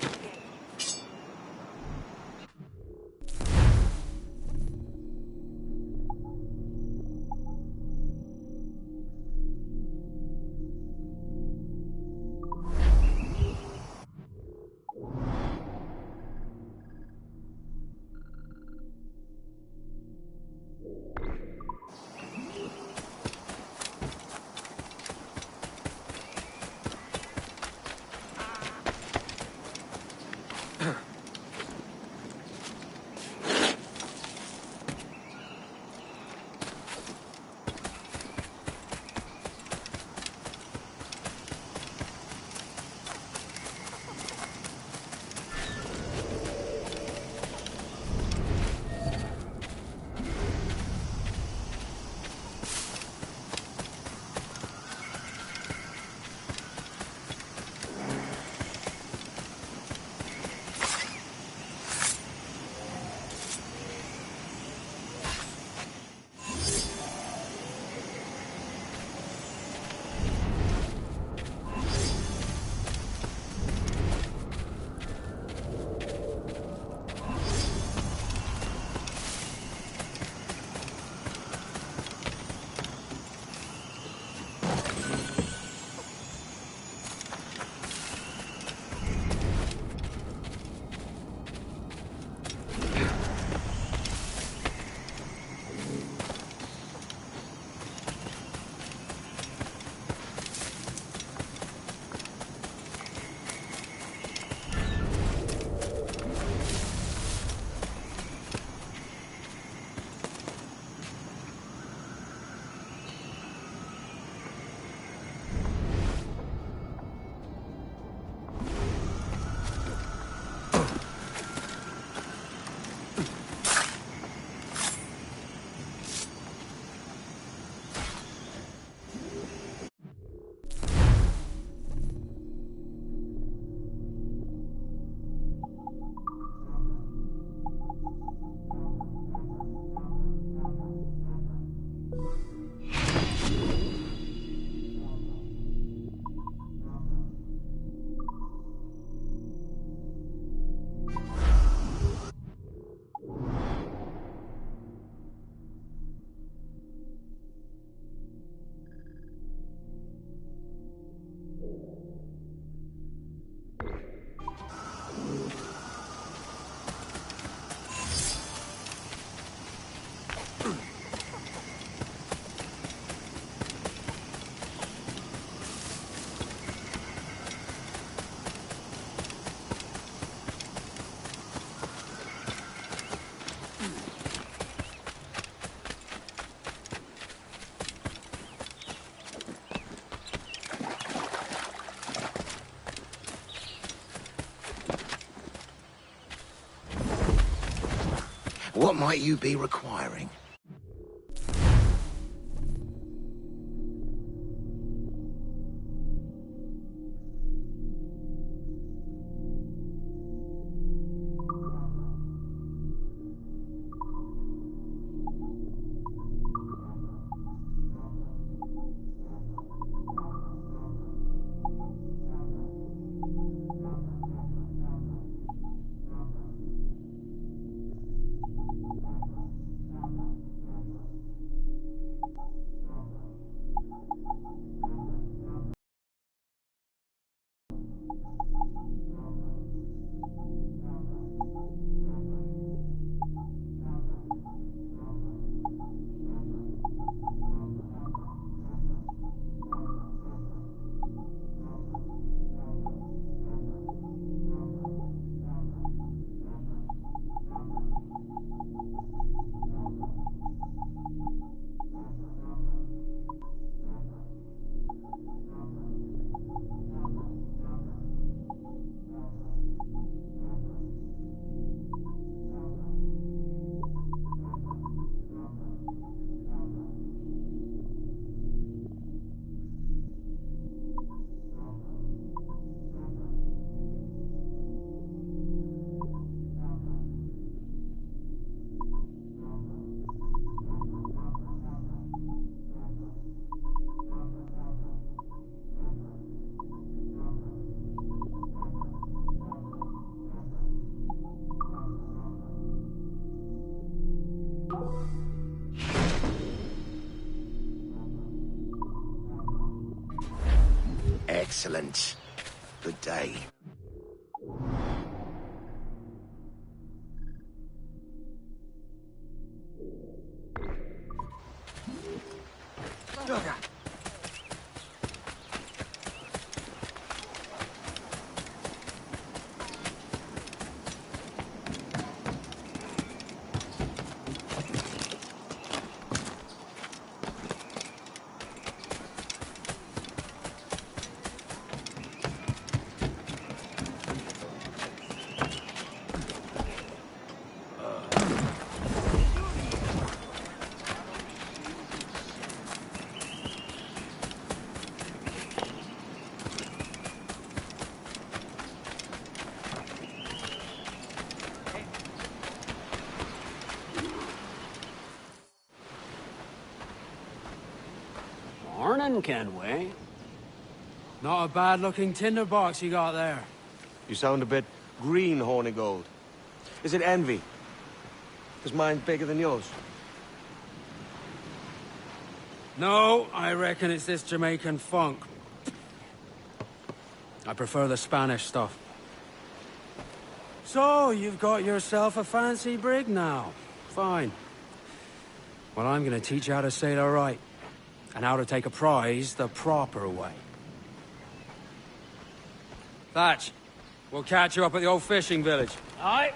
What might you be requiring? Excellent. Good day. Morning, Kenway. Not a bad-looking tinderbox you got there. You sound a bit green, Hornigold. Is it envy? Is mine bigger than yours? No, I reckon it's this Jamaican funk. I prefer the Spanish stuff. So, you've got yourself a fancy brig now. Fine. Well, I'm gonna teach you how to sail her right. And how to take a prize the proper way. Thatch, we'll catch you up at the old fishing village. Aye.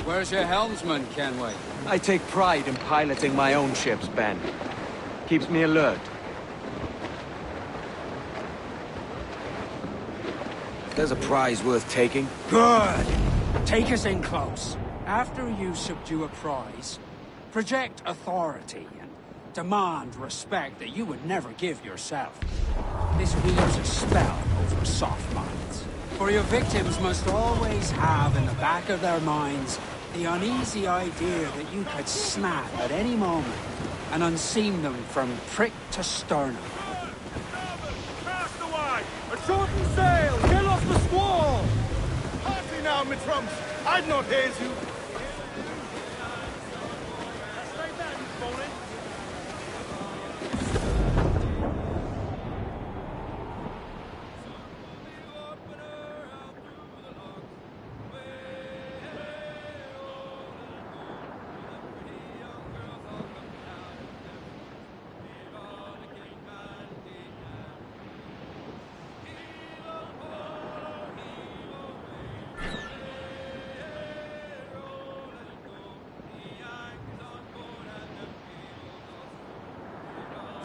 Where's your helmsman, Kenway? I take pride in piloting my own ships, Ben. Keeps me alert. There's a prize worth taking. Good! Take us in close. After you subdue a prize, project authority and demand respect that you would never give yourself. This weaves a spell over soft minds. For your victims must always have in the back of their minds the uneasy idea that you could snap at any moment and unseam them from prick to sternum. Cast away! A shortened sail! Get off the squall! Party now, my trumps! I'd not haze you.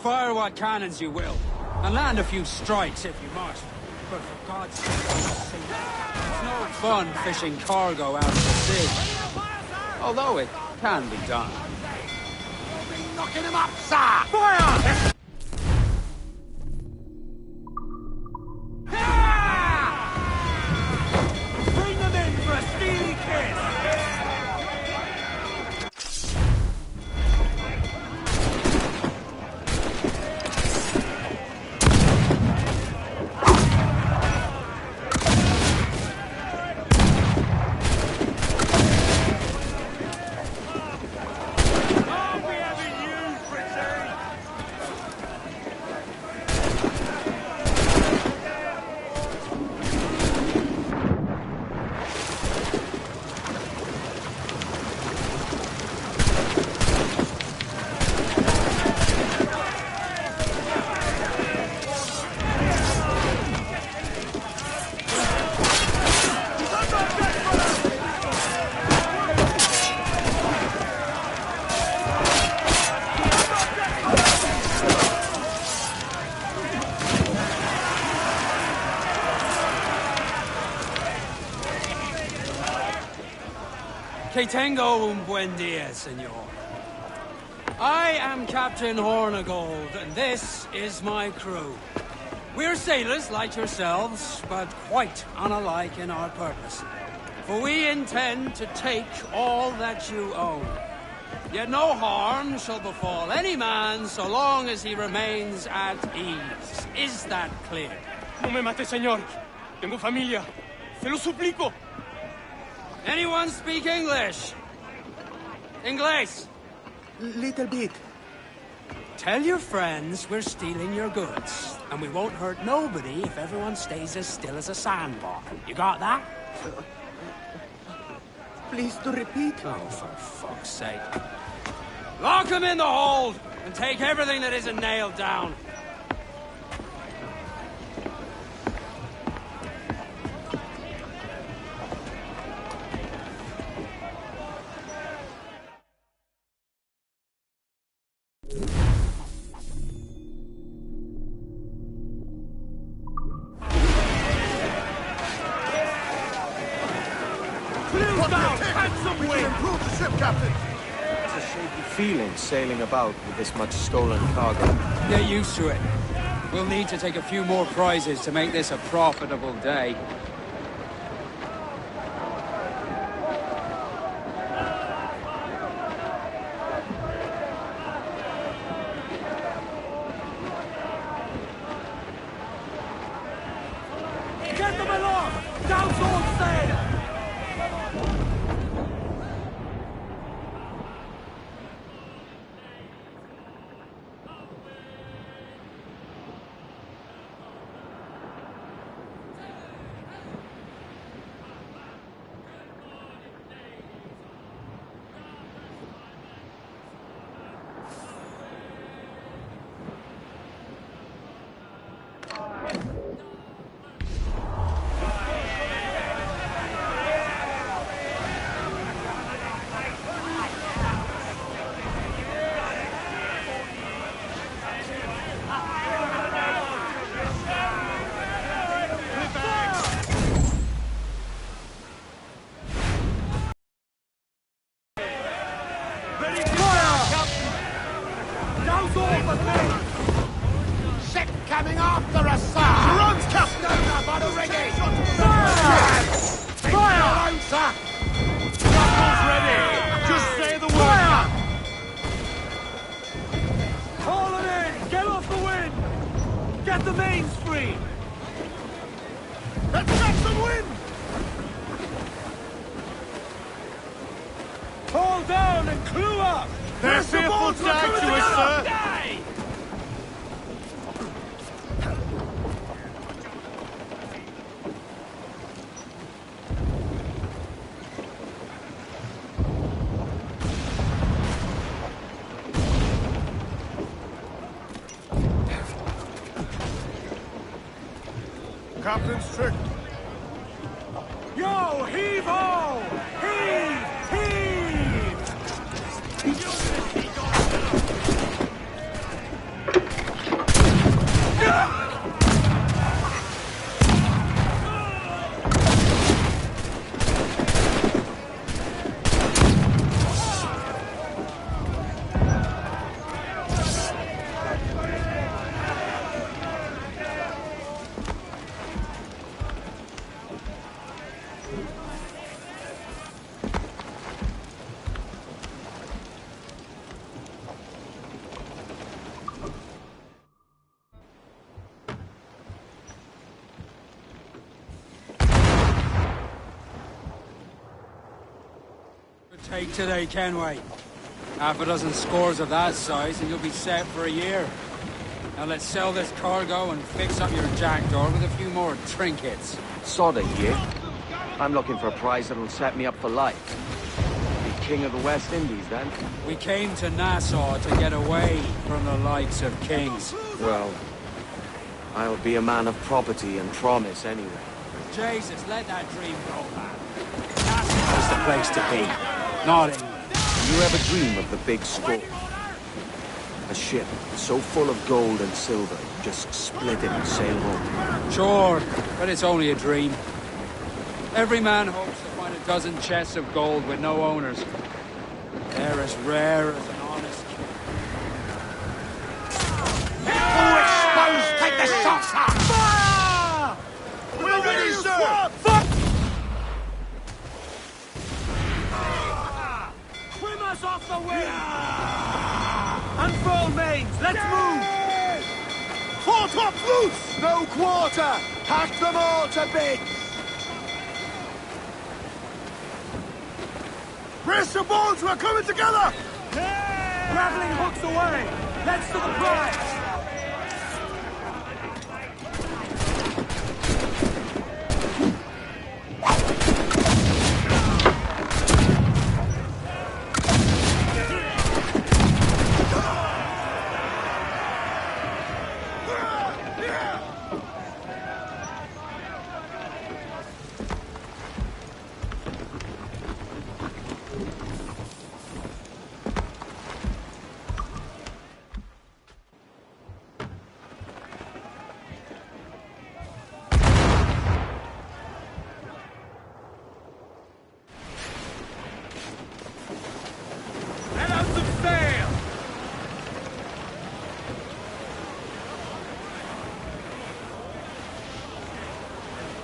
Fire what cannons you will, and land a few strikes if you must. But for God's sake, it's no fun fishing cargo out of the sea. Although it can be done. Knocking him up, sir! Fire! Bring them in for a steely kiss! Que tengo un buen dia, senor. I am Captain Hornigold, and this is my crew. We're sailors like yourselves, but quite unalike in our purpose. For we intend to take all that you own. Yet no harm shall befall any man so long as he remains at ease. Is that clear? No me mate, señor. Tengo familia. Se lo suplico. Anyone speak English? Inglés? Little bit. Tell your friends we're stealing your goods, and we won't hurt nobody if everyone stays as still as a sandbar. You got that? Please to repeat. Oh, for fuck's sake. Lock him in the hold, and take everything that isn't nailed down. Feeling sailing about with this much stolen cargo. Get used to it. We'll need to take a few more prizes to make this a profitable day. Get them along! Down sword sail! Ship coming after us, sir! Runs, Captain! Up on the rigging! Fire! Fire! Sir! Knuckles ready! Just say the word! Haul them in! Get off the wind! Get the mains free! Let's get some wind! Haul down and clew up! They're fearful to actuous, sir! Die! Captain's trick. Yo, heave-ho! Heave! Heave! take today, Kenway. Half a dozen scores of that size and you'll be set for a year. Now let's sell this cargo and fix up your jackdaw with a few more trinkets. Sod a year. I'm looking for a prize that'll set me up for life. Be king of the West Indies, then? We came to Nassau to get away from the likes of kings. Well, I'll be a man of property and promise anyway. Jesus, let that dream go, man. Nassau's the place to be, not England. Do you ever dream of the big score? A ship so full of gold and silver, you just split it and sail home. Sure, but it's only a dream. Every man hopes to find a dozen chests of gold with no owners. They're as rare as an honest king. All exposed, take the shots up! Fire! We're ready, sir! Swim us off the wind! Unfurl mains, let's move! Foretop loose! No quarter! Hack them all to bits! Brace your bones, we're coming together! Grappling hooks away! Let's to the prize!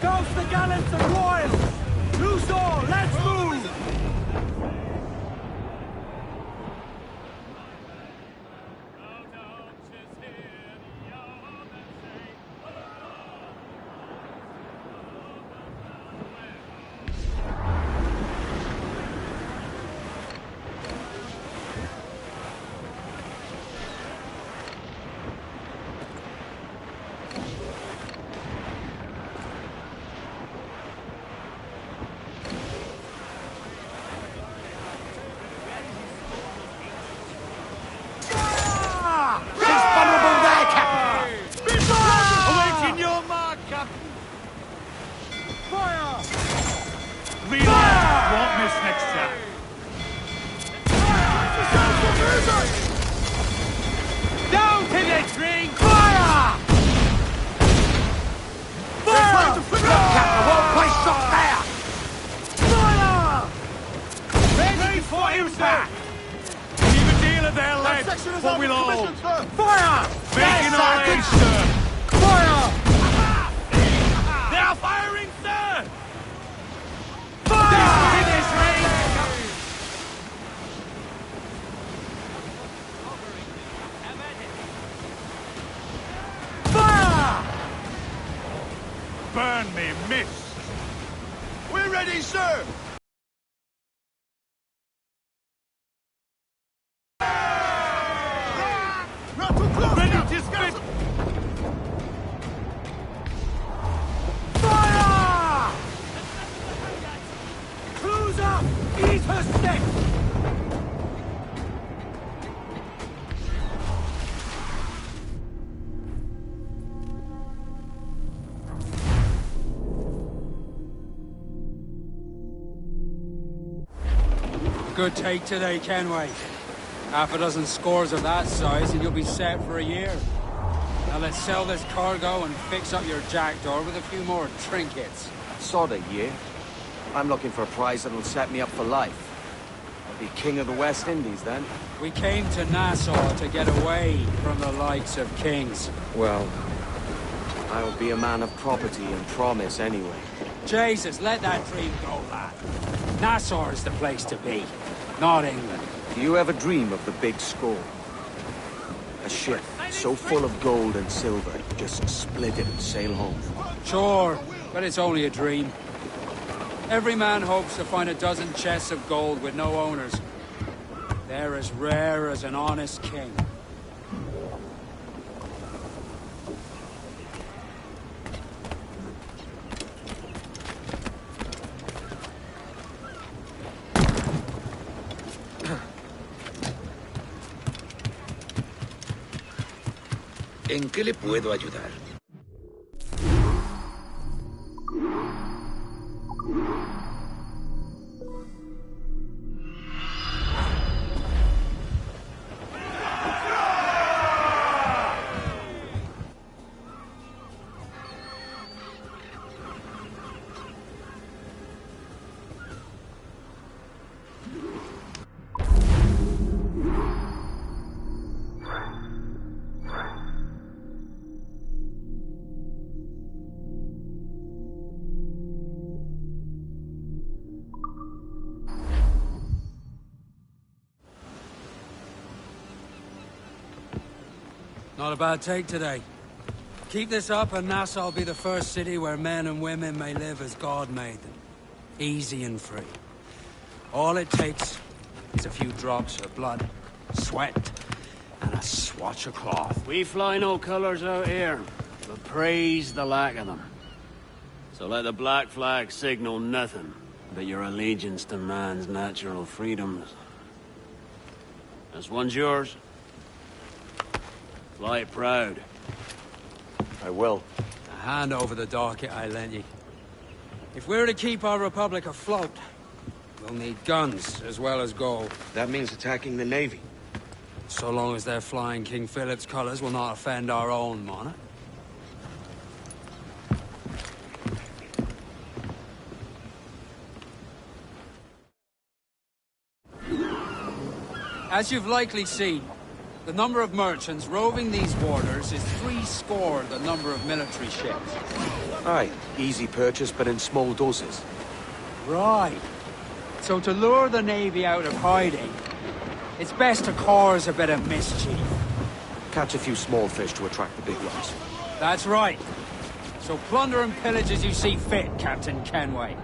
Ghost the gallants and royals! Loose all, let's move! Down to the tree! Fire! Fire! Look, Captain, won't place shot there! Fire! Ready for impact! Keep a deal of their lead, what we'll all. Fire! Making our way, sir! Fire! They are firing, sir! Fire! To this ring! Burn me, miss! We're ready, sir! Not too close! Ready to spit! Fire! Cruise up! Eat her stick! Good take today, Kenway. Half a dozen scores of that size and you'll be set for a year. Now let's sell this cargo and fix up your jackdaw with a few more trinkets. Sod a year. I'm looking for a prize that'll set me up for life. I'll be king of the West Indies, then. We came to Nassau to get away from the likes of kings. Well, I'll be a man of property and promise anyway. Jesus, let that dream go, lad. Nassau is the place to be, not England. Do you ever dream of the big score? A ship so full of gold and silver, just split it and sail home. Sure, but it's only a dream. Every man hopes to find a dozen chests of gold with no owners. They're as rare as an honest king. ¿En qué le puedo ayudar? Not a bad take today. Keep this up and Nassau will be the first city where men and women may live as God made them. Easy and free. All it takes is a few drops of blood, sweat, and a swatch of cloth. We fly no colors out here, but praise the lack of them. So let the black flag signal nothing but your allegiance to man's natural freedoms. This one's yours. Fly it proud. I will. Hand over the docket I lent you. If we're to keep our republic afloat, we'll need guns as well as gold. That means attacking the Navy. So long as they're flying King Philip's colors will not offend our own monarch. As you've likely seen, the number of merchants roving these waters is 70 the number of military ships. Aye, easy purchase, but in small doses. Right. So to lure the Navy out of hiding, it's best to cause a bit of mischief. Catch a few small fish to attract the big ones. That's right. So plunder and pillage as you see fit, Captain Kenway.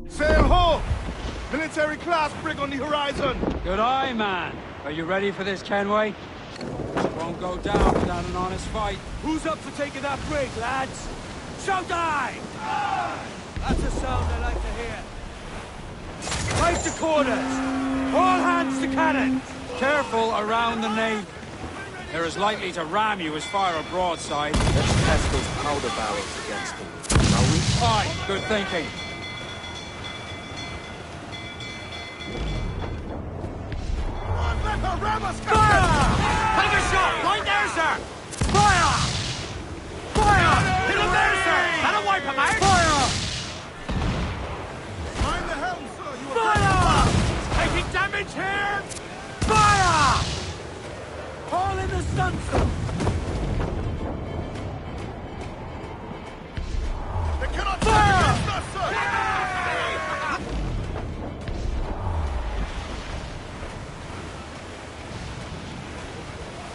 Sail ho! Military class brig on the horizon! Good eye, man. Are you ready for this, Kenway? It won't go down without an honest fight. Who's up for taking that brig, lads? Shout aye! That's a sound I like to hear. Right to quarters! All hands to cannons! Careful around the nave. They're as likely to ram you as fire a broadside. Let's test those powder barrels against them, shall we? Aye, good thinking. Fire! Take a shot! Point there, sir! Fire! Fire! Hit him there, sir! That'll wipe him out! Fire! Mind the helm, sir! You Fire! Taking damage here! Fire! All in the stunsail! They cannot fire against us, sir!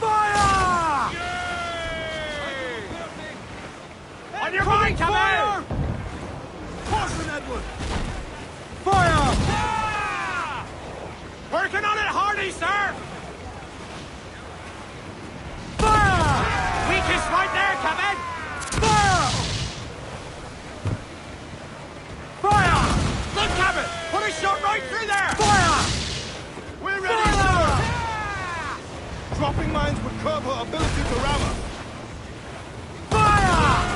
Fire! On your right, fire! Caution, Edward! Fire! Working on it hardy, sir! Fire! Weakest right there, Captain! Fire! Fire! Look, Captain! Put a shot right through there! Fire! We're ready, sir! Dropping mines would curb her ability to ram us. Fire!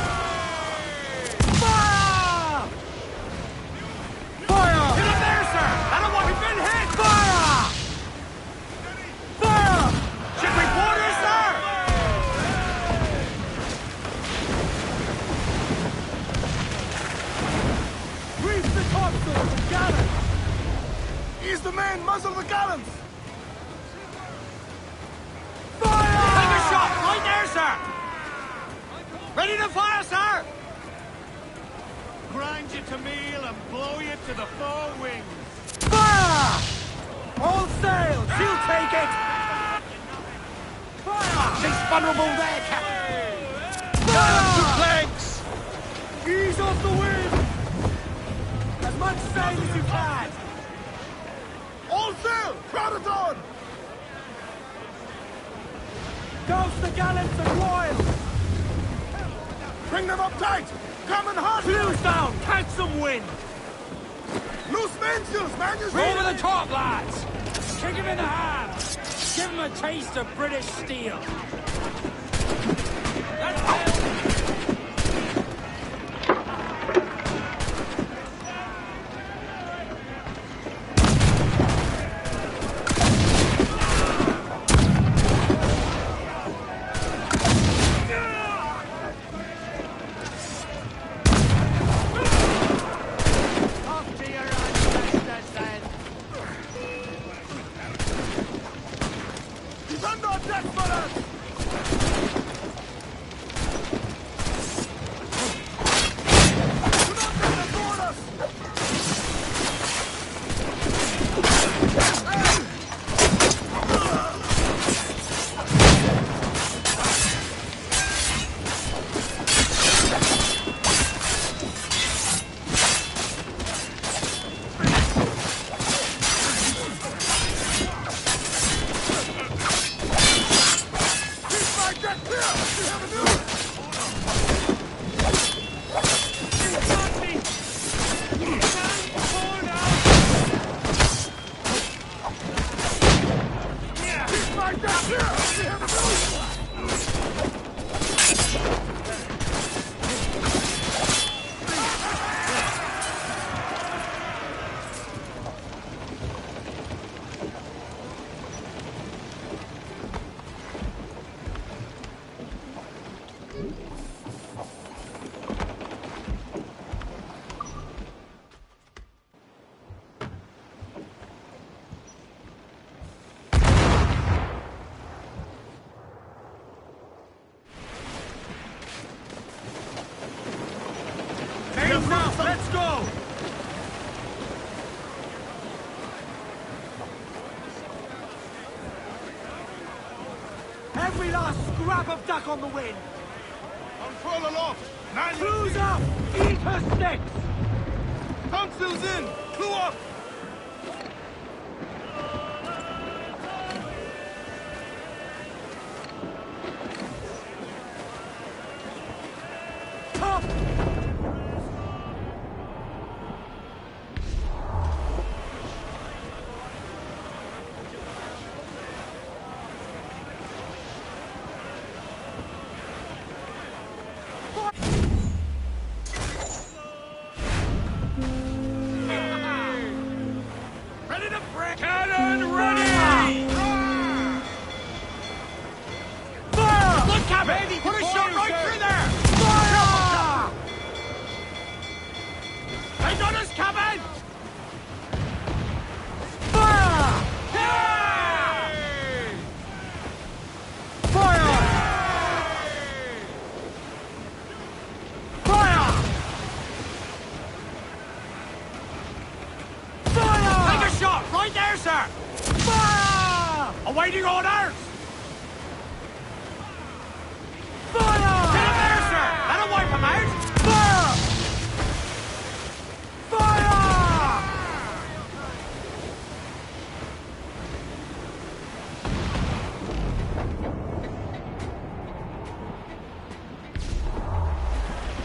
Fire! Fire! Hit him there, sir! That'll what we've been hit! Fire! Fire! Should we quarter, sir? Reach the topsails and gallants! Ease the men, muzzle the gallants! Fire! Take a shot! Right there, sir! Ready to fire, sir! Grind you to meal and blow you to the fore wings. Fire! All sail! She'll take it! She's vulnerable there, Captain! Fire! Flanks! Ease off the wind! As much sail as you can! All sail! Crowd it on! Douse the gallants and royals! Bring them up tight! Come and hard! Fuse down! Catch some wind! Loose mainsails, man! You Over the top, lads! Kick him in the hand! Give him a taste of British steel! Let's go! Every last scrap of duck on the wind! Unfurl aloft! Cruise up! Eat her sticks! Topsails in! Clew up! Top! Ready to break! Cannon ready! Fire! Look, Captain! Put a shot right through there! Fire! They got us, Captain! Fire! Fire! Fire! Fire! Take a shot! Right there, sir! Fire! Awaiting orders! Fire! Get him there, sir! That'll wipe him out! Fire! Fire!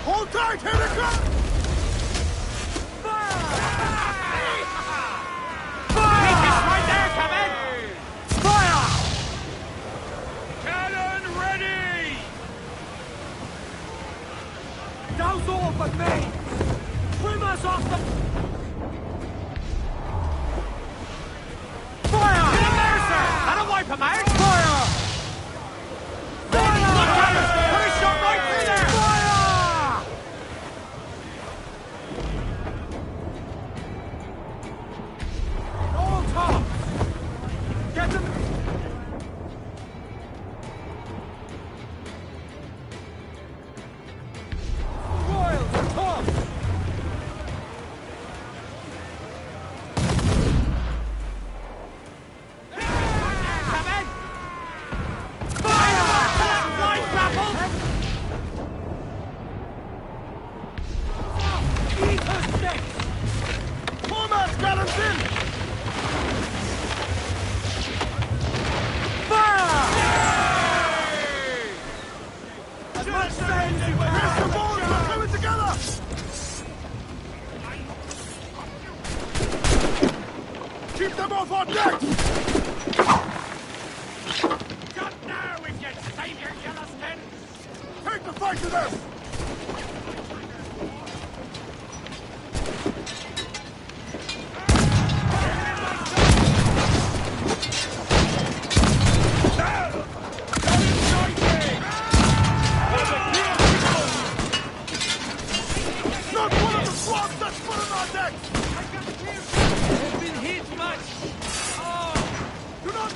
Hold tight! Here they come! Right there, Captain! Fire! Cannon ready! Douse all but me! Trim us off the... Fire! Get him there, sir! That'll wipe him out! Fire! Fire! Look, Captain! Put a shot right through there! Fire! All tops! Get them... Royals are tops! Captain!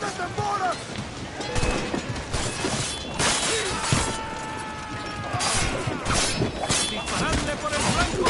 ¡Cortes de bolas! ¡Disparadle por el flanco!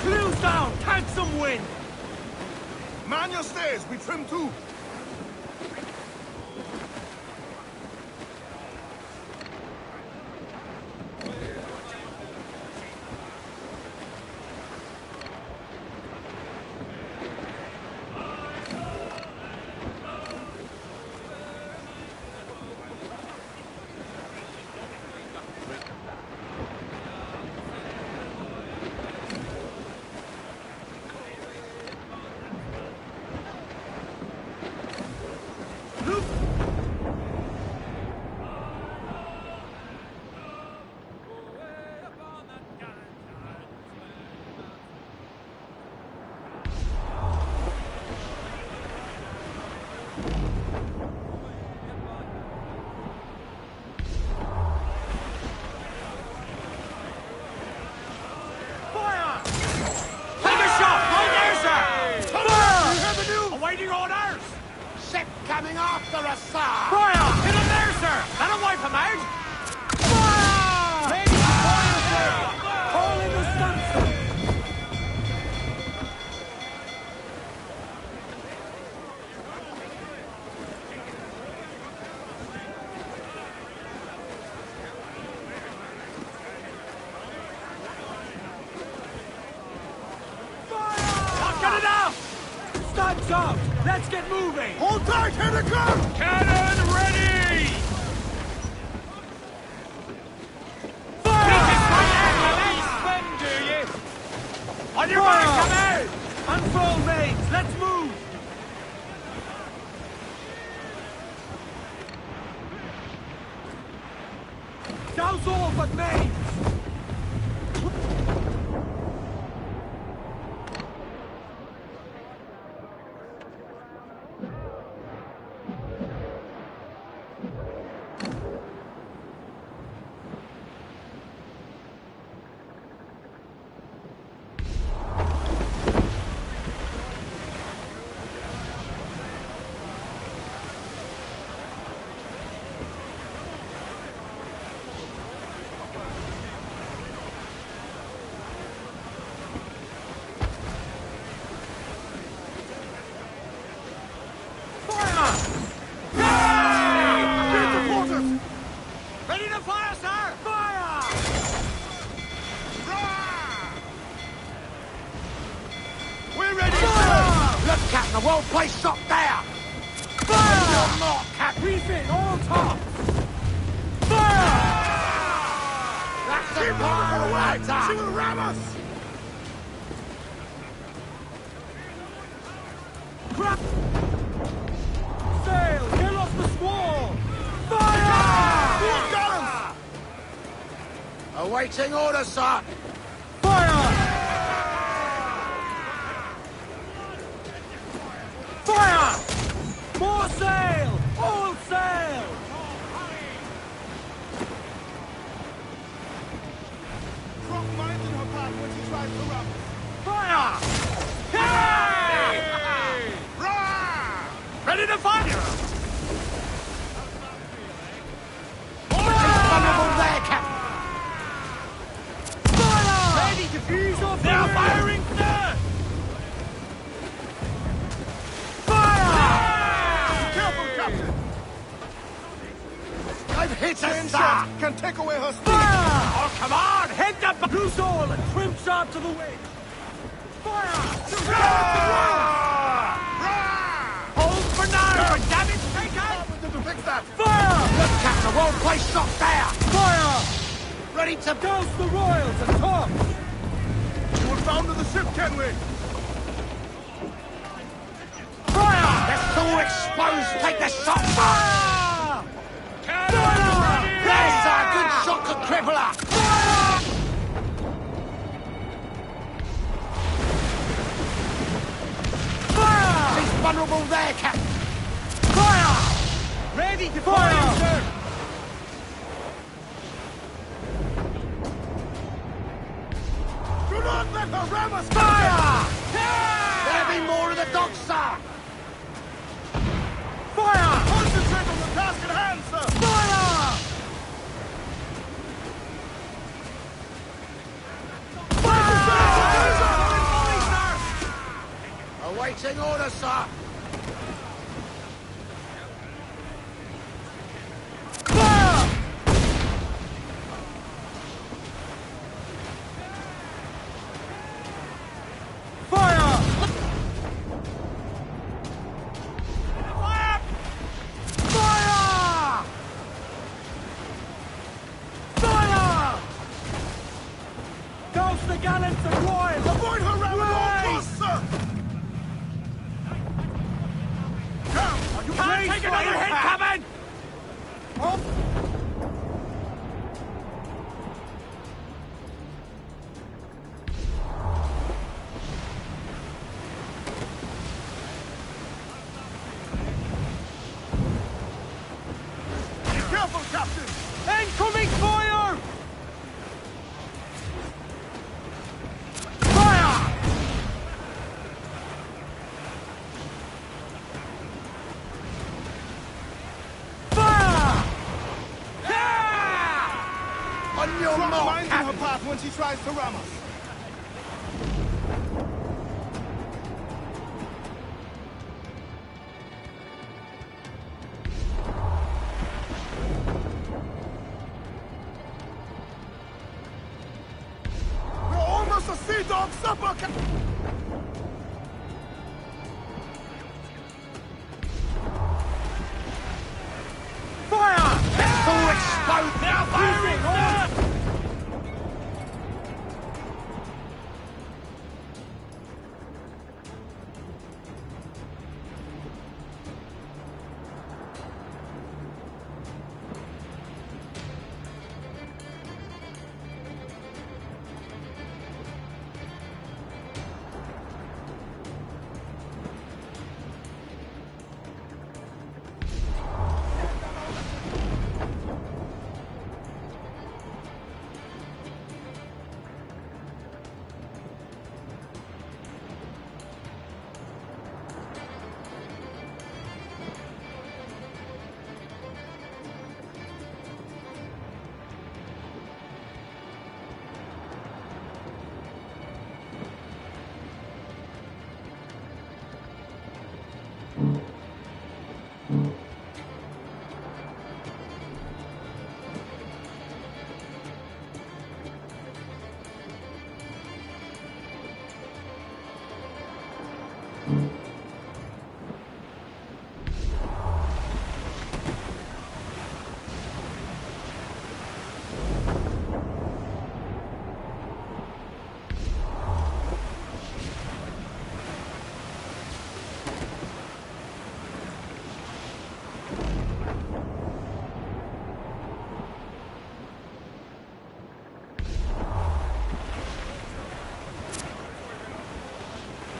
Clews down! Catch some wind! Man your stairs, we trim too. Coming after us, sir! Fire! Hit him there, sir! That'll wipe him out! Fire! Ladies and boys, sir! Call in the sunset! Fire! Get it out! Stunts up! Let's get moving! Hold tight, here they come! Cannon ready! Fire! Spin, do you? On your mark, come out! Unfold mains, let's move! Douse all but mains! Ready to fire, sir! Fire! We're ready, Fire! sir! Look, Captain, the whole place shot down! Fire! You're not, Captain! Refit, all top! Fire! That's the fire! Right, She'll ram us! Crap! Sail! Get off the squall! Fire! Four guns! Awaiting orders, sir! Fire! Fire! More sail! All sail! Drop mines in her path when she tries to ram us. Fire! Hey! Ready to fire! Vulnerable there, Captain! Fire! Ready to fuse off! They're firing, sir! Fire! Careful, Captain! I've hit Ten a shots can take away her speed! Fire! Oh, come on! Hit the loose all and trim sharp to the wind! Fire! Hold for now! whole place shot there! Fire! Ready to... Douse the royals and top! We will founder the ship, can we? Fire! They're so exposed! Take the shot! Fire! There's a good shot to cripple her! Fire! She's vulnerable there, Captain! Fire! Ready to fire, sir! Do not let her ram us! Fire! There'll be more of the dogs, sir! Fire! Concentrate on the task at hand, sir! Fire! Awaiting orders, sir! Fire! Fire! Fire! Fire! Douse the gallants and royals! Avoid her ram at all costs, sir! Are you Can't take another hit coming! Careful, Captain! Incoming fire! Fire! Fire! Yeah! On your Drop mark, mines in her Captain! path when she tries to ram us. We're almost a sea dog supper, Fire! Let's all explode! Now firing!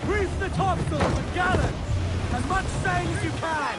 Reef the topsails and gallants! As much sail as you can!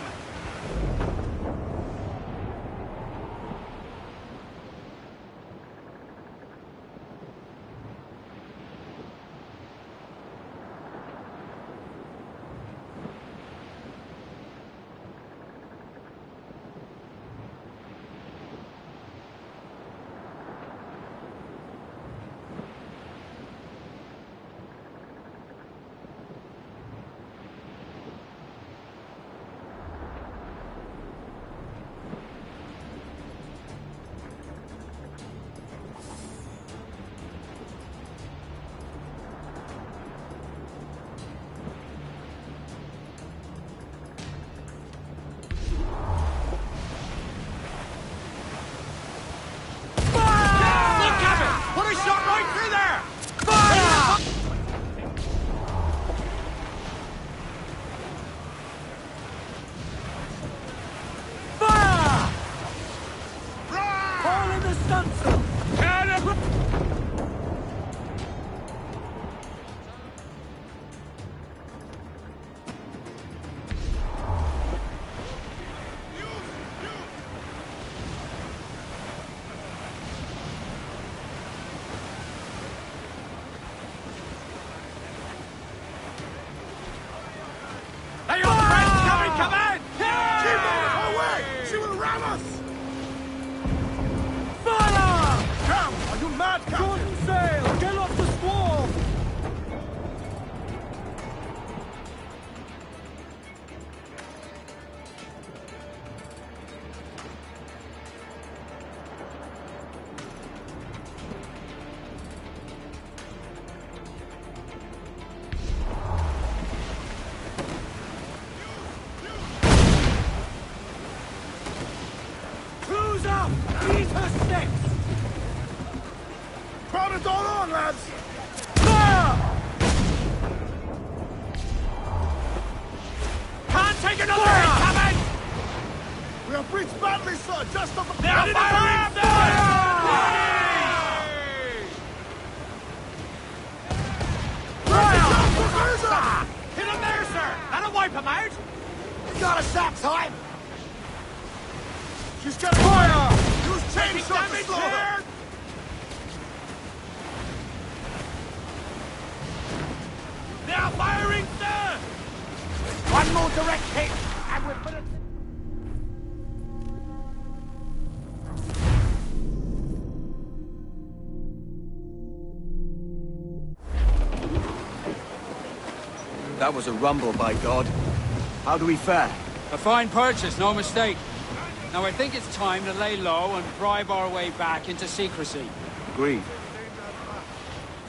Eat her sticks! Crowd it all on, lads! Can't take another hit, coming! We have breached badly, sir! Just off the... They're firing, sir! Hit him there, sir! That'll wipe him out! Got us that time! She's got fire! Use chainsaw to slow her! They are firing, sir! One more direct hit, and we'll put it... That was a rumble, by God. How do we fare? A fine purchase, no mistake. Now I think it's time to lay low and bribe our way back into secrecy. Agreed.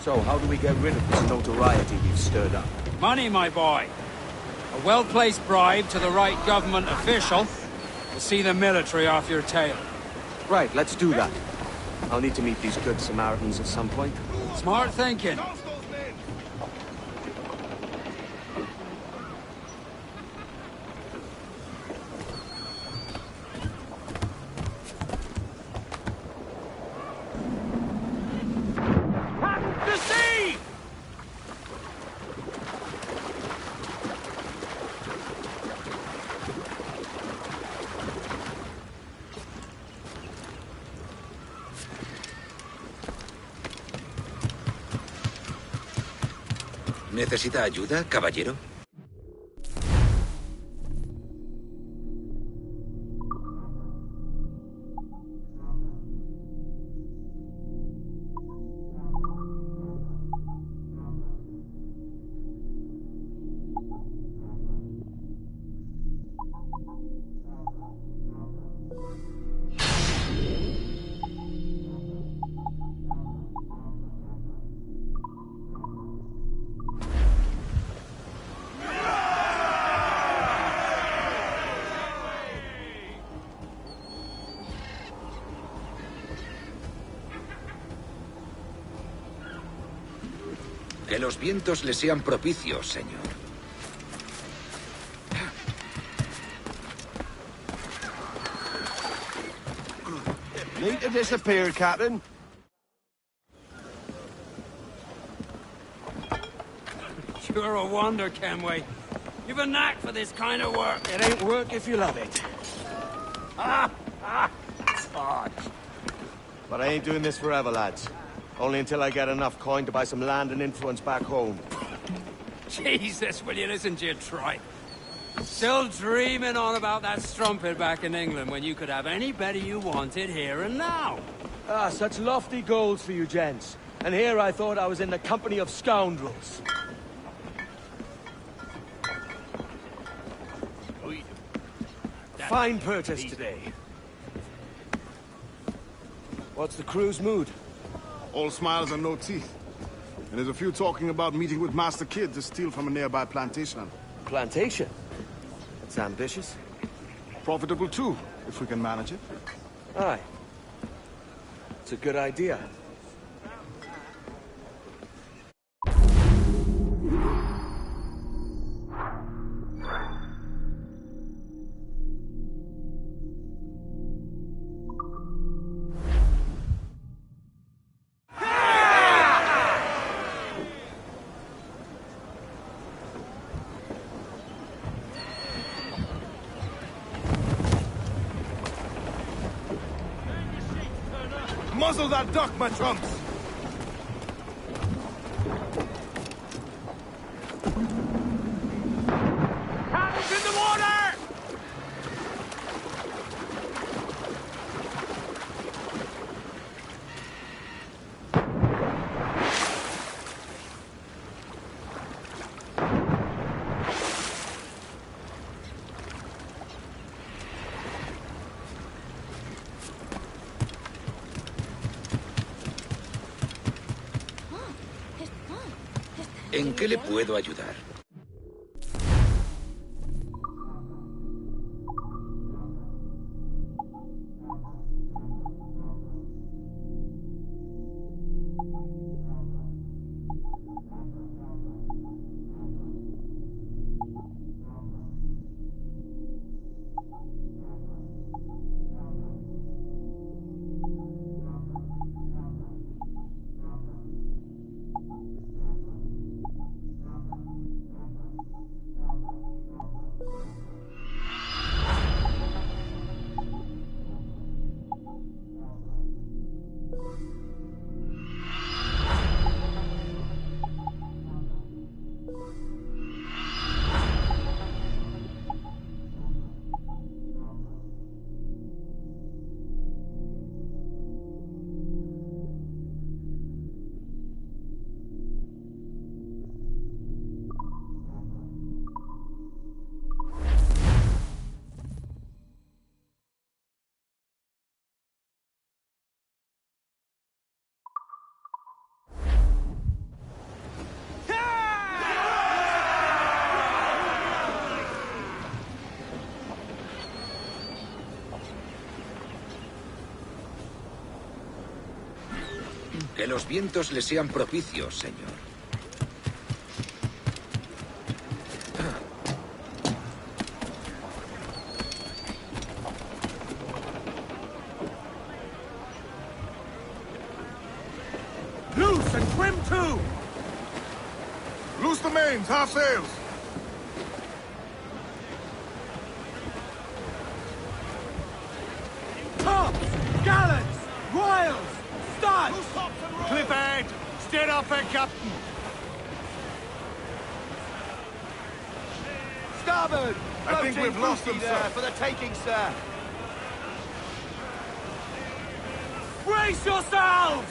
So, how do we get rid of this notoriety we've stirred up? Money, my boy. A well-placed bribe to the right government official will see the military off your tail. Right, let's do that. I'll need to meet these good Samaritans at some point. Smart thinking. To sea! ¿Necesita ayuda, caballero? Que los vientos le sean propicios, señor. Need to disappear, Captain. You're a wonder, Kenway. You've a knack for this kind of work. It ain't work if you love it. It's hard. But I ain't doing this forever, lads. Only until I get enough coin to buy some land and influence back home. Jesus, will you listen to your tripe? Still dreaming on about that strumpet back in England when you could have anybody you wanted here and now. Ah, such lofty goals for you gents. And here I thought I was in the company of scoundrels. Fine purchase today. What's the crew's mood? All smiles and no teeth. And there's a few talking about meeting with Master Kid to steal from a nearby plantation. Plantation? That's ambitious. Profitable too, if we can manage it. Aye. It's a good idea. Muzzle that duck, my trumps! Cannons in the water! ¿En qué le puedo ayudar? Que los vientos le sean propicios, señor. Loose and trim too! Loose the mains, half sails! Tops! Gallants! Royals! Studs! Cliff ahead! Steer up there, Captain! Starboard! I think we've lost them, there sir. for the taking, sir. Brace yourselves!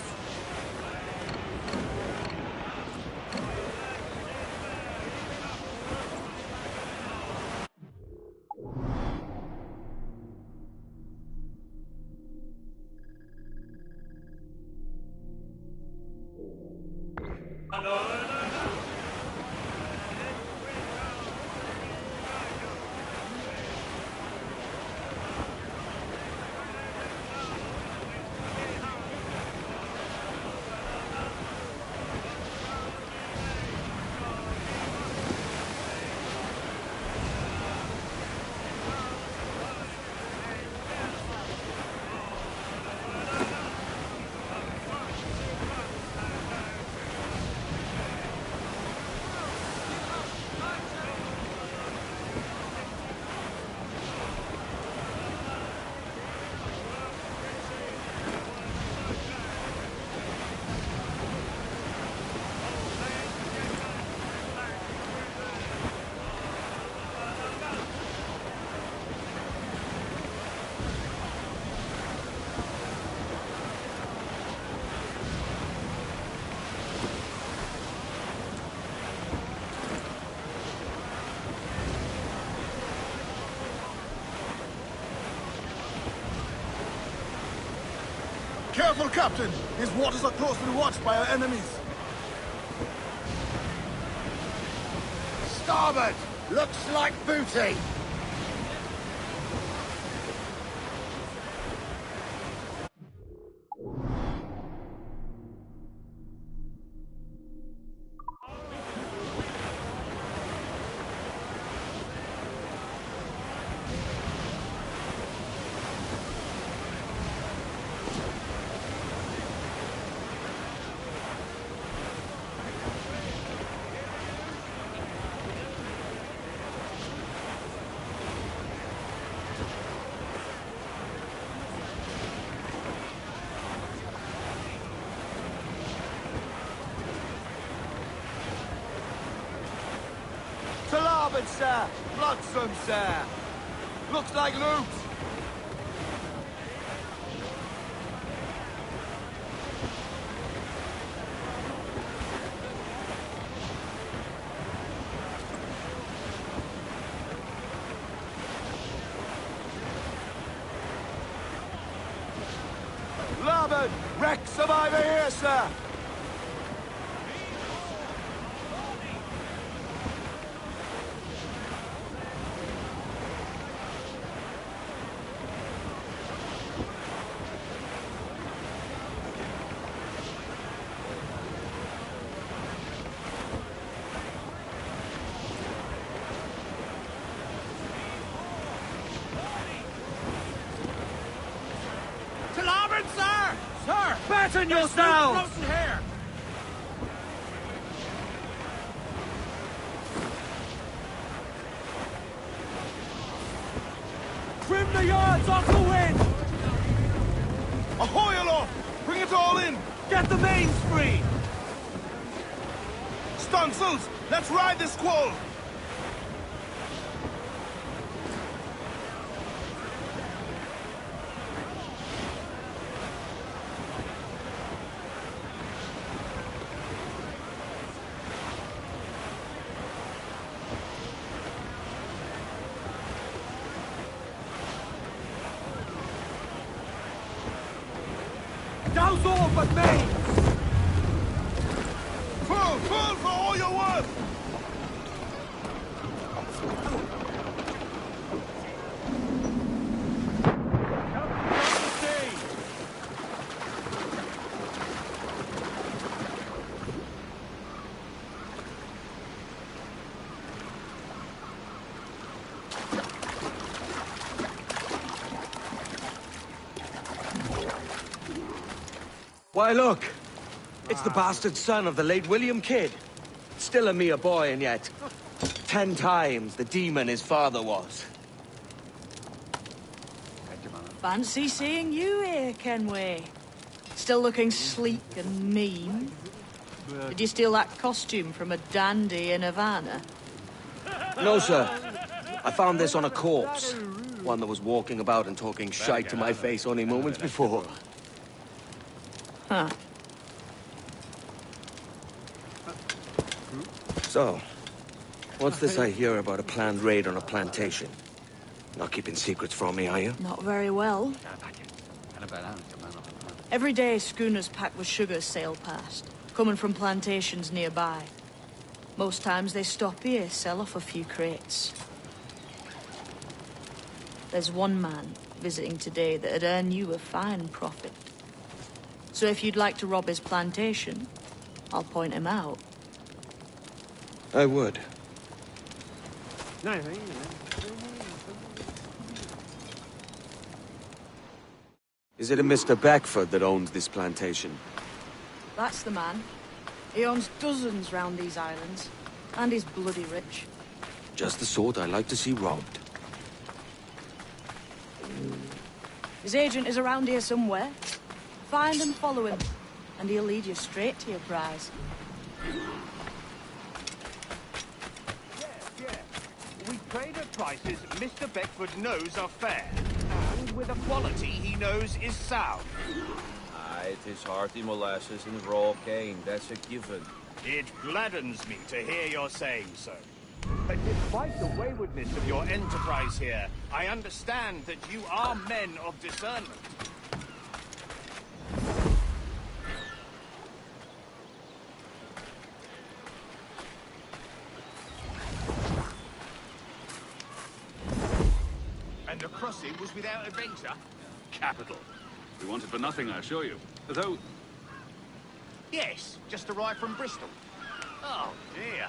Careful, Captain! These waters are closely watched by our enemies. Starboard! Looks like booty! To larboard, sir! Bloodsome, sir! Looks like loot! Larboard! Wreck survivor here, sir! To larboard, sir! Sir! Batten yourselves! Frozen here! Trim the yards off the wind! Ahoy aloft! Bring it all in! Get the mains free! Stunsails! Let's ride this squall! Douse all but mains! Full! Full for all you're worth! Why, look! It's the bastard son of the late William Kidd. Still a mere boy, and yet 10 times the demon his father was. Fancy seeing you here, Kenway. Still looking sleek and mean. Did you steal that costume from a dandy in Havana? No, sir. I found this on a corpse. One that was walking about and talking shite to my face only moments before. Huh. So, what's this I hear about a planned raid on a plantation? Not keeping secrets from me, are you? Not very well. Every day, schooners packed with sugar sail past, coming from plantations nearby. Most times they stop here, sell off a few crates. There's one man visiting today that'd earn you a fine profit. So if you'd like to rob his plantation, I'll point him out. I would. Is it a Mr. Beckford that owns this plantation? That's the man. He owns dozens round these islands. And he's bloody rich. Just the sort I like to see robbed. His agent is around here somewhere. Find and follow him, and he'll lead you straight to your prize. We trade at prices Mr. Beckford knows are fair, and with a quality he knows is sound. Aye, it is hearty molasses and raw cane, that's a given. It gladdens me to hear you're saying so. But despite the waywardness of your enterprise here, I understand that you are men of discernment. And the crossing was without adventure? Capital. We wanted for nothing, I assure you. Though... Yes, just arrived from Bristol. Oh, dear.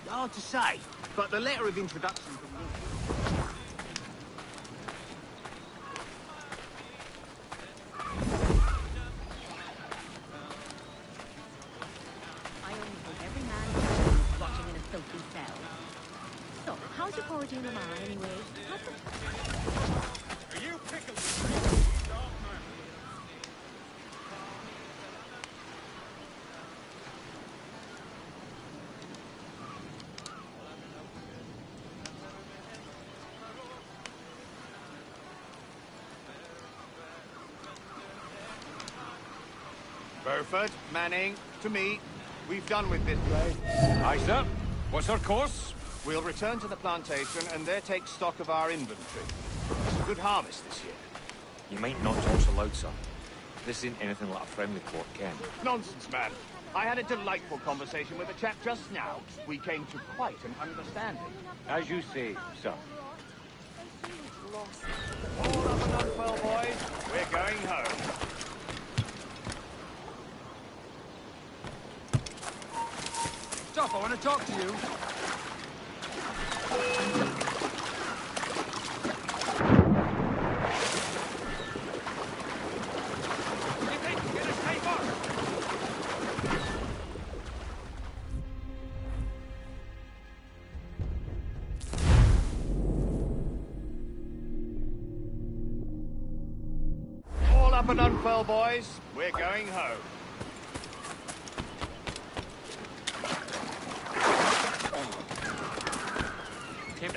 Hard to say, but the letter of introduction from me... I only hope every man is rotting in a filthy cell. So, how's your porridge in the man, anyway? Are you pickled? Burford, Manning, to me. We've done with this place. Aye, sir. What's our course? We'll return to the plantation and there take stock of our inventory. It's a good harvest this year. You might not talk so loud, sir. This isn't anything like a friendly court, Ken. Nonsense, man. I had a delightful conversation with a chap just now. We came to quite an understanding. As you say, sir. All up and unfurl, boys. We're going home. Stop, I want to talk to you. All up and unfurl, boys. We're going home.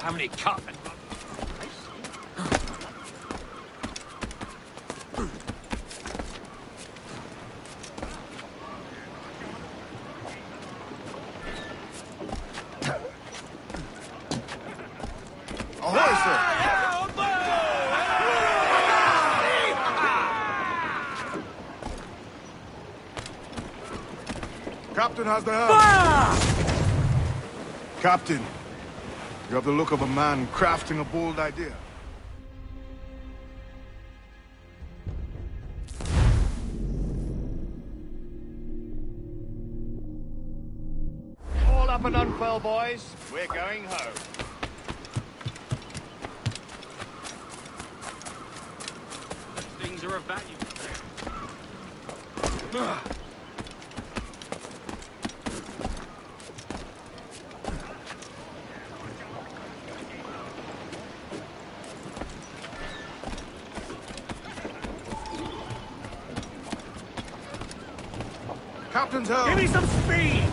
How many cut? Ahoy, sir! Captain has the helm. Captain, you have the look of a man crafting a bold idea. All up and unfurl, boys. We're going home. Things are of value. Captain's help! Give me some speed!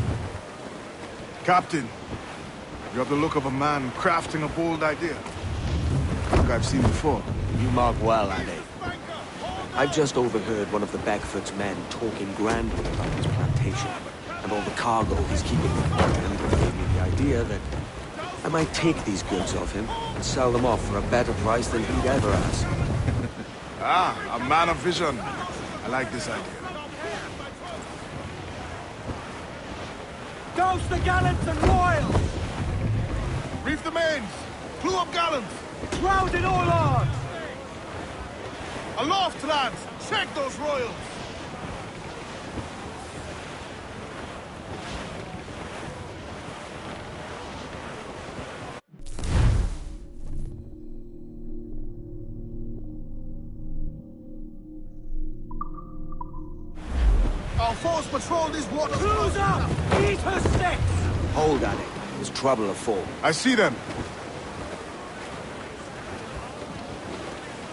Captain, you have the look of a man crafting a bold idea. Like I've seen before. You mark well, Ade. I've just overheard one of the Beckford's men talking grandly about his plantation and all the cargo he's keeping, and it gave me the idea that I might take these goods off him and sell them off for a better price than he'd ever ask. Ah, a man of vision. I like this idea. Douse the gallants and royals! Reef the mains! Clew up gallants! Crowd it all on! Aloft, lads! Check those royals! Our force patrol these waters. Cruise up! Eat her sticks! Hold, Ade. There's trouble afoul. I see them.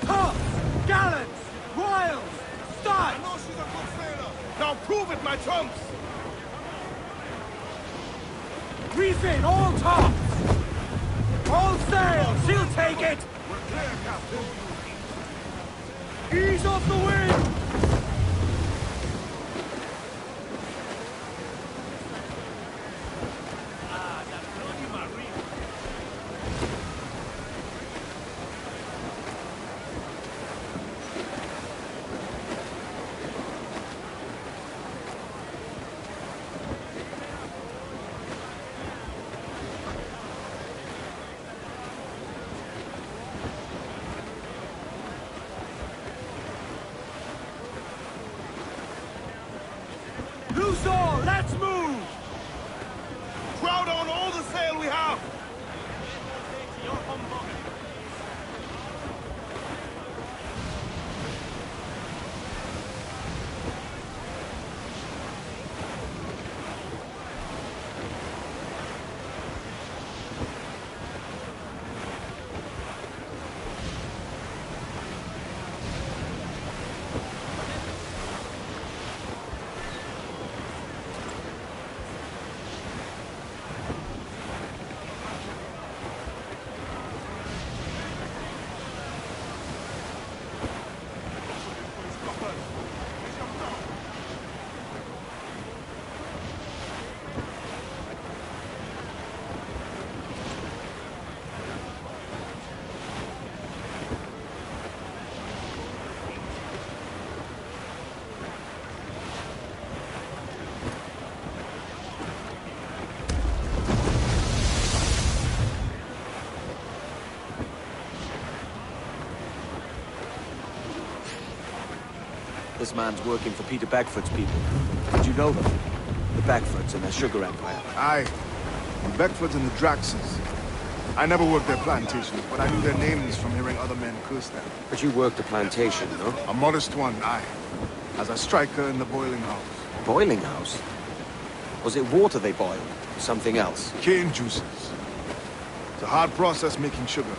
Tops! Gallants! Royals! Start! I know she's a good sailor. Now prove it, my trumps! Reef in all tops! All sail! She'll take it! We're clear, Captain. Ease off the wind! Loose all! Let's move! Crowd on all the sail we have! This man's working for Peter Beckford's people. Did you know them? The Beckfords and their sugar empire. Aye. The Beckfords and the Draxes. I never worked their plantations, but I knew their names from hearing other men curse them. But you worked a plantation, no? A modest one, aye. As a striker in the boiling house. Boiling house? Was it water they boiled? Or something else? Cane juices. It's a hard process making sugar.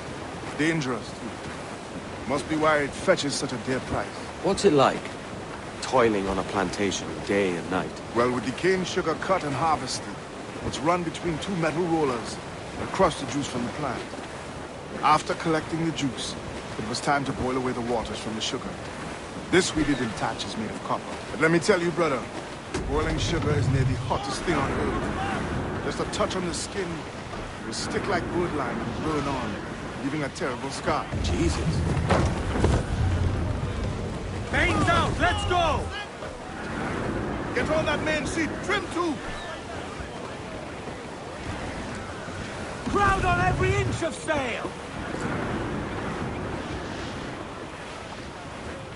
Dangerous, too. Must be why it fetches such a dear price. What's it like? Toiling on a plantation day and night. Well, with the cane sugar cut and harvested, it's run between two metal rollers that crush the juice from the plant. After collecting the juice, it was time to boil away the waters from the sugar. This we did in thatches made of copper. But let me tell you, brother, boiling sugar is near the hottest thing on earth. Just a touch on the skin, it will stick like wood lime and burn on, leaving a terrible scar. Jesus. Mains out! Let's go! Get on that main seat! Trim to! Crowd on every inch of sail!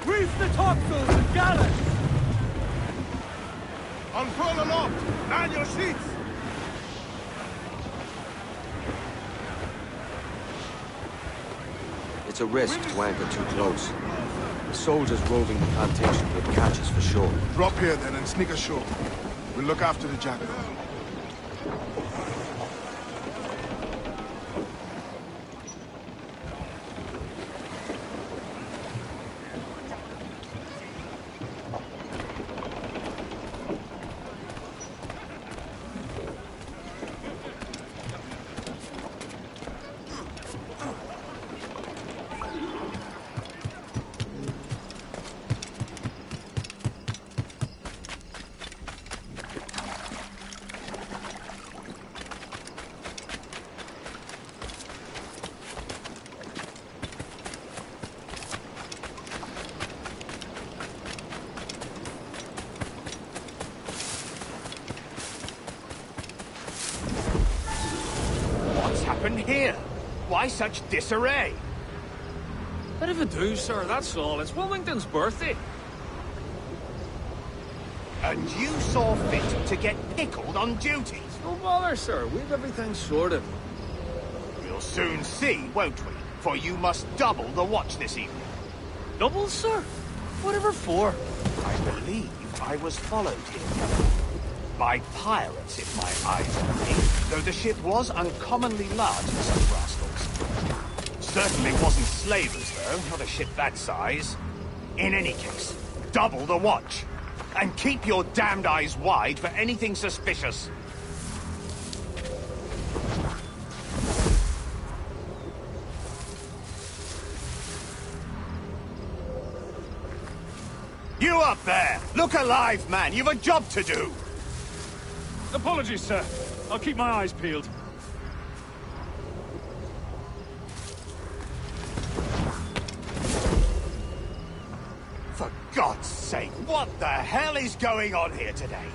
Reef the topsails and gallants! Unfurl aloft! Man your sheets! It's a risk to anchor too close. soldiers roving the plantation would catch us for sure. Drop here then and sneak ashore. We'll look after the jackal. Here? Why such disarray? Bit of a do, sir, that's all. It's Wilmington's birthday. And you saw fit to get pickled on duty? No bother, sir. We've everything sorted. We'll soon see, won't we? For you must double the watch this evening. Double, sir? Whatever for? I believe I was followed here. By pirates, if my eyes are me, though the ship was uncommonly large for such rascals. Certainly wasn't slavers, though, not a ship that size. In any case, double the watch. And keep your damned eyes wide for anything suspicious. You up there! Look alive, man! You've a job to do! Apologies, sir. I'll keep my eyes peeled. For God's sake, what the hell is going on here today?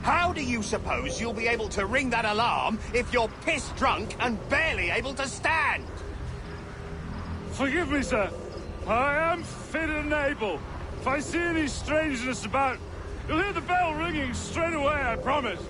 How do you suppose you'll be able to ring that alarm if you're piss drunk and barely able to stand? Forgive me, sir. I am fit and able. If I see any strangeness about, you'll hear the bell ringing straight away, I promise.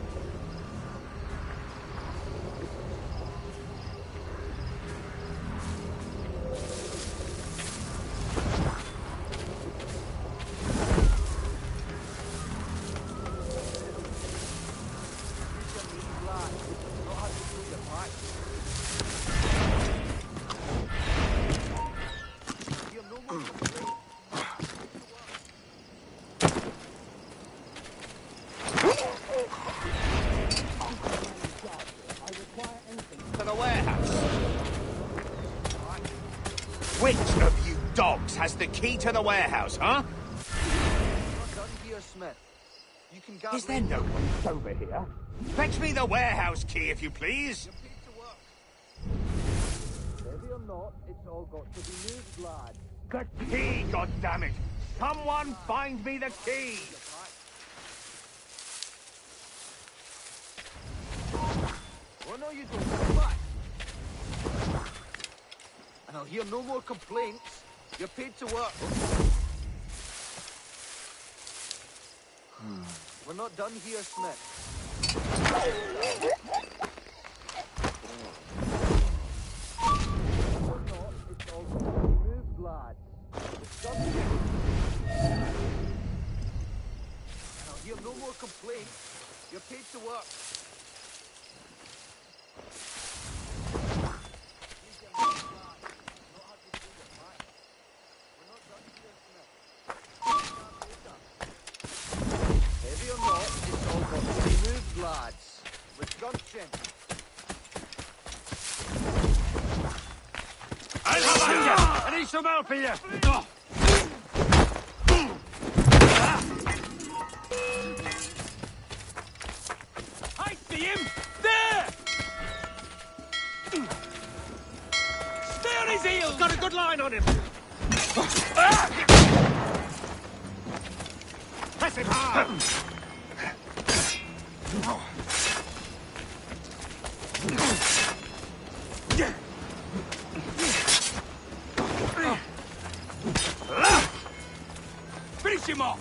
Which of you dogs has the key to the warehouse, huh? Is there no one over here? Fetch me the warehouse key, if you please. Heavy or not, it's all got to be moved, lad. The key, goddammit! Someone find me the key! Oh no, you don't. Come back. And I'll hear no more complaints. You're paid to work. We're not done here, Smith. Or not, it's all got to be moved, lads. It's done here. And I'll hear no more complaints. You're paid to work. Heavy or not, it's all got to be moved, lads. With gumption. I'll have at you! I need some help here! Oh. I see him! There! Stay on his heels! Got a good line on him! Press him hard! Finish him off!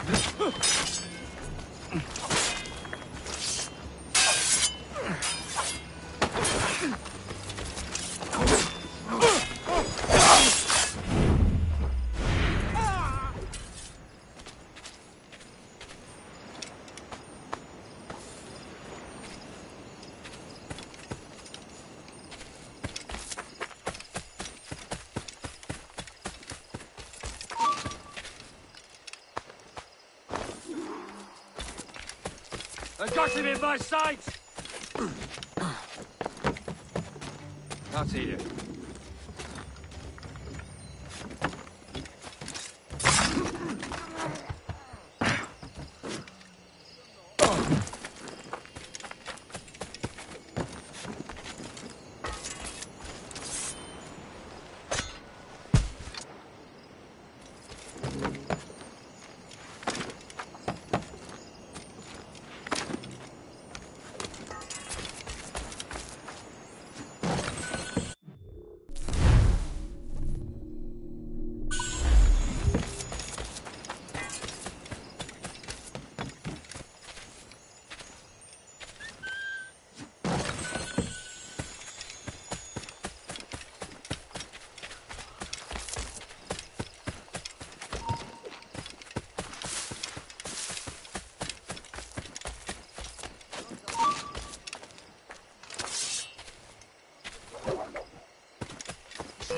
I got him in my sights! Not here.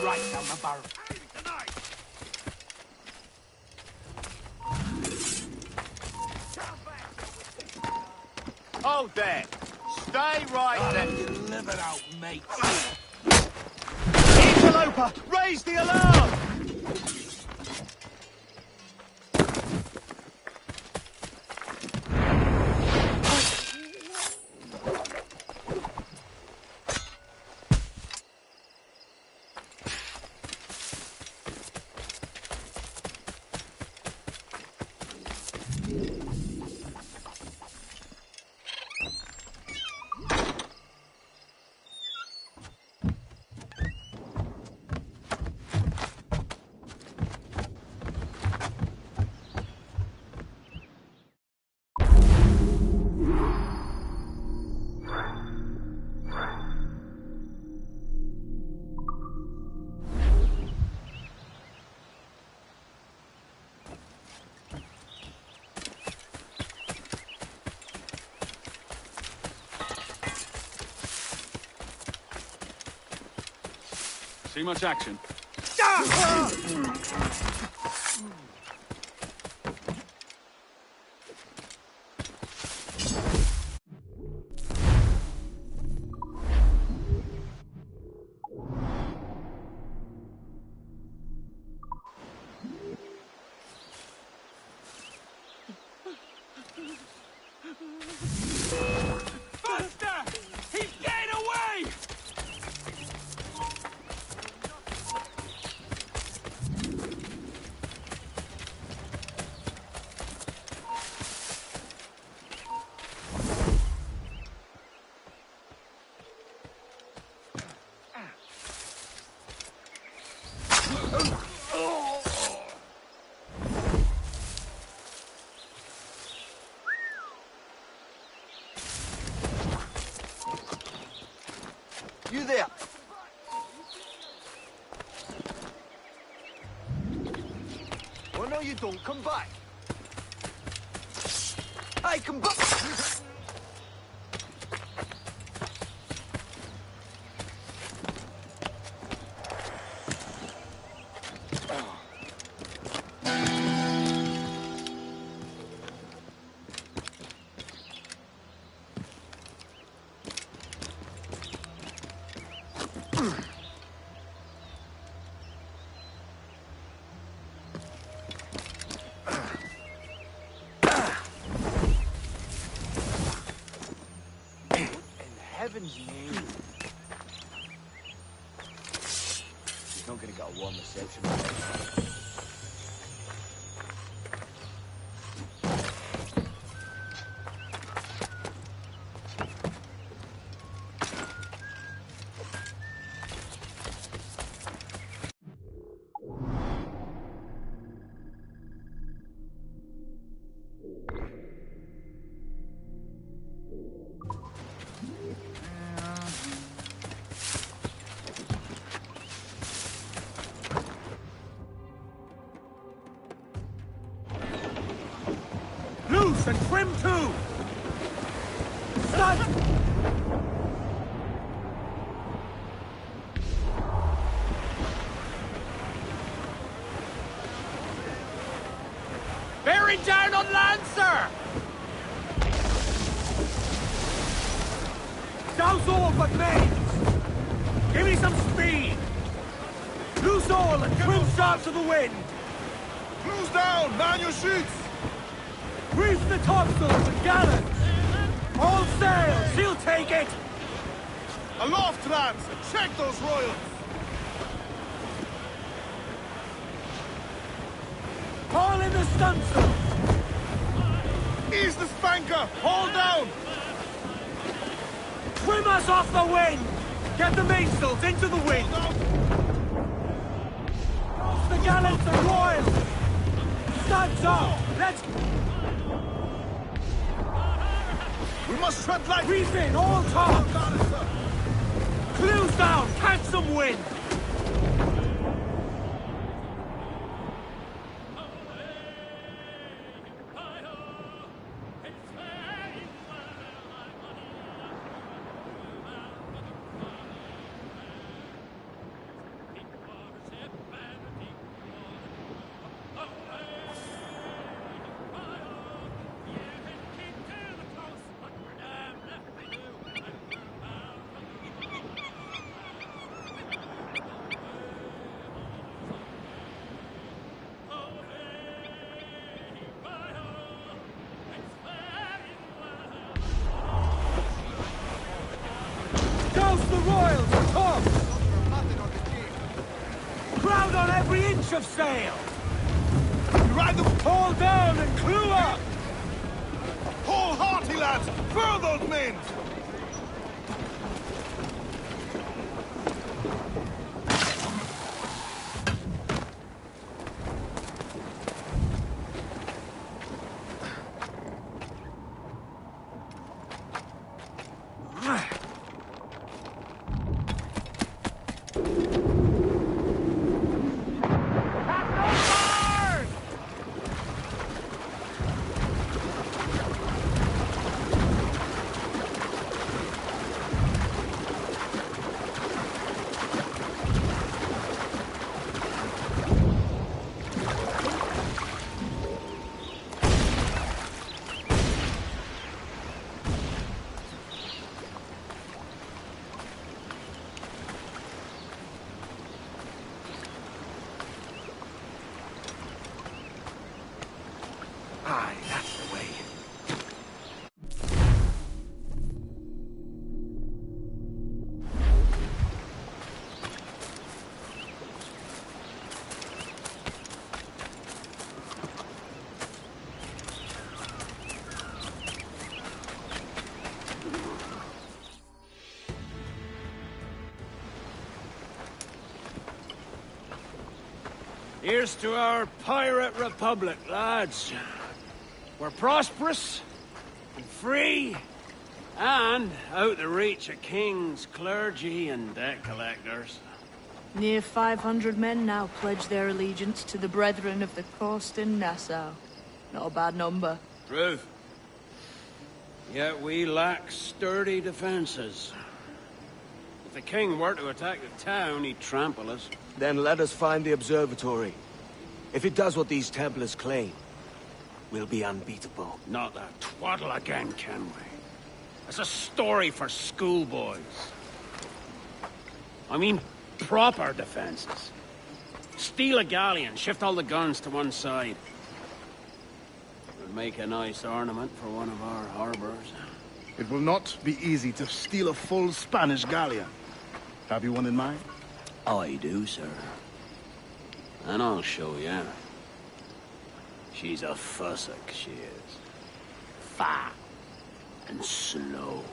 Right down the barrel. Hold there. Stay right there. Deliver out, mate. Interloper, raise the alarm! See much action? Buster! He's getting away! You there? Well, no, you don't. Come back. Hey, come back. Heaven's name. He's not gonna get a warm reception. Loose and trim too! Stop! Bearing down on land, sir! How's all but mains? Give me some speed! Loose all and trim sharp to the wind! Close down! Man your sheets! Reef the topsails and gallants! All sail! She'll take it! Aloft, lads! Check those royals! Haul in the stunsail! Ease the spanker! Haul down! Trim us off the wind! Get the mainsails into the wind! Cross the gallants and royals! Studs up! Let's... We must tread like... Reef in, all tops! Clews down! Catch some wind! The royals, top! Crowd on every inch of sail! Ride them! Haul down and clew up! Haul hearty, lads! Furl those men! Aye, that's the way. Here's to our pirate republic, lads. We're prosperous, and free, and out the reach of kings, clergy, and debt collectors. Near 500 men now pledge their allegiance to the Brethren of the Coast in Nassau. Not a bad number. Truth. Yet we lack sturdy defenses. If the king were to attack the town, he'd trample us. Then let us find the observatory. If it does what these Templars claim, we'll be unbeatable. Not that twaddle again, can we? It's a story for schoolboys. I mean, proper defenses. Steal a galleon, shift all the guns to one side. Would make a nice ornament for one of our harbors. It will not be easy to steal a full Spanish galleon. Have you one in mind? I do, sir. And I'll show you. She's a fussock, she is. Fat and slow.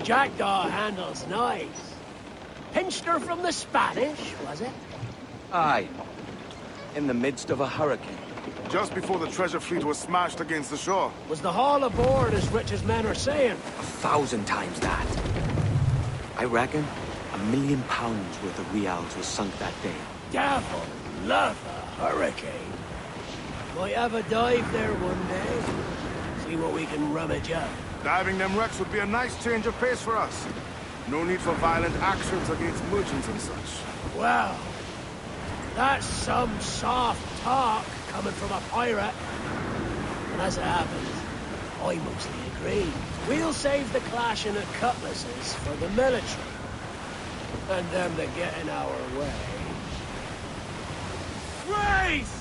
jackdaw handle's nice. Pinched her from the Spanish, was it? Aye. In the midst of a hurricane. Just before the treasure fleet was smashed against the shore. Was the haul aboard as rich as men are saying? 1,000 times that. I reckon £1 million worth of reals was sunk that day. Devil love a hurricane. Might have a dive there one day. See what we can rummage up. Diving them wrecks would be a nice change of pace for us. No need for violent actions against merchants and such. Well, that's some soft talk coming from a pirate. And as it happens, I mostly agree. We'll save the clashing of cutlasses for the military. And them that get in our way. Grace!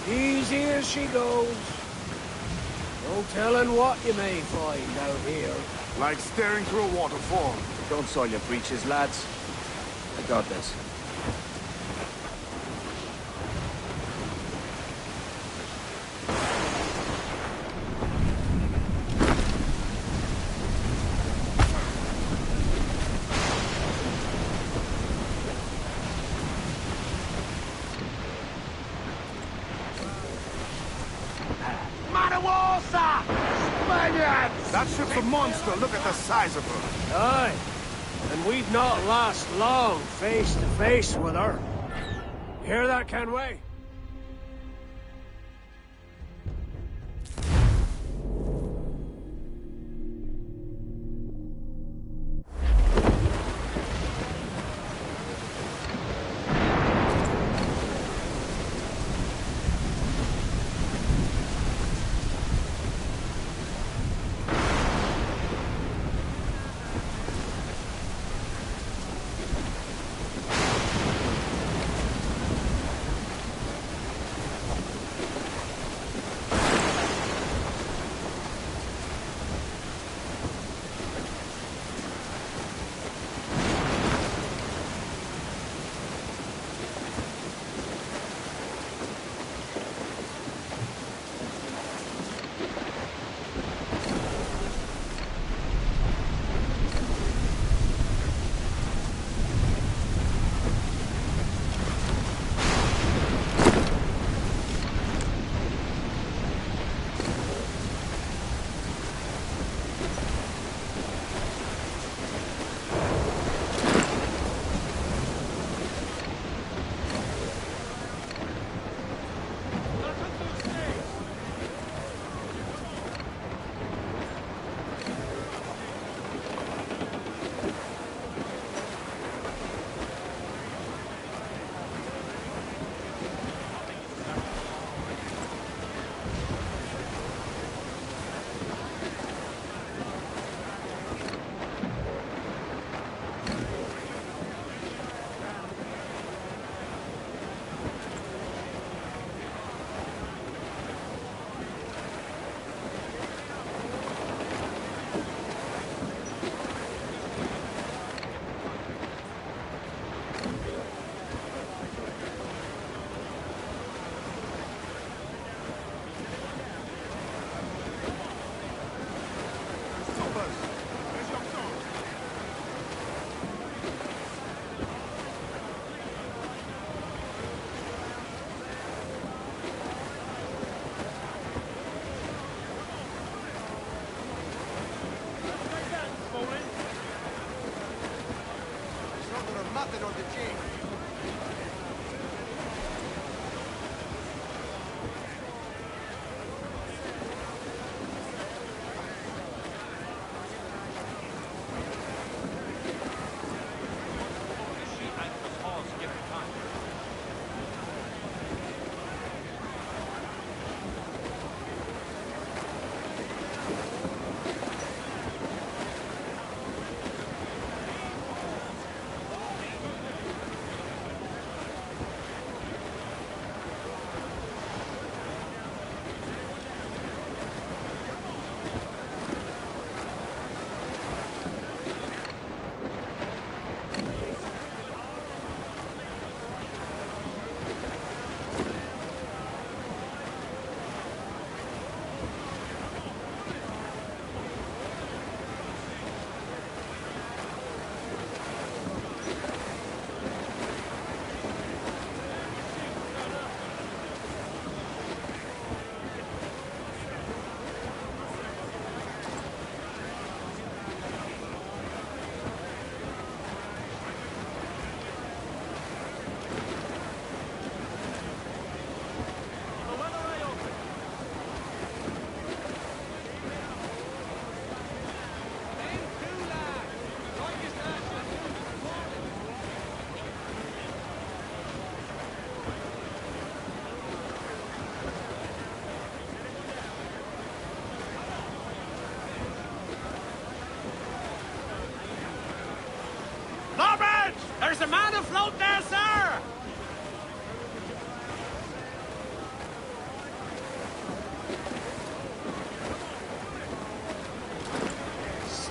Easy as she goes. No telling what you may find out here. Like staring through a waterfall. Don't soil your breeches, lads. I got this. That ship's a monster. Look at the size of her. Aye. And we'd not last long face to face with her. You hear that, Kenway?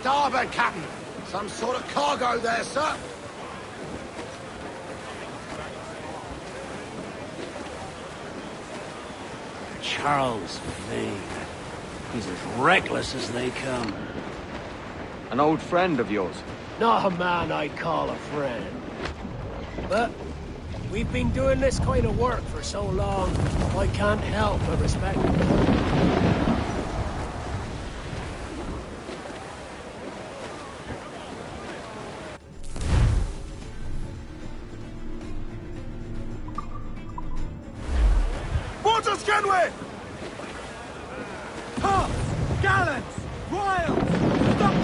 starboard, Captain. Some sort of cargo there, sir. Charles Vane. He's as reckless as they come. An old friend of yours? Not a man I'd call a friend. But we've been doing this kind of work for so long, I can't help but respect him. Mortars, Kenway! Tops! Gallants! Royals! Stop!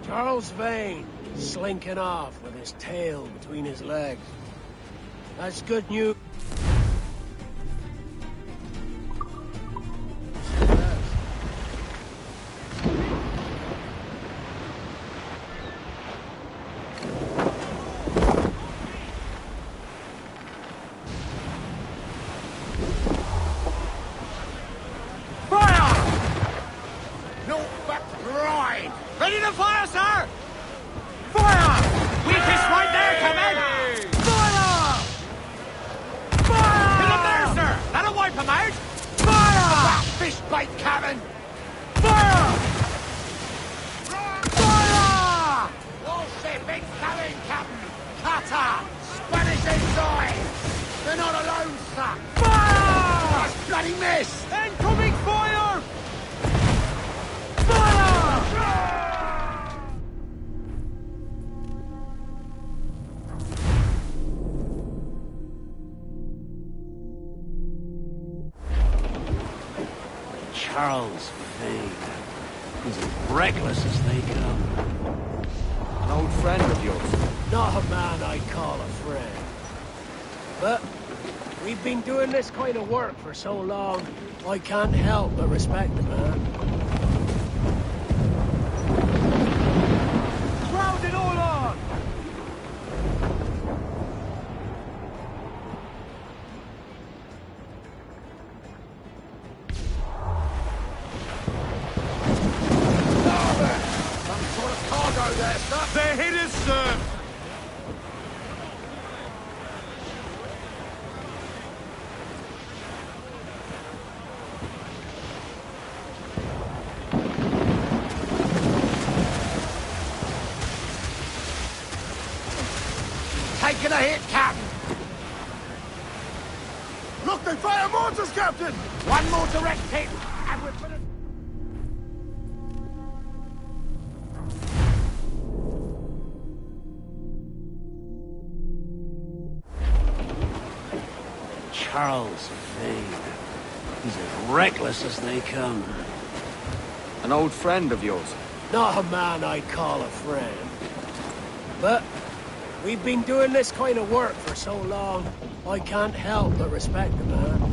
Charles Vane, slinking off with his tail between his legs. That's good news. Ready to fire, sir! Fire! Weakest right there, Captain! Fire! Fire! Hit him there, sir! That'll wipe him out! Fire! Fish bite, Captain! Fire! Fire! All shipping coming, Captain! Cutter! Spanish inside! They're not alone, sir! Fire! That's bloody miss! Incoming fire! Charles Vane. He's as reckless as they come. An old friend of yours? Not a man I'd call a friend. But we've been doing this kind of work for so long, I can't help but respect the man. Ground it all on! They're hitters, sir! Taking a hit, Captain! Look, they fire mortars, Captain! One more direct hit, and we're finished. Charles Vane. He's as reckless as they come. An old friend of yours? Not a man I'd call a friend. But we've been doing this kind of work for so long, I can't help but respect the man.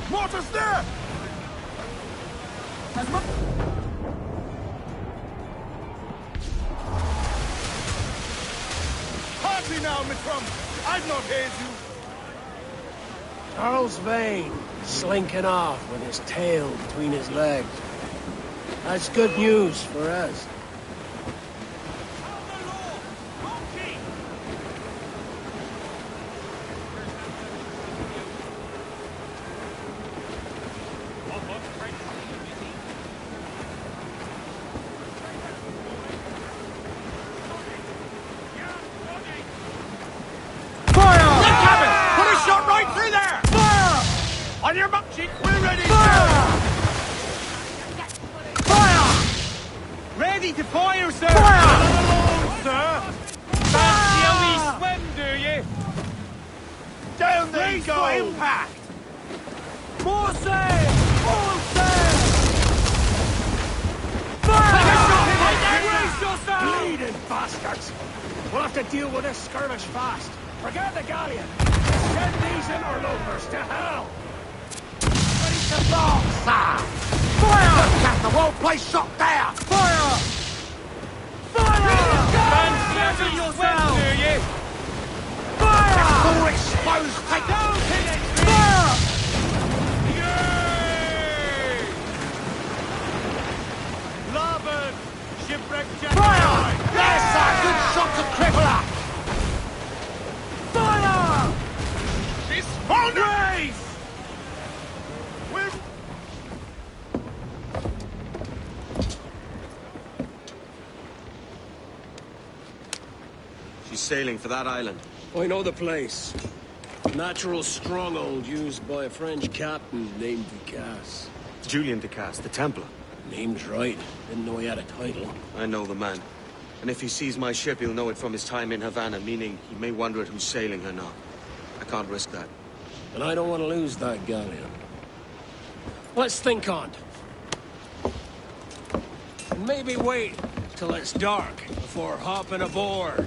Mortars there! Hardly now, Mitrum! I've not heard you! Earl's Vane, slinking off with his tail between his legs. That's good news for us. On your mark, Chief! We're ready, sir! Fire! Ready to fire, sir! Fire! Alone, sir! Fancy a wee swim, do you? Down they go! For impact! More sail! All sail! Fire! Take a shot right there! Brace yourself! Bleeding bastards! We'll have to deal with this skirmish fast. Forget the galleon. Send these interlopers to hell! To fall, sir! Fire! Look at the whole place shot there! Fire! Fire! Fancy yourself, do you? Fire! Full exposed, take down, King! Fire! Yay! Larboard! Shipwreck Jack! Fire! Yes, sir! Good shot to cripple her! Fire! She's foundered! She's sailing for that island. I know the place. Natural stronghold used by a French captain named Ducasse. Julian Ducasse, the Templar. Name's right. Didn't know he had a title. I know the man. And if he sees my ship, he'll know it from his time in Havana, meaning he may wonder at who's sailing her now. I can't risk that. And I don't want to lose that galleon. Let's think on it. And maybe wait till it's dark before hopping aboard.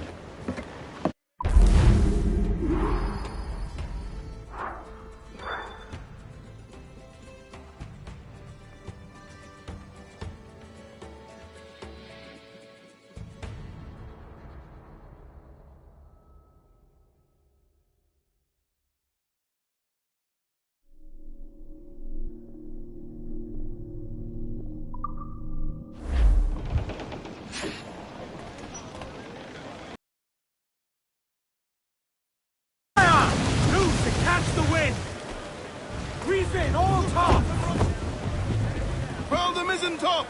Catch the wind! Reef in, all top! Furl the mizzen tops!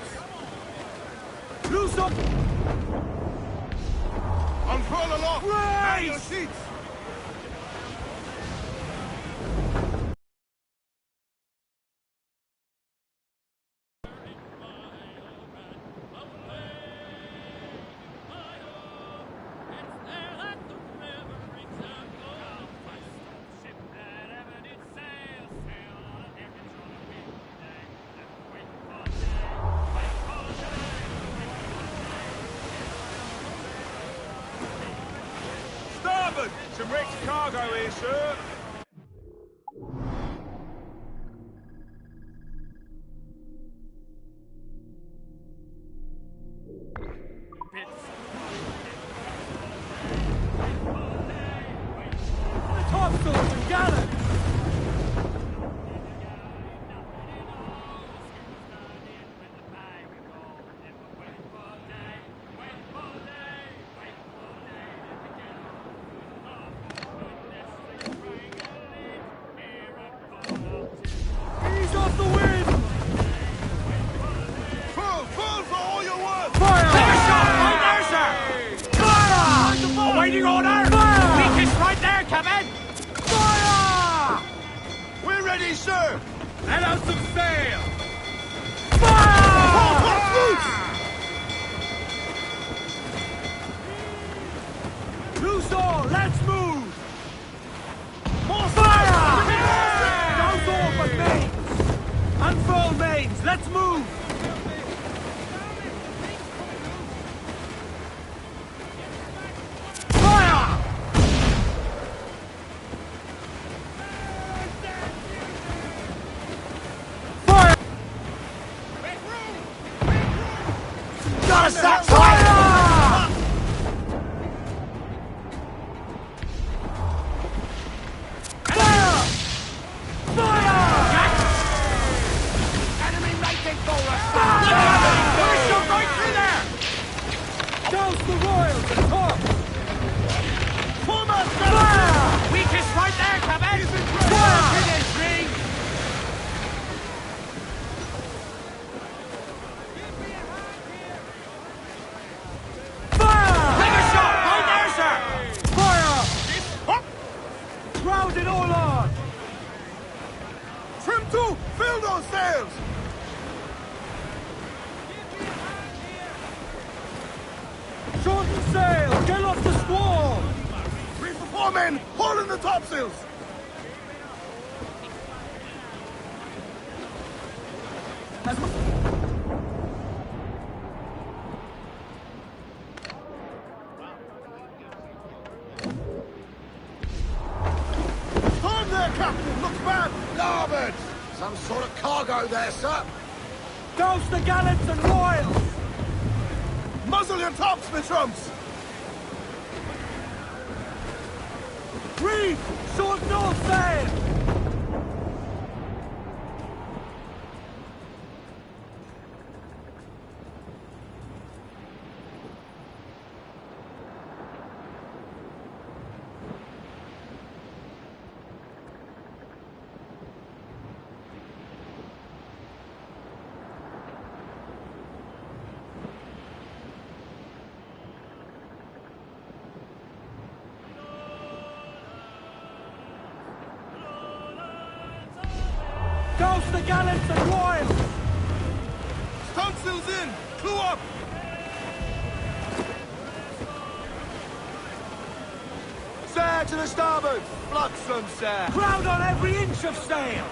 Loose up! Unfurl aloft! Man your sheets! Some wrecked cargo here, sir. The topsails and gallants! Ease off the wind! Full for all your worth! Fire! Take a shot! Right there, sir! Fire! Awaiting order! Fire! Weakest right there, Captain! Fire! We're ready, sir! Let out some sail! Loose all! Let's move! More fire! Douse all but mains! Unfurl mains! Let's move! Fire! Fire! Got a sack fire! Men, haul in the topsails! Storm there, Captain! Looks bad! Larboard! Some sort of cargo there, sir! Douse the gallants and royals! Muzzle your tops, my trumps! Reef! Short north sail! Douse the gallants and royals! Stunsails in! Clew up! Sail to the starboard! Flotsam, sir! Crowd on every inch of sail!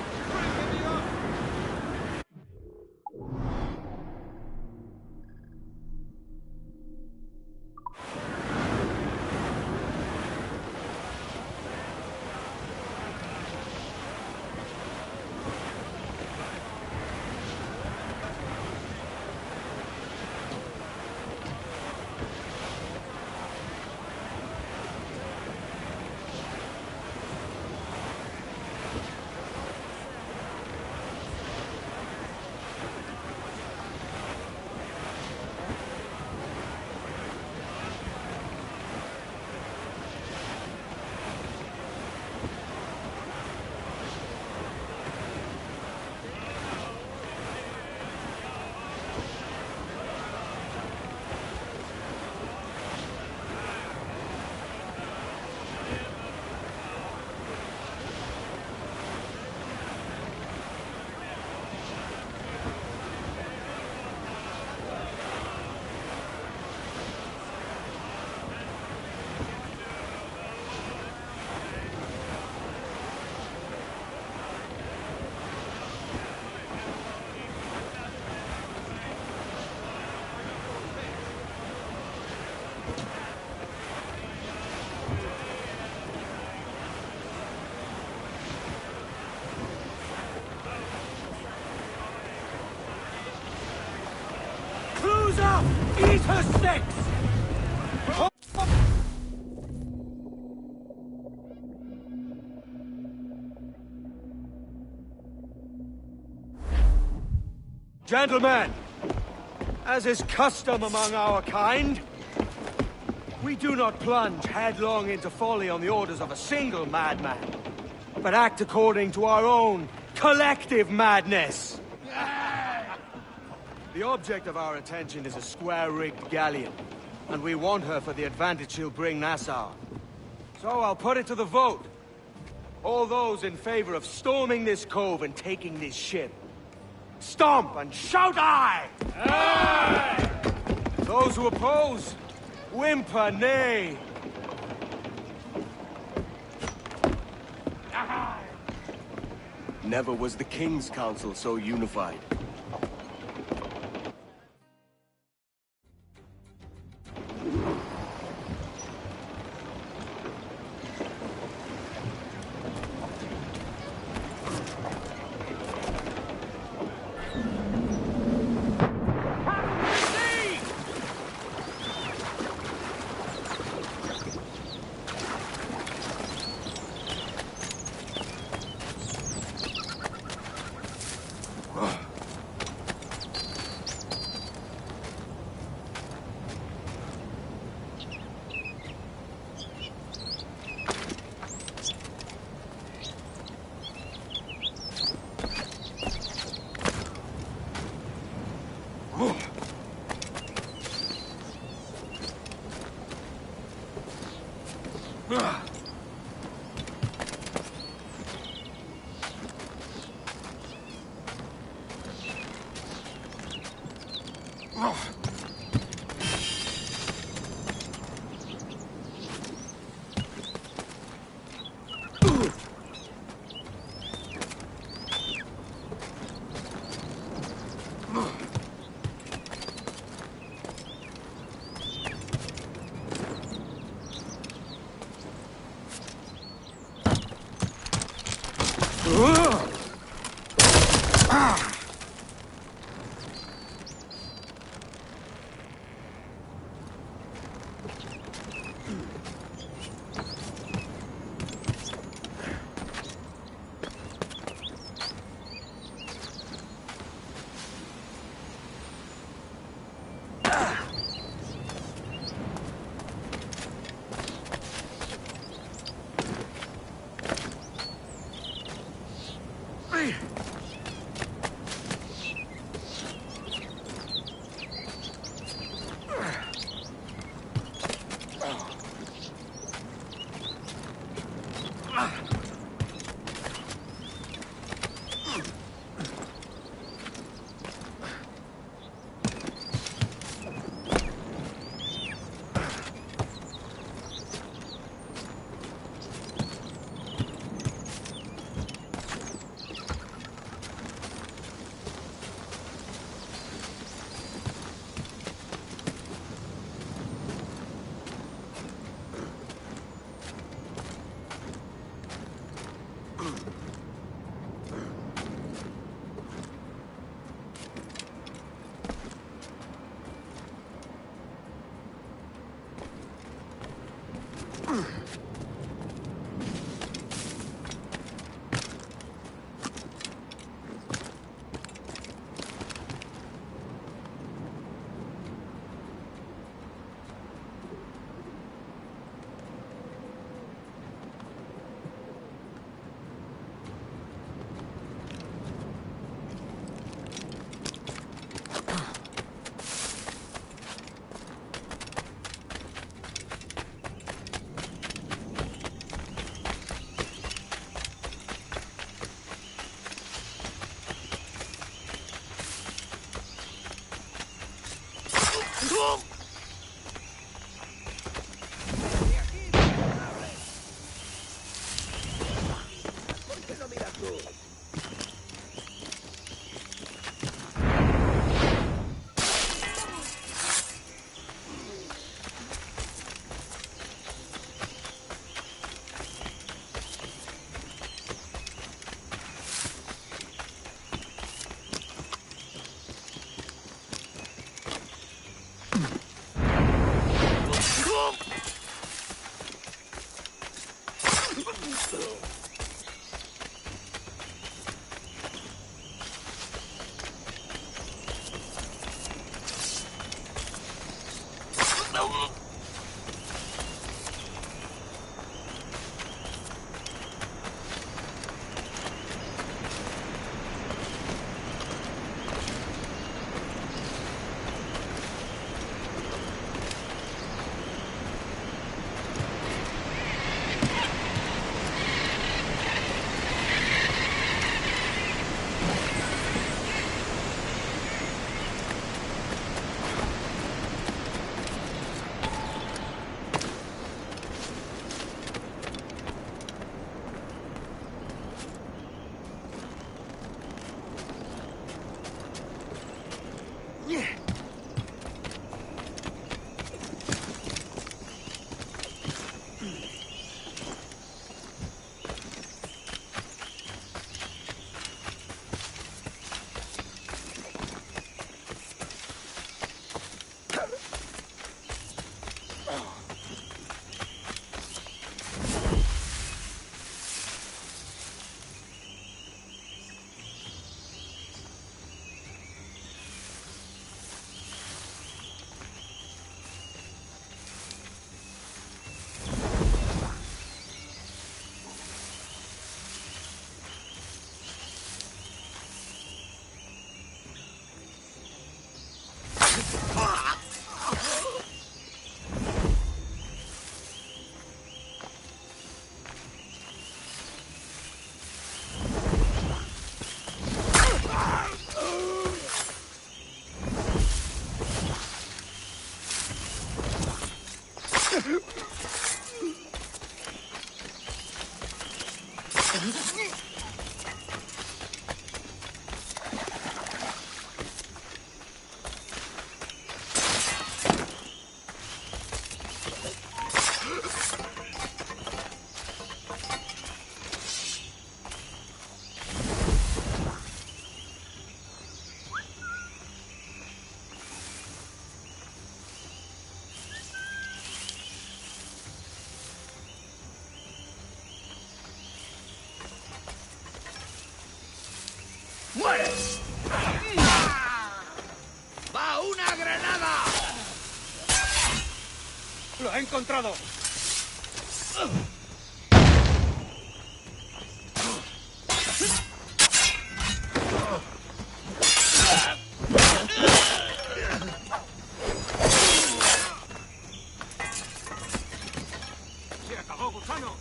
Cruise up! Eat her sticks! Gentlemen, as is custom among our kind, we do not plunge headlong into folly on the orders of a single madman, but act according to our own collective madness. The object of our attention is a square-rigged galleon, and we want her for the advantage she'll bring Nassau. So I'll put it to the vote. All those in favor of storming this cove and taking this ship, stomp and shout aye! Aye! Those who oppose, whimper nay. Never was the King's Council so unified. ¡Muere! ¡Va una granada! ¡Lo he encontrado! ¡Se acabó, gusano!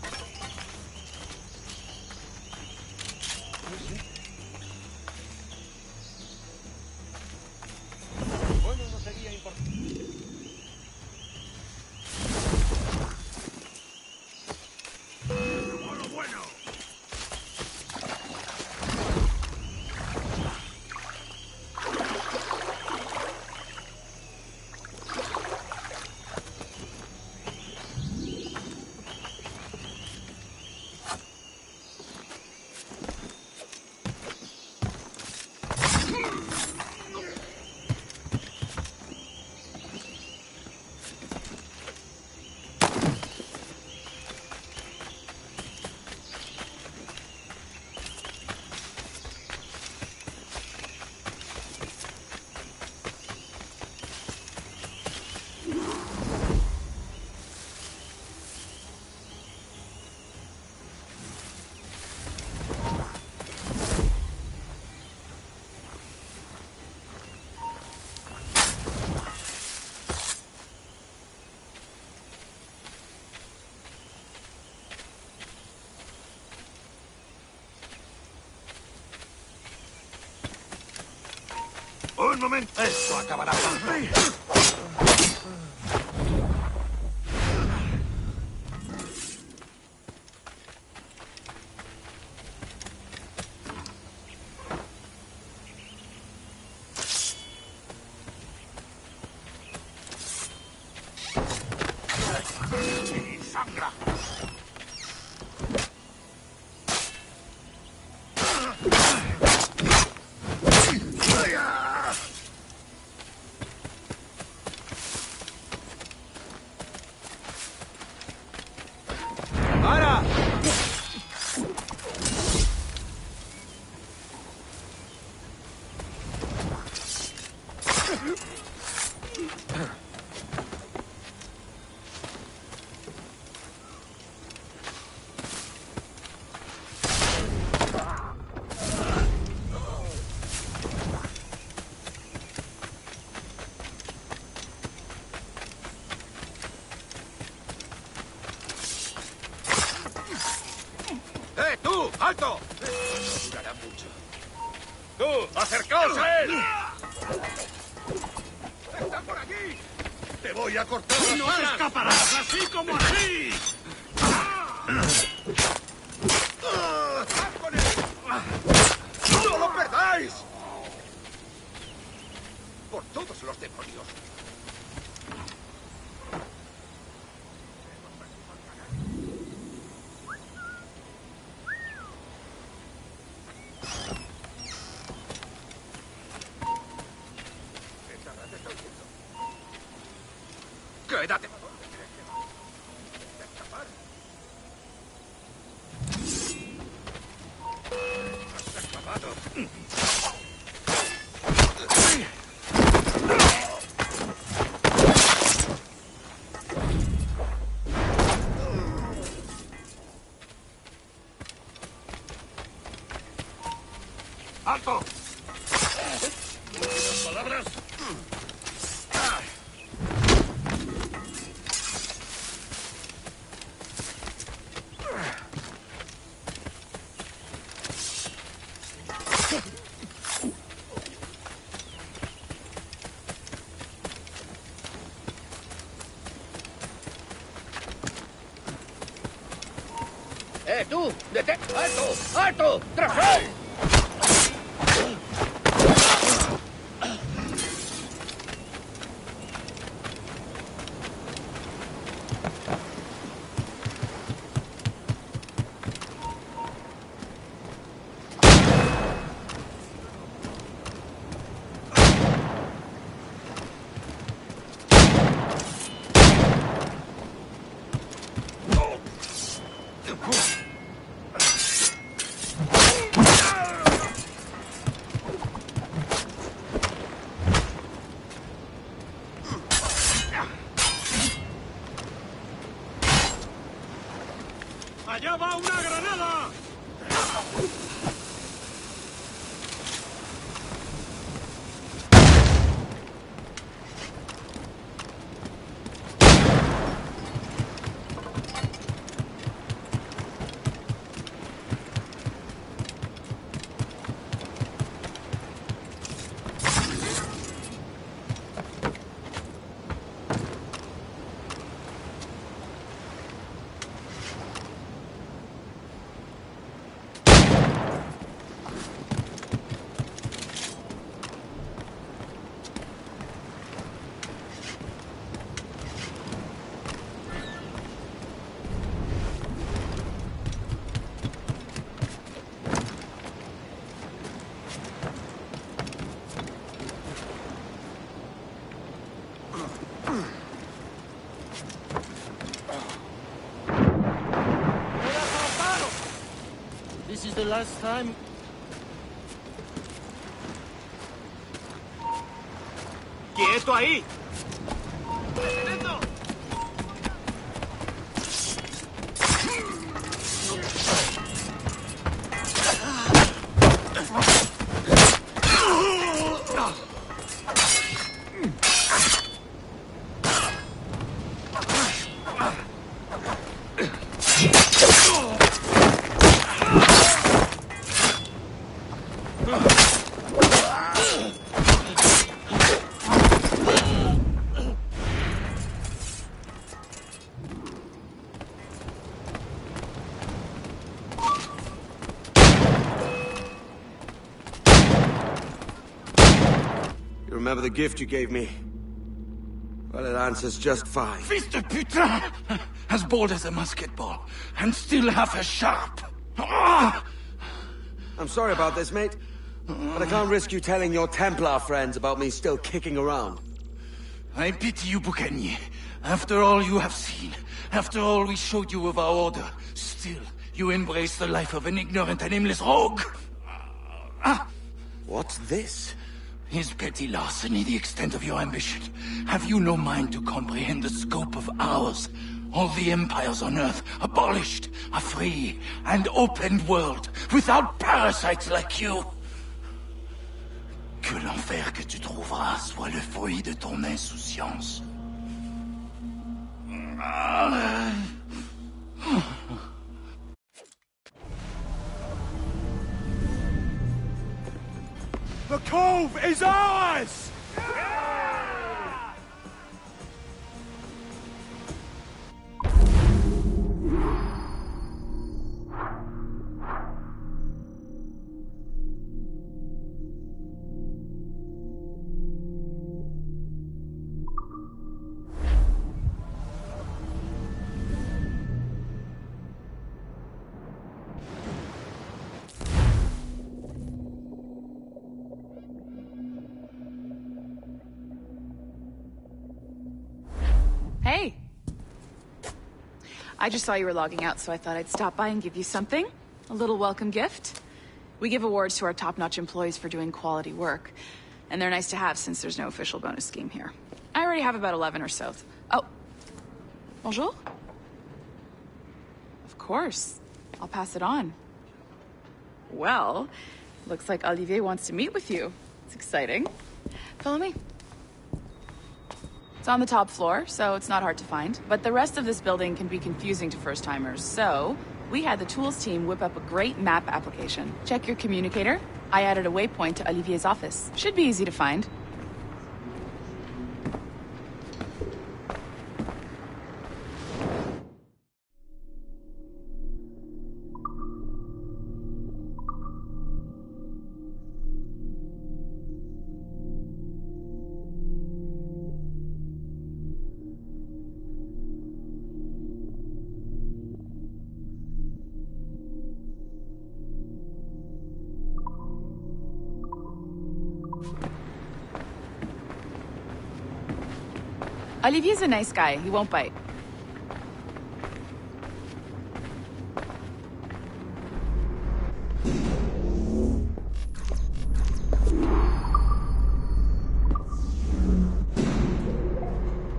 Bueno, no sería importante. Bueno. buen momento. Esto acabará pronto. ¡Sangra! ¡Para! ¡Tú! ¡Alto! No durará mucho. ¡Tú! ¡Acercaos a él! ¡Está por aquí! ¡Te voy a cortar las ¡No te alas! escaparás así como así! ¡Haz con él! ¡No lo perdáis! ¡Por todos los demonios! ¡Quédate! ¡Has escapado! ¡Alto! ¿Últimas palabras? ¡Tú! ¡Detén! ¡Alto! ¡Alto! ¡Tras él! ¡Allá va una granada! This is the last time. ¡Quieto ahí! remember the gift you gave me. Well, it answers just fine. Fils de putain! As bold as a musket ball, and still half as sharp. Ah! I'm sorry about this, mate. But I can't risk you telling your Templar friends about me still kicking around. I pity you, Bucanier. After all you have seen, after all we showed you of our order, still you embrace the life of an ignorant and aimless rogue. What's this? Is petty larceny the extent of your ambition? Have you no mind to comprehend the scope of ours? All the empires on Earth abolished, a free and open world, without parasites like you. Que l'enfer que tu trouveras soit le fruit de ton insouciance. The cove is ours! Hey! I just saw you were logging out, so I thought I'd stop by and give you something. A little welcome gift. We give awards to our top-notch employees for doing quality work. And they're nice to have since there's no official bonus scheme here. I already have about 11 or so. Oh. Bonjour? Of course. I'll pass it on. Well, looks like Olivier wants to meet with you. It's exciting. Follow me. It's on the top floor, so it's not hard to find. But the rest of this building can be confusing to first-timers, so we had the tools team whip up a great map application. Check your communicator. I added a waypoint to Olivier's office. Should be easy to find. Olivier's a nice guy. He won't bite.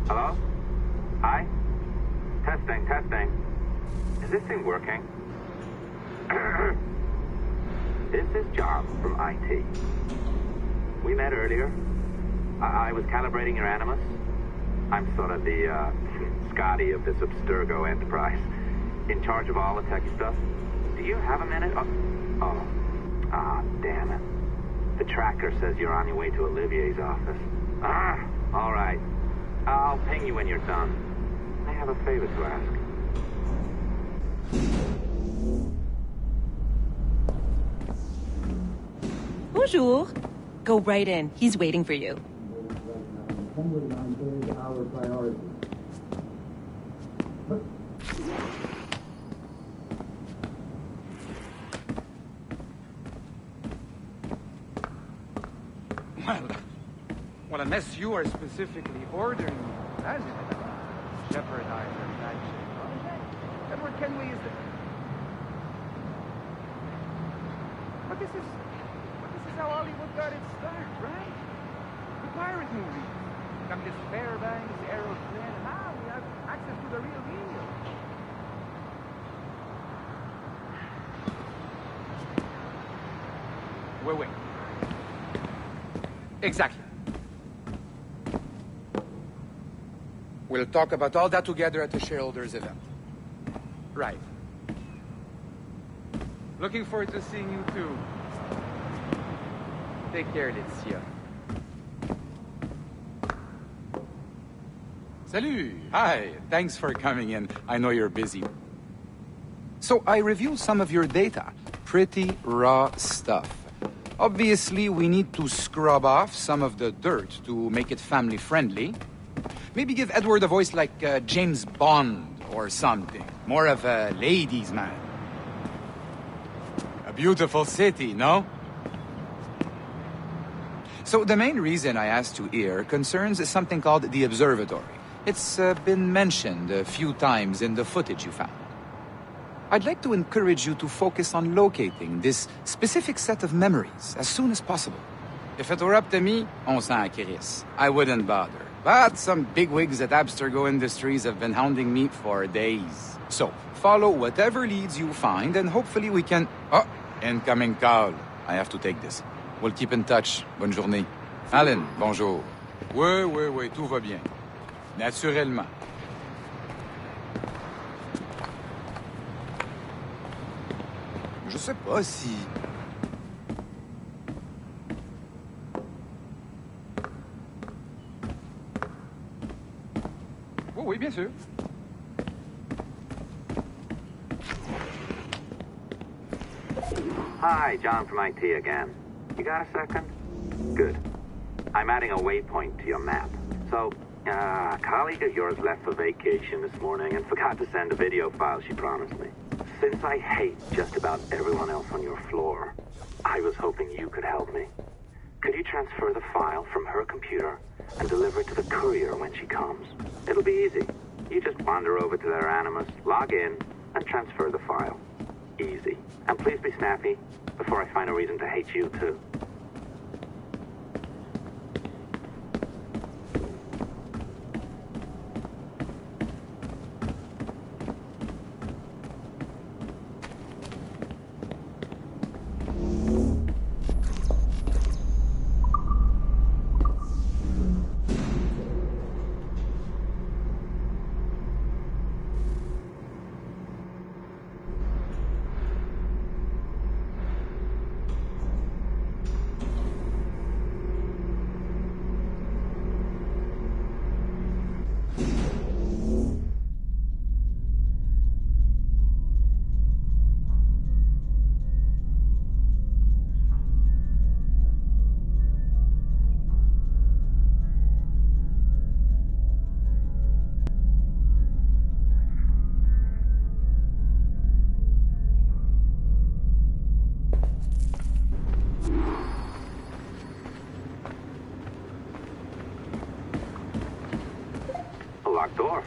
Hello? Hi? Testing, testing. Is this thing working? This is John from IT. We met earlier. I was calibrating your Animus. I'm sort of the, Scotty of this Abstergo enterprise. In charge of all the techie stuff. Do you have a minute? Damn it. The tracker says you're on your way to Olivier's office. All right. I'll ping you when you're done. I have a favor to ask. Bonjour. Go right in. He's waiting for you. Our priority. Well, unless you are specifically ordering me, as it jeopardize your flagship project, Edward Kenway is the... But this is how Hollywood got its start, right? The pirate movies. Douglas Fairbanks, Errol Flynn, and now we have access to the real deal. Wait. Exactly. We'll talk about all that together at the shareholders event. Right. Looking forward to seeing you too. Take care, Laetitia. Salut! Hi, thanks for coming in. I know you're busy. So I reviewed some of your data. Pretty raw stuff. Obviously, we need to scrub off some of the dirt to make it family-friendly. Maybe give Edward a voice like James Bond or something. More of a ladies' man. A beautiful city, no? So the main reason I asked you here concerns something called the Observatory. It's been mentioned a few times in the footage you found. I'd like to encourage you to focus on locating this specific set of memories as soon as possible. If it were up to me, on s'en crisse. I wouldn't bother. But some bigwigs at Abstergo Industries have been hounding me for days. So, follow whatever leads you find, and hopefully we can... Oh, incoming call. I have to take this. We'll keep in touch. Bonne journée. Alan, bonjour. Oui, tout va bien. Naturellement. Je sais pas si... Oh, oui, bien sûr. Hi, John from IT again. You got a second? Good. I'm adding a waypoint to your map. So, a colleague of yours left for vacation this morning and forgot to send a video file she promised me. Since I hate just about everyone else on your floor, I was hoping you could help me. Could you transfer the file from her computer and deliver it to the courier when she comes? It'll be easy. You just wander over to their Animus, log in, and transfer the file. Easy. And please be snappy before I find a reason to hate you, too. Door.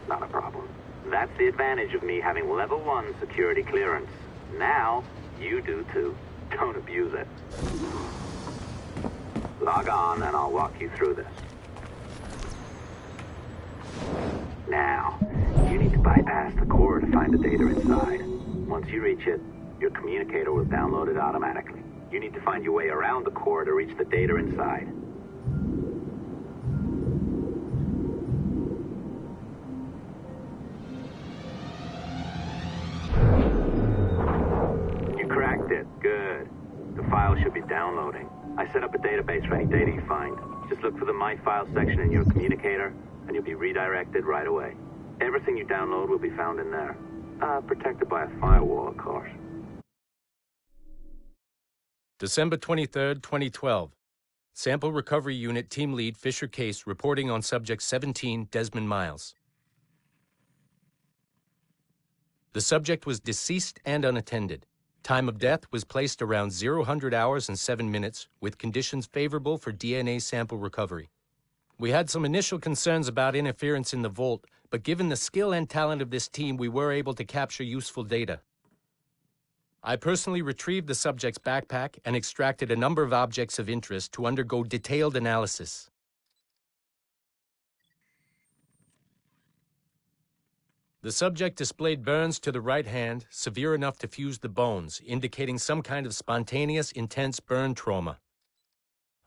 Not a problem. That's the advantage of me having level 1 security clearance. Now, you do too. Don't abuse it. Log on and I'll walk you through this. Now, you need to bypass the core to find the data inside. Once you reach it, your communicator will download it automatically. You need to find your way around the core to reach the data inside. Good. The file should be downloading. I set up a database for any data you find. Just look for the My Files section in your communicator, and you'll be redirected right away. Everything you download will be found in there. Protected by a firewall, of course. December 23rd, 2012. Sample Recovery Unit Team Lead Fisher Case reporting on Subject 17, Desmond Miles. The subject was deceased and unattended. Time of death was placed around 00 hours and 7 minutes, with conditions favorable for DNA sample recovery. We had some initial concerns about interference in the vault, but given the skill and talent of this team, we were able to capture useful data. I personally retrieved the subject's backpack and extracted a number of objects of interest to undergo detailed analysis. The subject displayed burns to the right hand, severe enough to fuse the bones, indicating some kind of spontaneous, intense burn trauma.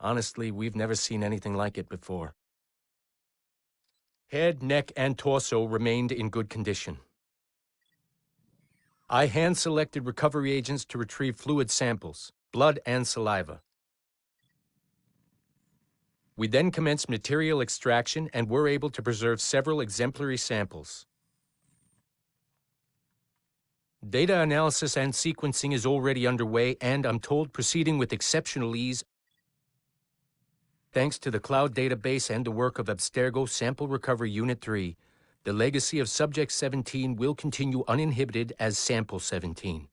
Honestly, we've never seen anything like it before. Head, neck, and torso remained in good condition. I hand-selected recovery agents to retrieve fluid samples, blood and saliva. We then commenced material extraction and were able to preserve several exemplary samples. Data analysis and sequencing is already underway, and I'm told proceeding with exceptional ease thanks to the cloud database and the work of Abstergo Sample Recovery Unit 3. The legacy of Subject 17 will continue uninhibited as Sample 17.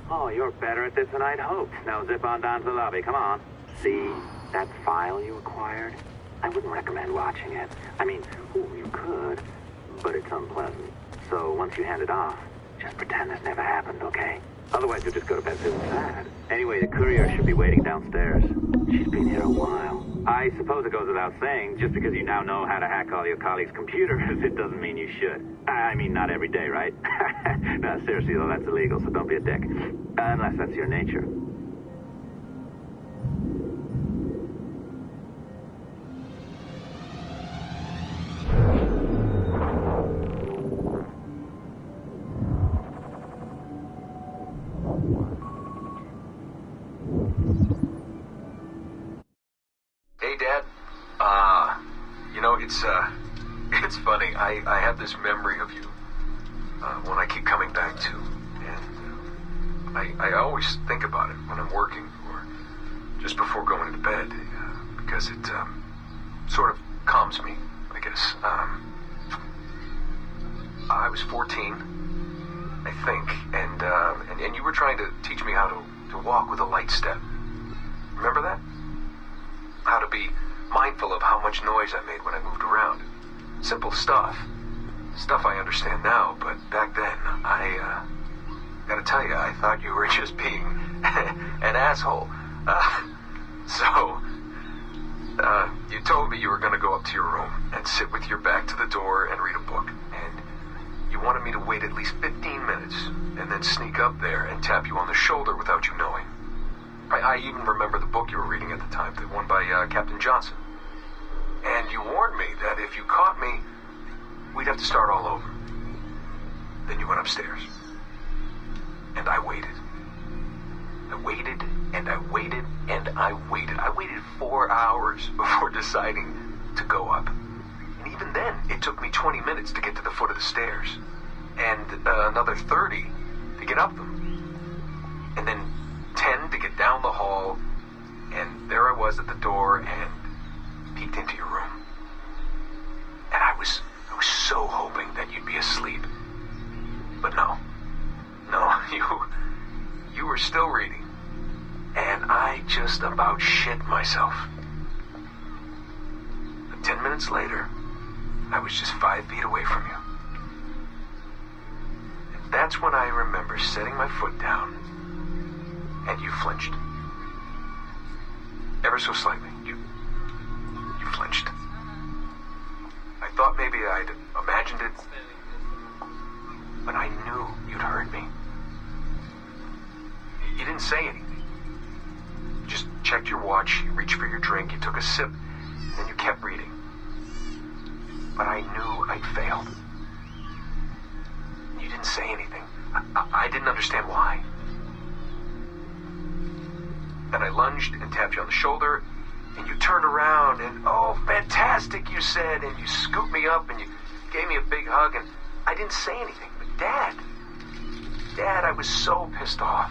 Oh, you're better at this than I'd hoped. Now zip on down to the lobby. Come on. See that file you acquired? I wouldn't recommend watching it. I mean, you could, but it's unpleasant. So once you hand it off, just pretend this never happened, okay? Otherwise, you'll just go to bed feeling sad. Anyway, the courier should be waiting downstairs. She's been here a while. I suppose it goes without saying, just because you now know how to hack all your colleagues' computers, it doesn't mean you should. I mean, not every day, right? No, seriously, though, that's illegal, so don't be a dick. Unless that's your nature. Hey, Dad. It's funny. I have this memory of you, one I keep coming back to, and I always think about it when I'm working or just before going to bed, because it sort of calms me, I guess. I was 14, I think, and you were trying to teach me how to walk with a light step. Remember that? How to be mindful of how much noise I made when I moved around. Simple stuff. Stuff I understand now, but back then, I gotta tell you, I thought you were just being an asshole. You told me you were gonna go up to your room and sit with your back to the door and read a book. And you wanted me to wait at least 15 minutes and then sneak up there and tap you on the shoulder without you knowing. I even remember the book you were reading at the time, the one by Captain Johnson. And you warned me that if you caught me, we'd have to start all over. Then you went upstairs. And I waited. I waited, and I waited, and I waited. I waited 4 hours before deciding to go up. And even then, it took me 20 minutes to get to the foot of the stairs. And another 30 to get up them. And then 10 to get down the hall, and there I was at the door and peeked into your room. And I was so hoping that you'd be asleep. But no, you were still reading, and I just about shit myself. But 10 minutes later, I was just 5 feet away from you. And that's when I remember setting my foot down. And you flinched. Ever so slightly. You flinched. I thought maybe I'd imagined it, but I knew you'd heard me. You didn't say anything. You just checked your watch, you reached for your drink, you took a sip, and then you kept reading. But I knew I'd failed. You didn't say anything. I didn't understand why. Then I lunged and tapped you on the shoulder, and you turned around, and oh, fantastic, you said, and you scooped me up, and you gave me a big hug, and I didn't say anything. But Dad, I was so pissed off.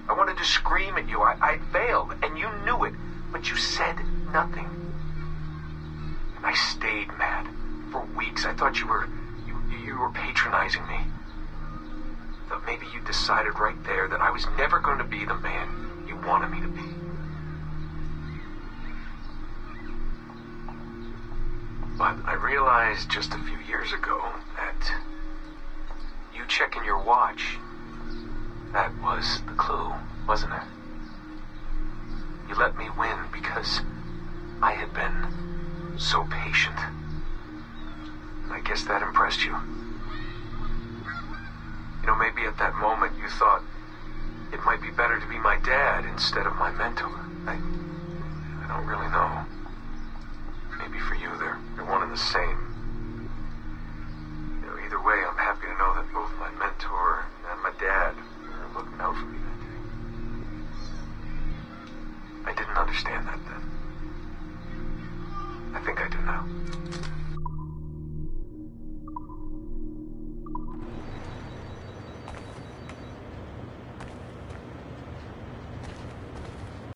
I wanted to scream at you. I'd failed, and you knew it, but you said nothing. And I stayed mad for weeks. I thought you were patronizing me. I thought maybe you decided right there that I was never going to be the man you wanted me to be. But I realized just a few years ago that you checking your watch, that was the clue, wasn't it? You let me win because I had been so patient. And I guess that impressed you. You know, maybe at that moment you thought it might be better to be my dad instead of my mentor. I don't really know. Maybe for you they're one and the same. You know, either way, I'm happy to know that both my mentor and my understand that.